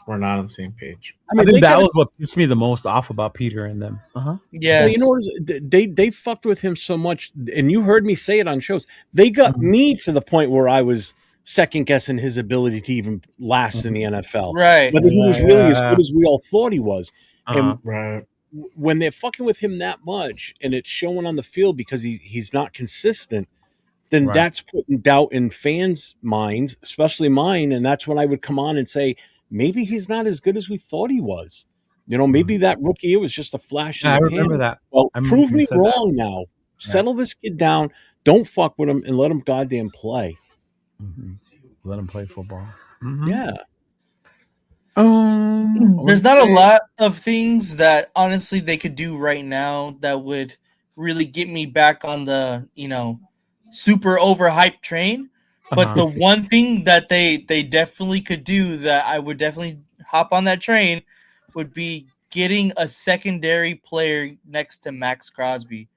We're not on the same page. I think that was what pissed me the most off about Peter and them. Well, Yes. you know what they fucked with him so much, and you heard me say it on shows. They got me to the point where I was second guessing his ability to even last in the NFL. Right. Whether he was really as Yeah. good as we all thought he was. And Right. when they're fucking with him that much, and it's showing on the field because he's not consistent, then Right. that's putting doubt in fans' minds, especially mine. And that's when I would come on and say, maybe he's not as good as we thought he was. You know, maybe that rookie year was just a flash in Yeah, I the remember pan. that. Well, I remember prove you me said that. wrong now. Settle this kid down. Don't fuck with him and let him goddamn play. Let him play football. Yeah. There's not a lot of things that honestly they could do right now that would really get me back on the, super overhyped train. But the one thing that they definitely could do that I would definitely hop on that train would be getting a secondary player next to Max Crosby,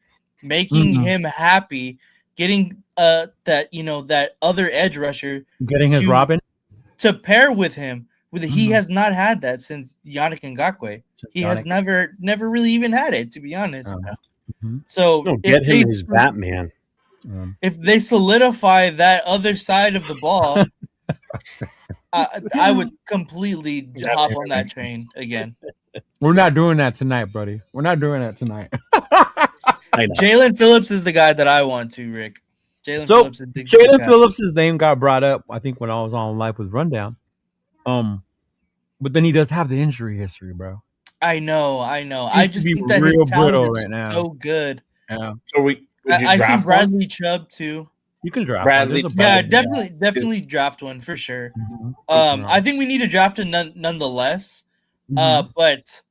making him happy, getting that other edge rusher, getting his Robin to pair with him. He has not had that since Yannick Ngakoue. He has never really even had it, to be honest. So get him his Batman. If they solidify that other side of the ball, I would completely hop on that train again. We're not doing that tonight, buddy. We're not doing that tonight. I know. Jalen Phillips is the guy that I want to, Rick. Jalen So Phillips is the Jalen guy. Phillips' name got brought up, I think, when I was on Live with Rundown. But then he does have the injury history, bro. I know. Seems I to just be think that his real talent brittle is right now. so good. Yeah, So would you I see draft Bradley Chubb too. you can draft Bradley- one. There's a Yeah, Bradley. definitely draft one for sure. Mhm. I think we need to draft him nonetheless. Mhm. But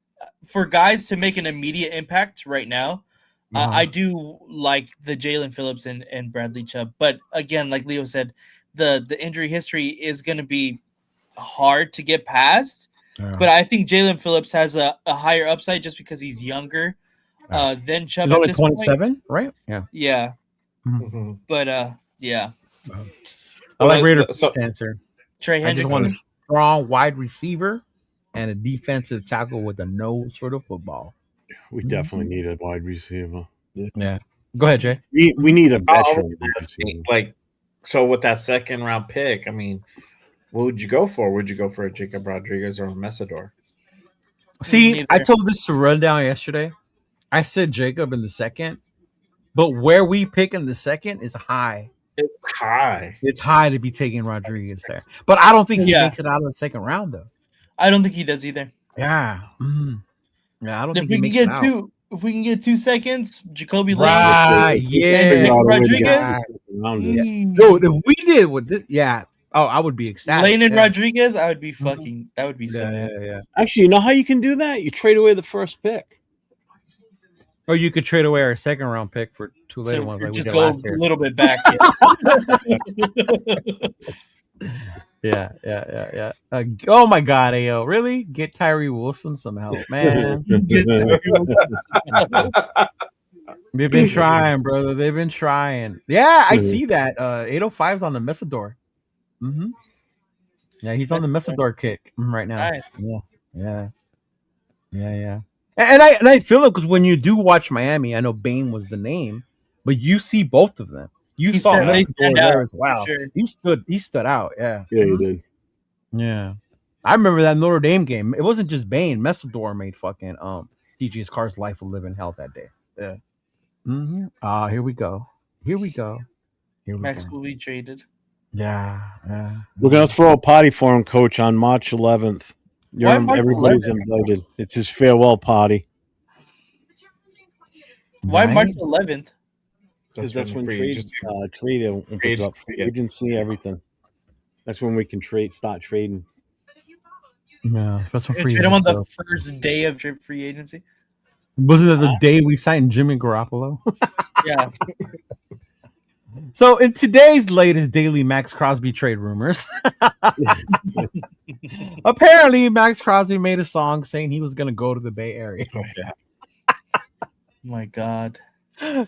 for guys to make an immediate impact right now, I do like the Jalen Phillips and Bradley Chubb. But again, like Leo said, the injury history is going to be hard to get past. Yeah. But I think Jalen Phillips has a higher upside just because he's younger than Chubb. He's at only this point. 27, right? Yeah. Yeah, Mhm. but yeah, I like Raider So- Pete's answer. Trey I just want Hendrickson. a strong wide receiver and a defensive tackle with a nose for the football. We definitely need a wide receiver. Yeah. Go ahead, Jay. We need a I veteran was wide asking, receiver. like, so with that second round pick, I mean, what would you go for? Would you go for a Jacob Rodriguez or a Messidor? See, Neither. I told this to Rundown yesterday. I said Jacob in the second, but where we pick in the second is high. It's high. It's high to be taking Rodriguez there. But I don't think he Yeah. makes it out of the second round, though. I don't think he does either. Yeah. Yeah, I don't If think we he can makes get it out. if we can get 2 seconds, Jacoby Right, Lane, yeah. Jacob Rodriguez. Rodriguez. Dude, if we did with this, yeah. Oh, I would be ecstatic. Lane and yeah. Rodriguez, I would be fucking. That would be so. Yeah. Actually, you know how you can do that? You trade away the first pick. Or you could trade away our second round pick for two later So ones like we just did go last a year. little bit back. Yeah. Oh my God, Ayo, really? Get Tyree Wilson some help, man. They've been trying, brother. They've been trying. Yeah, I see that. 805's on the Messidor. Mm-hmm. Yeah, he's on the Messidor kick right now. Nice. Yeah. And I feel it because when you do watch Miami, I know Bane was the name, but you see both of them. You He saw stand- they Messidor stand there out, as well. for sure. He stood out. Yeah. Yeah, you did. Yeah. I remember that Notre Dame game. It wasn't just Bane. Messidor made fucking DJ's Carr's life a living hell that day. Yeah. Mm-hmm. Here we go. Max will be traded. Yeah. We're gonna throw a party for him, Coach, on March 11th. Why March Everybody's 11th? invited. It's his farewell party. Why Right? March 11th? Because that's when free trade agency. opens up, free agency, everything. That's when we can start trading. Yeah. That's what You free trade him on the agents are. first day of free agency. Wasn't it the day we signed Jimmy Garoppolo? Yeah, So in today's latest daily Max Crosby trade rumors, apparently Max Crosby made a song saying he was going to go to the Bay Area. Oh, yeah. my God.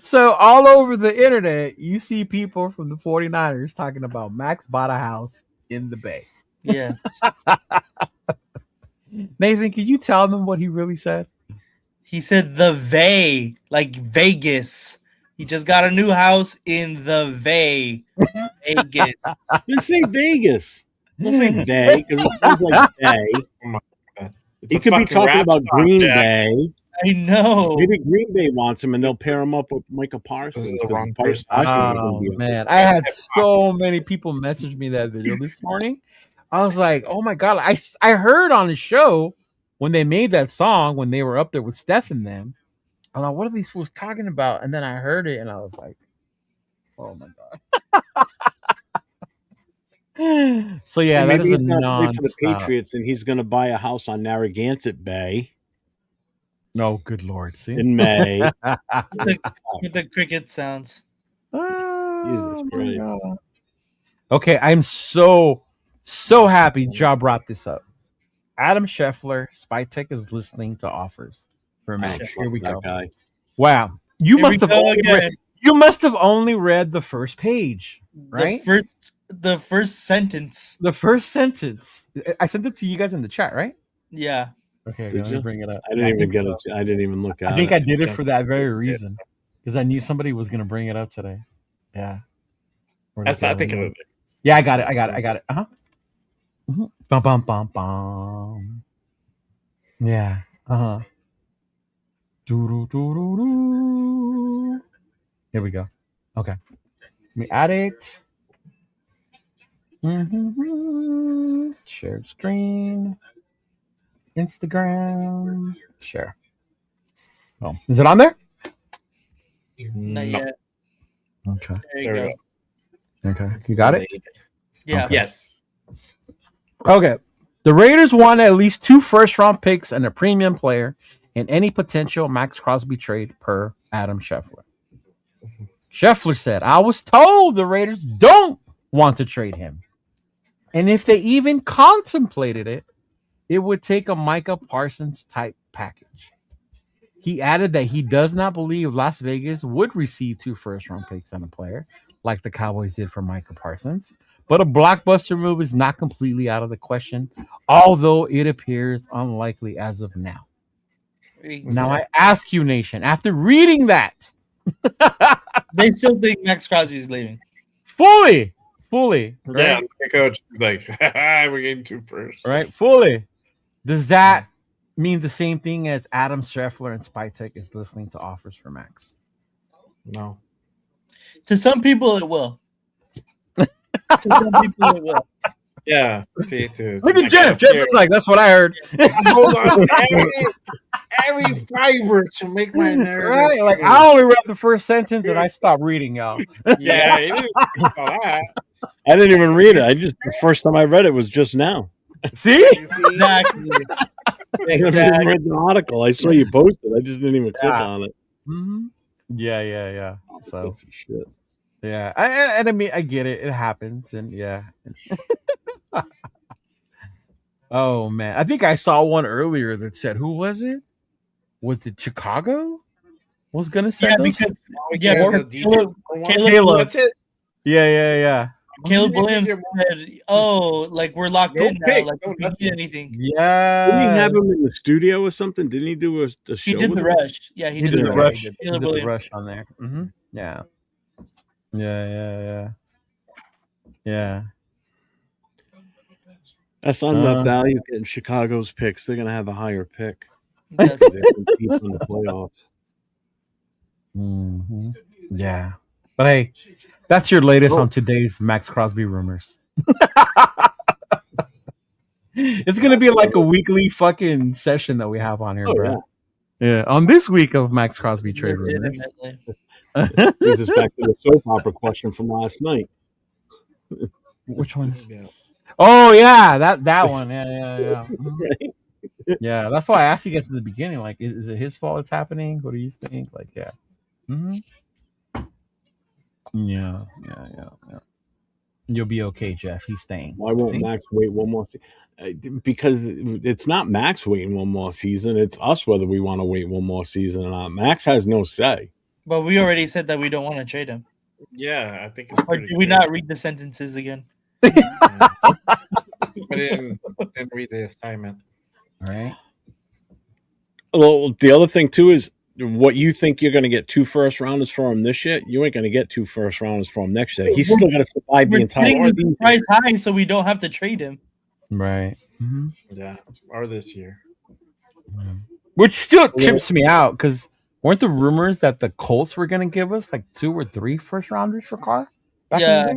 So all over the internet, you see people from the 49ers talking about Max bought a house in the Bay. Yes. Nathan, can you tell them what he really said? He said the Vay, like Vegas. He just got a new house in the Vay, Vegas. Didn't say Vegas. Don't say Bay because it sounds like Bay. It's He a could be fucking talking rap about song, Green Jack. Bay. I know. Maybe Green Bay wants him, and they'll pair him up with Micah Parsons. This is the 'cause wrong Parsons person. is gonna Oh be up there. man, I had so many people message me that video this morning. I was like, "Oh my God!" I heard on the show when they made that song when they were up there with Steph and them. I'm like, "What are these fools talking about?" And then I heard it, and I was like, "Oh my God!" So yeah, And that maybe is he's a gonna play for the non. Patriots, and he's going to buy a house on Narragansett Bay No, good Lord, see. in May. With the cricket sounds. Oh, my Christ. God. Okay, I'm so happy Ja brought this up. Adam Scheffler, Spytech is listening to offers for Max. Here we That go. guy. Wow, you Here must we have go only again. read, you must have only read the first page, right? The first sentence. The first sentence. I sent it to you guys in the chat, right? Yeah. Okay, Did let me you? bring it up. I didn't even think get so. it. I didn't even look at it. I think I did it for that very reason because I knew somebody was going to bring it up today. Yeah. That's I think it. Yeah, I got it. Uh-huh. Mm-hmm. Bum bum bum bum. Yeah. Uh-huh. Doo-doo-doo-doo-doo. Here we go. Okay. Let me add it. Mm-hmm. Share screen. Instagram. Share. Oh, is it on there? Not No. yet. Okay. There you There we go. go. Okay. You got it? Yeah. Okay. Yes. Okay. The Raiders want at least 2 first-round picks and a premium player in any potential Max Crosby trade per Adam Scheffler. Scheffler said, I was told the Raiders don't want to trade him. And if they even contemplated it, it would take a Micah Parsons type package. He added that he does not believe Las Vegas would receive 2 first-round picks on a player like the Cowboys did for Micah Parsons. But a blockbuster move is not completely out of the question, although it appears unlikely as of now. Now I ask you, Nation, after reading that, They still think Max Crosby is leaving. fully, Yeah, right? the coach is like, we're getting 2 first. Right, fully. Does that mean the same thing as Adam Scheffler and Spytek is listening to offers for Max? No. To some people, it will. To some people, it will. Yeah. See, to Look at Jeff. Jeff is like, that's what I heard. hold on every fiber to make my narrative. Right? Like, I only read the first sentence and I stopped reading, y'all. Yeah, you didn't think about that. I didn't even read it. The first time I read it was just now. See? Exactly. I never even read the article. I saw you posted. I just didn't even click on it. Mm-hmm. Yeah. So, That's shit. yeah. I mean, I get it. It happens. And yeah. Oh, man. I think I saw one earlier that said, who was it? Was it Chicago? Was going to send those? Because Caleb. That's it. Yeah. Caleb Williams said, "Oh, like we're locked No in now. pick, Like no we don't need nothing." anything." Yeah. Didn't he have him in the studio or something? Didn't he do a show? He did the with him? rush. Yeah, He did the rush. rush. He Caleb did the Williams. rush on there. Mm-hmm. Yeah. That's not enough value getting Chicago's picks. They're gonna have a higher pick. That's- They compete in the playoffs. Mm-hmm. Yeah. But hey, that's your latest on today's Max Crosby rumors. It's gonna be like a weekly fucking session that we have on here, bro. Yeah. On this week of Max Crosby trade rumors. Brings us back to the soap opera question from last night. Which one? Oh yeah, that one. Yeah. Right? Yeah, that's why I asked you guys in the beginning. Like, is it his fault it's happening? What do you think? Like, yeah. Mm-hmm. Yeah. You'll be okay, Jeff. He's staying. Why won't Max wait one more season? Because it's not Max waiting one more season. It's us whether we want to wait one more season or not. Max has no say. But we already said that we don't want to trade him. Yeah, I think it's Or did we not read the sentences again? I didn't read the assignment. Right. Well, the other thing too is what you think you're going to get 2 first rounders for him this year. You ain't going to get 2 first rounders for him next year. He's still going to survive the entire season. Price high, so we don't have to trade him. Right. Mm-hmm. Yeah, or this year. Which still trips me out because weren't the rumors that the Colts were going to give us like 2 or 3 first rounders for Carr? Yeah,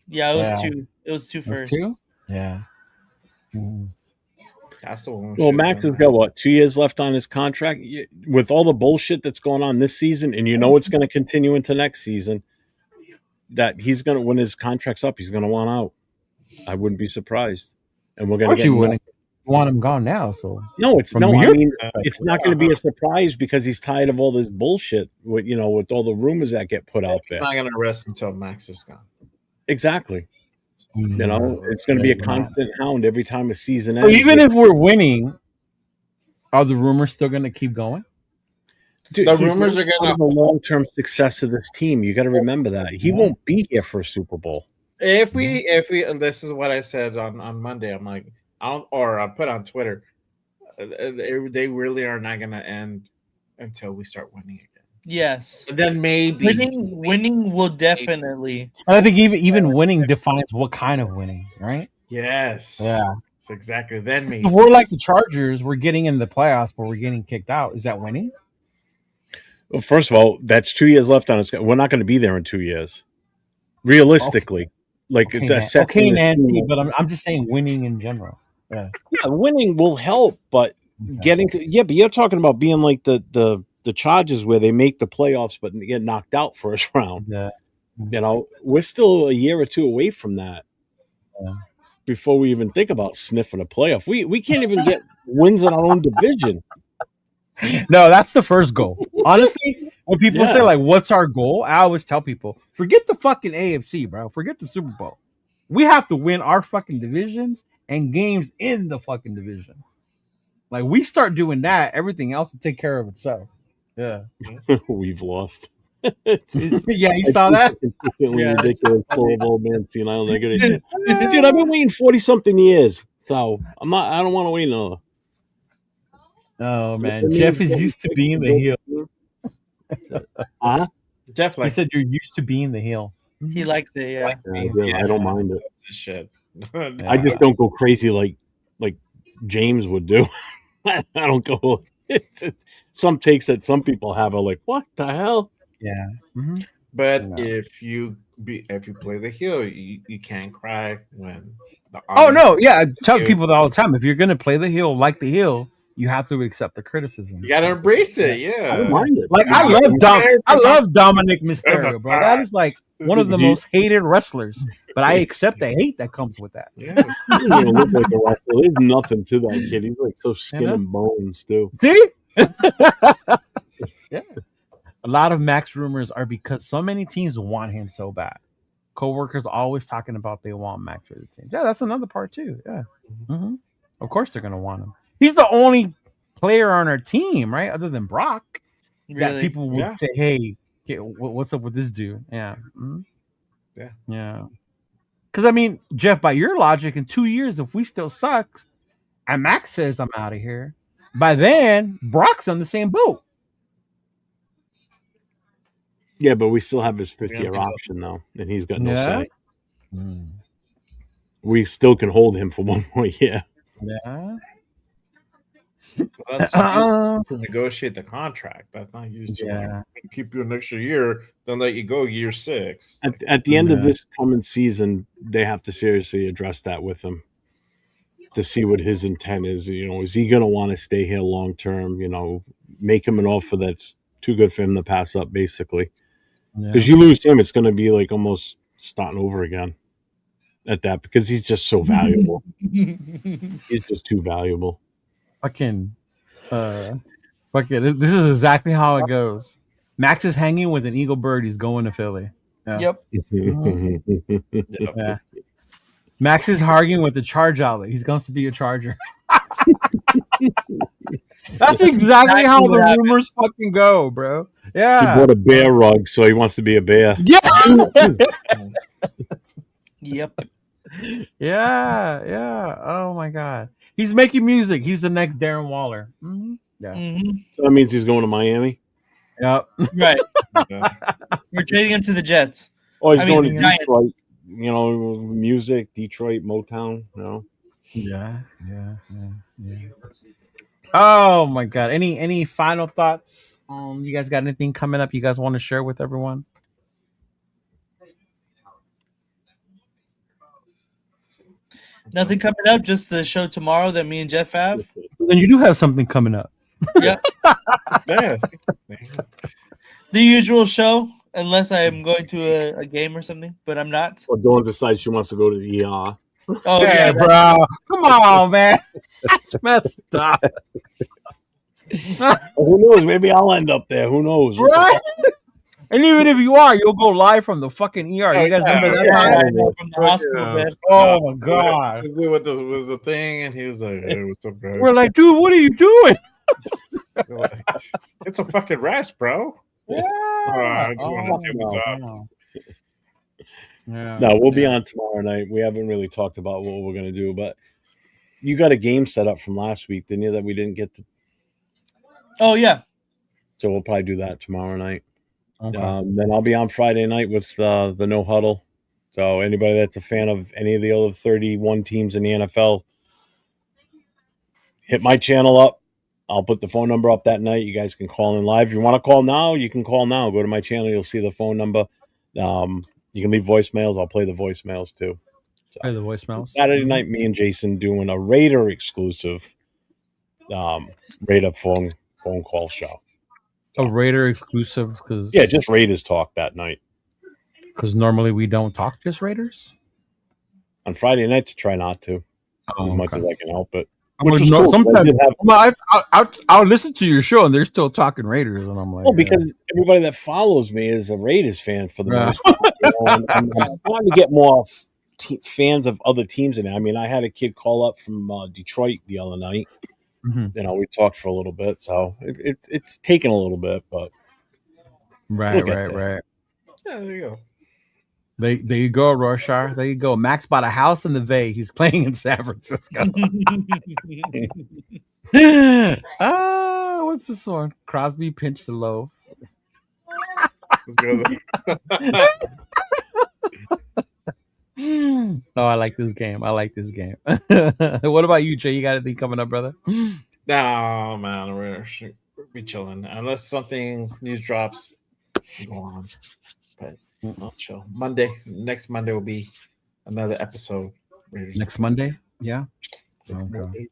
it was 2. It was 2 first. 2? Yeah. Mm-hmm. That's the one. Well, Max has got 2 years left on his contract with all the bullshit that's going on this season, and it's going to continue into next season. That he's going to, when his contract's up, he's going to want out. I wouldn't be surprised, and we're going to get. You want him gone now? So no, it's no. I mean, it's not going to be a surprise because he's tired of all this bullshit with with all the rumors that get put out there. He's not going to rest until Max is gone. Exactly. It's going to be a constant hound every time a season ends. So even if we're winning, are the rumors still going to keep going? Dude, the rumors are going to the long-term success of this team. You got to remember that he won't be here for a Super Bowl. If we, this is what I said on Monday. I'm like, I put on Twitter. They really are not going to end until we start winning again. Yes. And then maybe Winning will definitely. And I think even winning defines what kind of winning, right? Yes. Yeah. That's exactly. Then maybe. If we're like the Chargers, we're getting in the playoffs, but we're getting kicked out. Is that winning? Well, first of all, that's 2 years left on us. We're not going to be there in 2 years. Realistically, like Okay, assessing this Nancy, team, but I'm just saying winning in general. Yeah. yeah, winning will help, but getting to but you're talking about being like the Chargers where they make the playoffs but get knocked out first round. Yeah. You know, we're still a year or two away from that. Yeah. Before we even think about sniffing a playoff, we can't even get wins in our own division. No, that's the first goal. Honestly, when people say Yeah. like, "What's our goal?" I always tell people, "Forget the fucking AFC, bro. Forget the Super Bowl. We have to win our fucking divisions and games in the fucking division. Like we start doing that, everything else will take care of itself." Yeah. We've lost. Yeah, you saw that? Consistently Yeah, ridiculous, full of old man senile negative. Dude, I've been waiting 40 something years, so I don't want to wait another. Oh man, Jeff is used to being the heel. Huh? Jeff, He like, said you're used to being the heel. He likes it. Yeah. I don't mind it. shit. I just don't go crazy like James would do. I don't go. Some takes that some people have are like, what the hell? Yeah. Mm-hmm. But No. if you play the heel, you can't cry when the Oh no, yeah. I tell heel- people that all the time. If you're gonna play the heel like the heel, you have to accept the criticism. you gotta embrace it. Yeah, I don't mind it. Like I love Dominic Mysterio, bro. That is like one of the most hated wrestlers. But I accept the hate that comes with that. Yeah. He doesn't even look like a wrestler. There's nothing to that kid. He's like so skin and bones too. See? Yeah. A lot of Max rumors are because so many teams want him so bad. Coworkers always talking about they want Max for the team. Yeah, that's another part too. Yeah. Mm-hmm. Of course they're gonna want him. He's the only player on our team, right? Other than Brock, that people would say, "Hey, what's up with this dude?" Yeah. Mm-hmm. Yeah. Because I mean, Jeff, by your logic, in 2 years, if we still suck, and Max says I'm out of here, by then Brock's on the same boat. Yeah, but we still have his 5th-year option though, and he's got no say. We still can hold him for one more year. Yeah. Well, that's to negotiate the contract. That's not used to Yeah. keep you an extra year, then let you go year 6. At the end of this coming season, they have to seriously address that with him to see what his intent is. You know, is he going to want to stay here long term? You know, make him an offer that's too good for him to pass up, basically. Because you lose him, it's going to be like almost starting over again at that because he's just so valuable. He's just too valuable. Fucking, this is exactly how it goes. Max is hanging with an eagle bird. He's going to Philly. Yeah. Yep. Yeah. Max is arguing with the charge outlet. He's going to be a Charger. That's exactly how the rumors fucking go, bro. Yeah. He bought a bear rug, so he wants to be a bear. Yeah. Yep. Yeah. Oh my God. He's making music. He's the next Darren Waller. Mm-hmm. Yeah. Mm-hmm. So that means he's going to Miami. Yep. Right. We're trading him to the Jets. Oh, he's going to Giants. Detroit. You know, music, Detroit, Motown. You know. Yeah. Oh my God. Any final thoughts? You guys got anything coming up you guys want to share with everyone? Nothing coming up, just the show tomorrow that me and Jeff have. Then you do have something coming up. Yeah. Yes. The usual show, unless I am going to a game or something, but I'm not. Or Dawn decides she wants to go to the ER. Oh, yeah, bro. Come on, man. That's messed up. Who knows? Maybe I'll end up there. Who knows? Right? And even if you are, you'll go live from the fucking ER. You guys remember that? Yeah, from the hospital bed. Oh my God. What this was the thing, and he was like, "Hey, what's up, guys?" We're like, dude, what are you doing? Like, it's a fucking rest, bro. Yeah. I just want to see what's up. Yeah. No, we'll be on tomorrow night. We haven't really talked about what we're going to do, but you got a game set up from last week, didn't you, that we didn't get to? Oh, yeah. So we'll probably do that tomorrow night. Okay. Then I'll be on Friday night with the No Huddle. So anybody that's a fan of any of the other 31 teams in the NFL, hit my channel up. I'll put the phone number up that night. You guys can call in live. If you want to call now, you can call now. Go to my channel. You'll see the phone number. You can leave voicemails. I'll play the voicemails too. So, Play the voicemails. Saturday night, me and Jason doing a Raider exclusive Raider phone call show. A Raider exclusive because Just Raiders talk that night. Because normally we don't talk just Raiders. On Friday nights, try not to as much as I can help it. Which is cool. Sometimes I'll listen to your show and they're still talking Raiders, and I'm like, well, because everybody that follows me is a Raiders fan for the most part. I'm trying to get more fans of other teams in it. I mean, I had a kid call up from Detroit the other night. Mm-hmm. We talked for a little bit, so it's taken a little bit, but right. Yeah, there you go. There you go, Rorschach. There you go. Max bought a house in the Bay. He's playing in San Francisco. What's this one? Crosby pinched the loaf. Let's go. Oh, I like this game. What about you, Jay? You got anything coming up, brother? No, man, we're be chilling unless something news drops. Go on, but I'll chill. Next Monday will be another episode. Next Monday, yeah. Okay.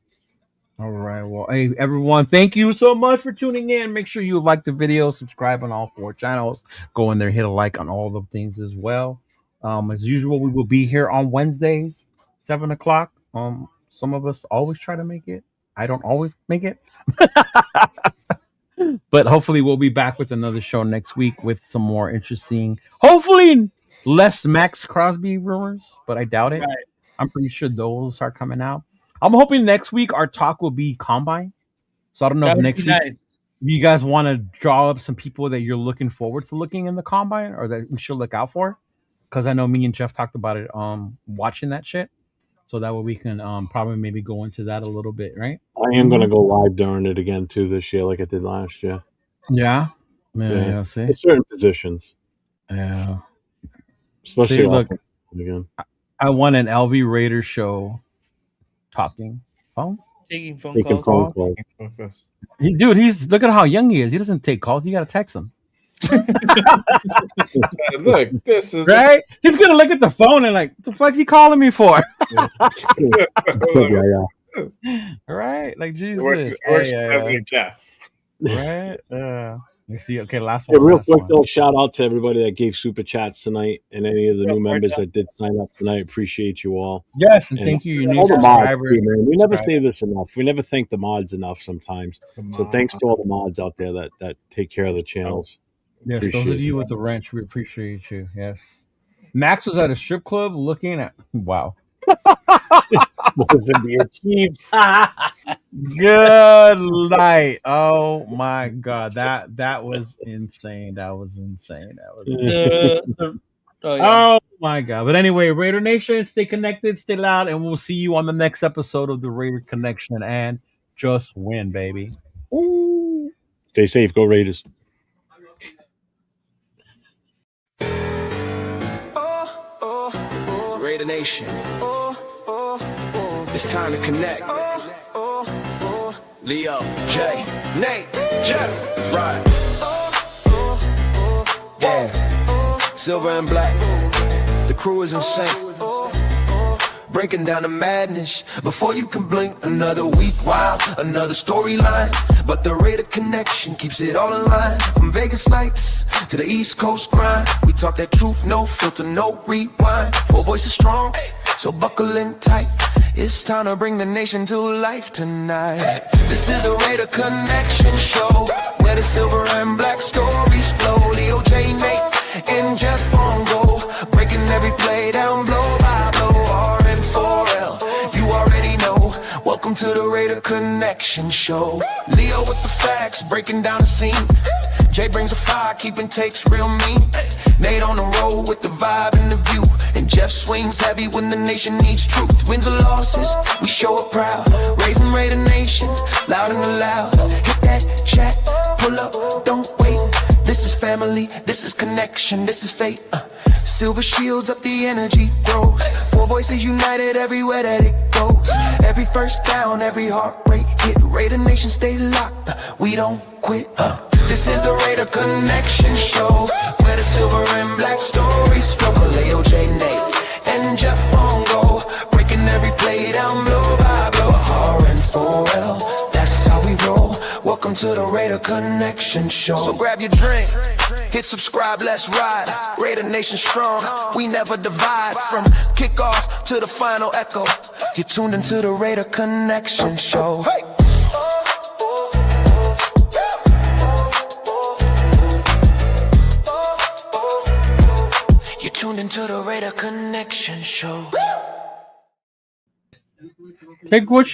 All right. Well, hey, everyone, thank you so much for tuning in. Make sure you like the video, subscribe on all 4 channels. Go in there, hit a like on all the things as well. As usual, we will be here on Wednesdays, 7 o'clock. Some of us always try to make it. I don't always make it. But hopefully we'll be back with another show next week with some more interesting, hopefully less Max Crosby rumors, but I doubt it. Right. I'm pretty sure those are coming out. I'm hoping next week our talk will be Combine. So I don't know if next week you guys want to draw up some people that you're looking forward to looking in the Combine or that we should look out for. Because I know me and Jeff talked about it watching that shit. So that way we can probably maybe go into that a little bit, right? I am going to go live during it again, too, this year, like I did last year. Yeah? Yeah, see? In certain positions. Yeah. Especially see, look, again. I want an LV Raider show talking phone. Taking phone calls. Dude, look at how young he is. He doesn't take calls. You got to text him. Look, this is right. He's gonna look at the phone and like, what the fuck's he calling me for? Right? Like Jesus. Jeff. Right? You see. Okay, last one. Real quick though, shout out to everybody that gave super chats tonight and any of the new members that did sign up tonight. Appreciate you all. Yes, and thank you, new subscribers. Man. We never say this enough. We never thank the mods enough sometimes. So thanks to all the mods out there that take care of the channels. Yes, those of you with the wrench, we appreciate you. Yes. Max was at a strip club looking at wow. Wasn't be achieved. Good night. Oh my god. That was insane. Oh my god. But anyway, Raider Nation, stay connected, stay loud, and we'll see you on the next episode of the Raider Connection. And just win, baby. Ooh. Stay safe, go Raiders. Raider Nation. It's time to connect. Leo, Jay, Nate, Jeff, right. Yeah, silver and black. The crew is insane. Breaking down the madness before you can blink. Another week, wow, another storyline. But the Raider Connection keeps it all in line. From Vegas lights to the East Coast grind. We talk that truth, no filter, no rewind. 4 voices strong, so buckle in tight. It's time to bring the nation to life tonight. This is the Raider Connection show, where the silver and black stories flow. Leo, J, Nate, and Jeff on go, breaking every play down blow by blow. R and 4L, you already know. Welcome to the Raider Connection show. Leo with the facts, breaking down the scene. Jay brings a fire, keeping takes real mean. Nate on the road with the vibe and the view. And Jeff swings heavy when the nation needs truth. Wins or losses, we show up proud. Raising Raider Nation, loud and loud. Hit that chat, pull up, don't wait. This is family, this is connection, this is fate. Silver shields up, the energy grows. Four voices united everywhere that it goes. Every first down, every heart rate hit. Raider Nation stays locked, we don't quit. This is the Raider Connection Show, where the silver and black stories flow. Kaleo, J, Nate, and Jeff on go, breaking every play down blow by blow. R and 4L, that's how we roll. Welcome to the Raider Connection Show. So grab your drink, hit subscribe, let's ride. Raider Nation strong, we never divide. From kickoff to the final echo, you're tuned into the Raider Connection Show. Hey! You're tuned into the Raider Connection Show. Take what you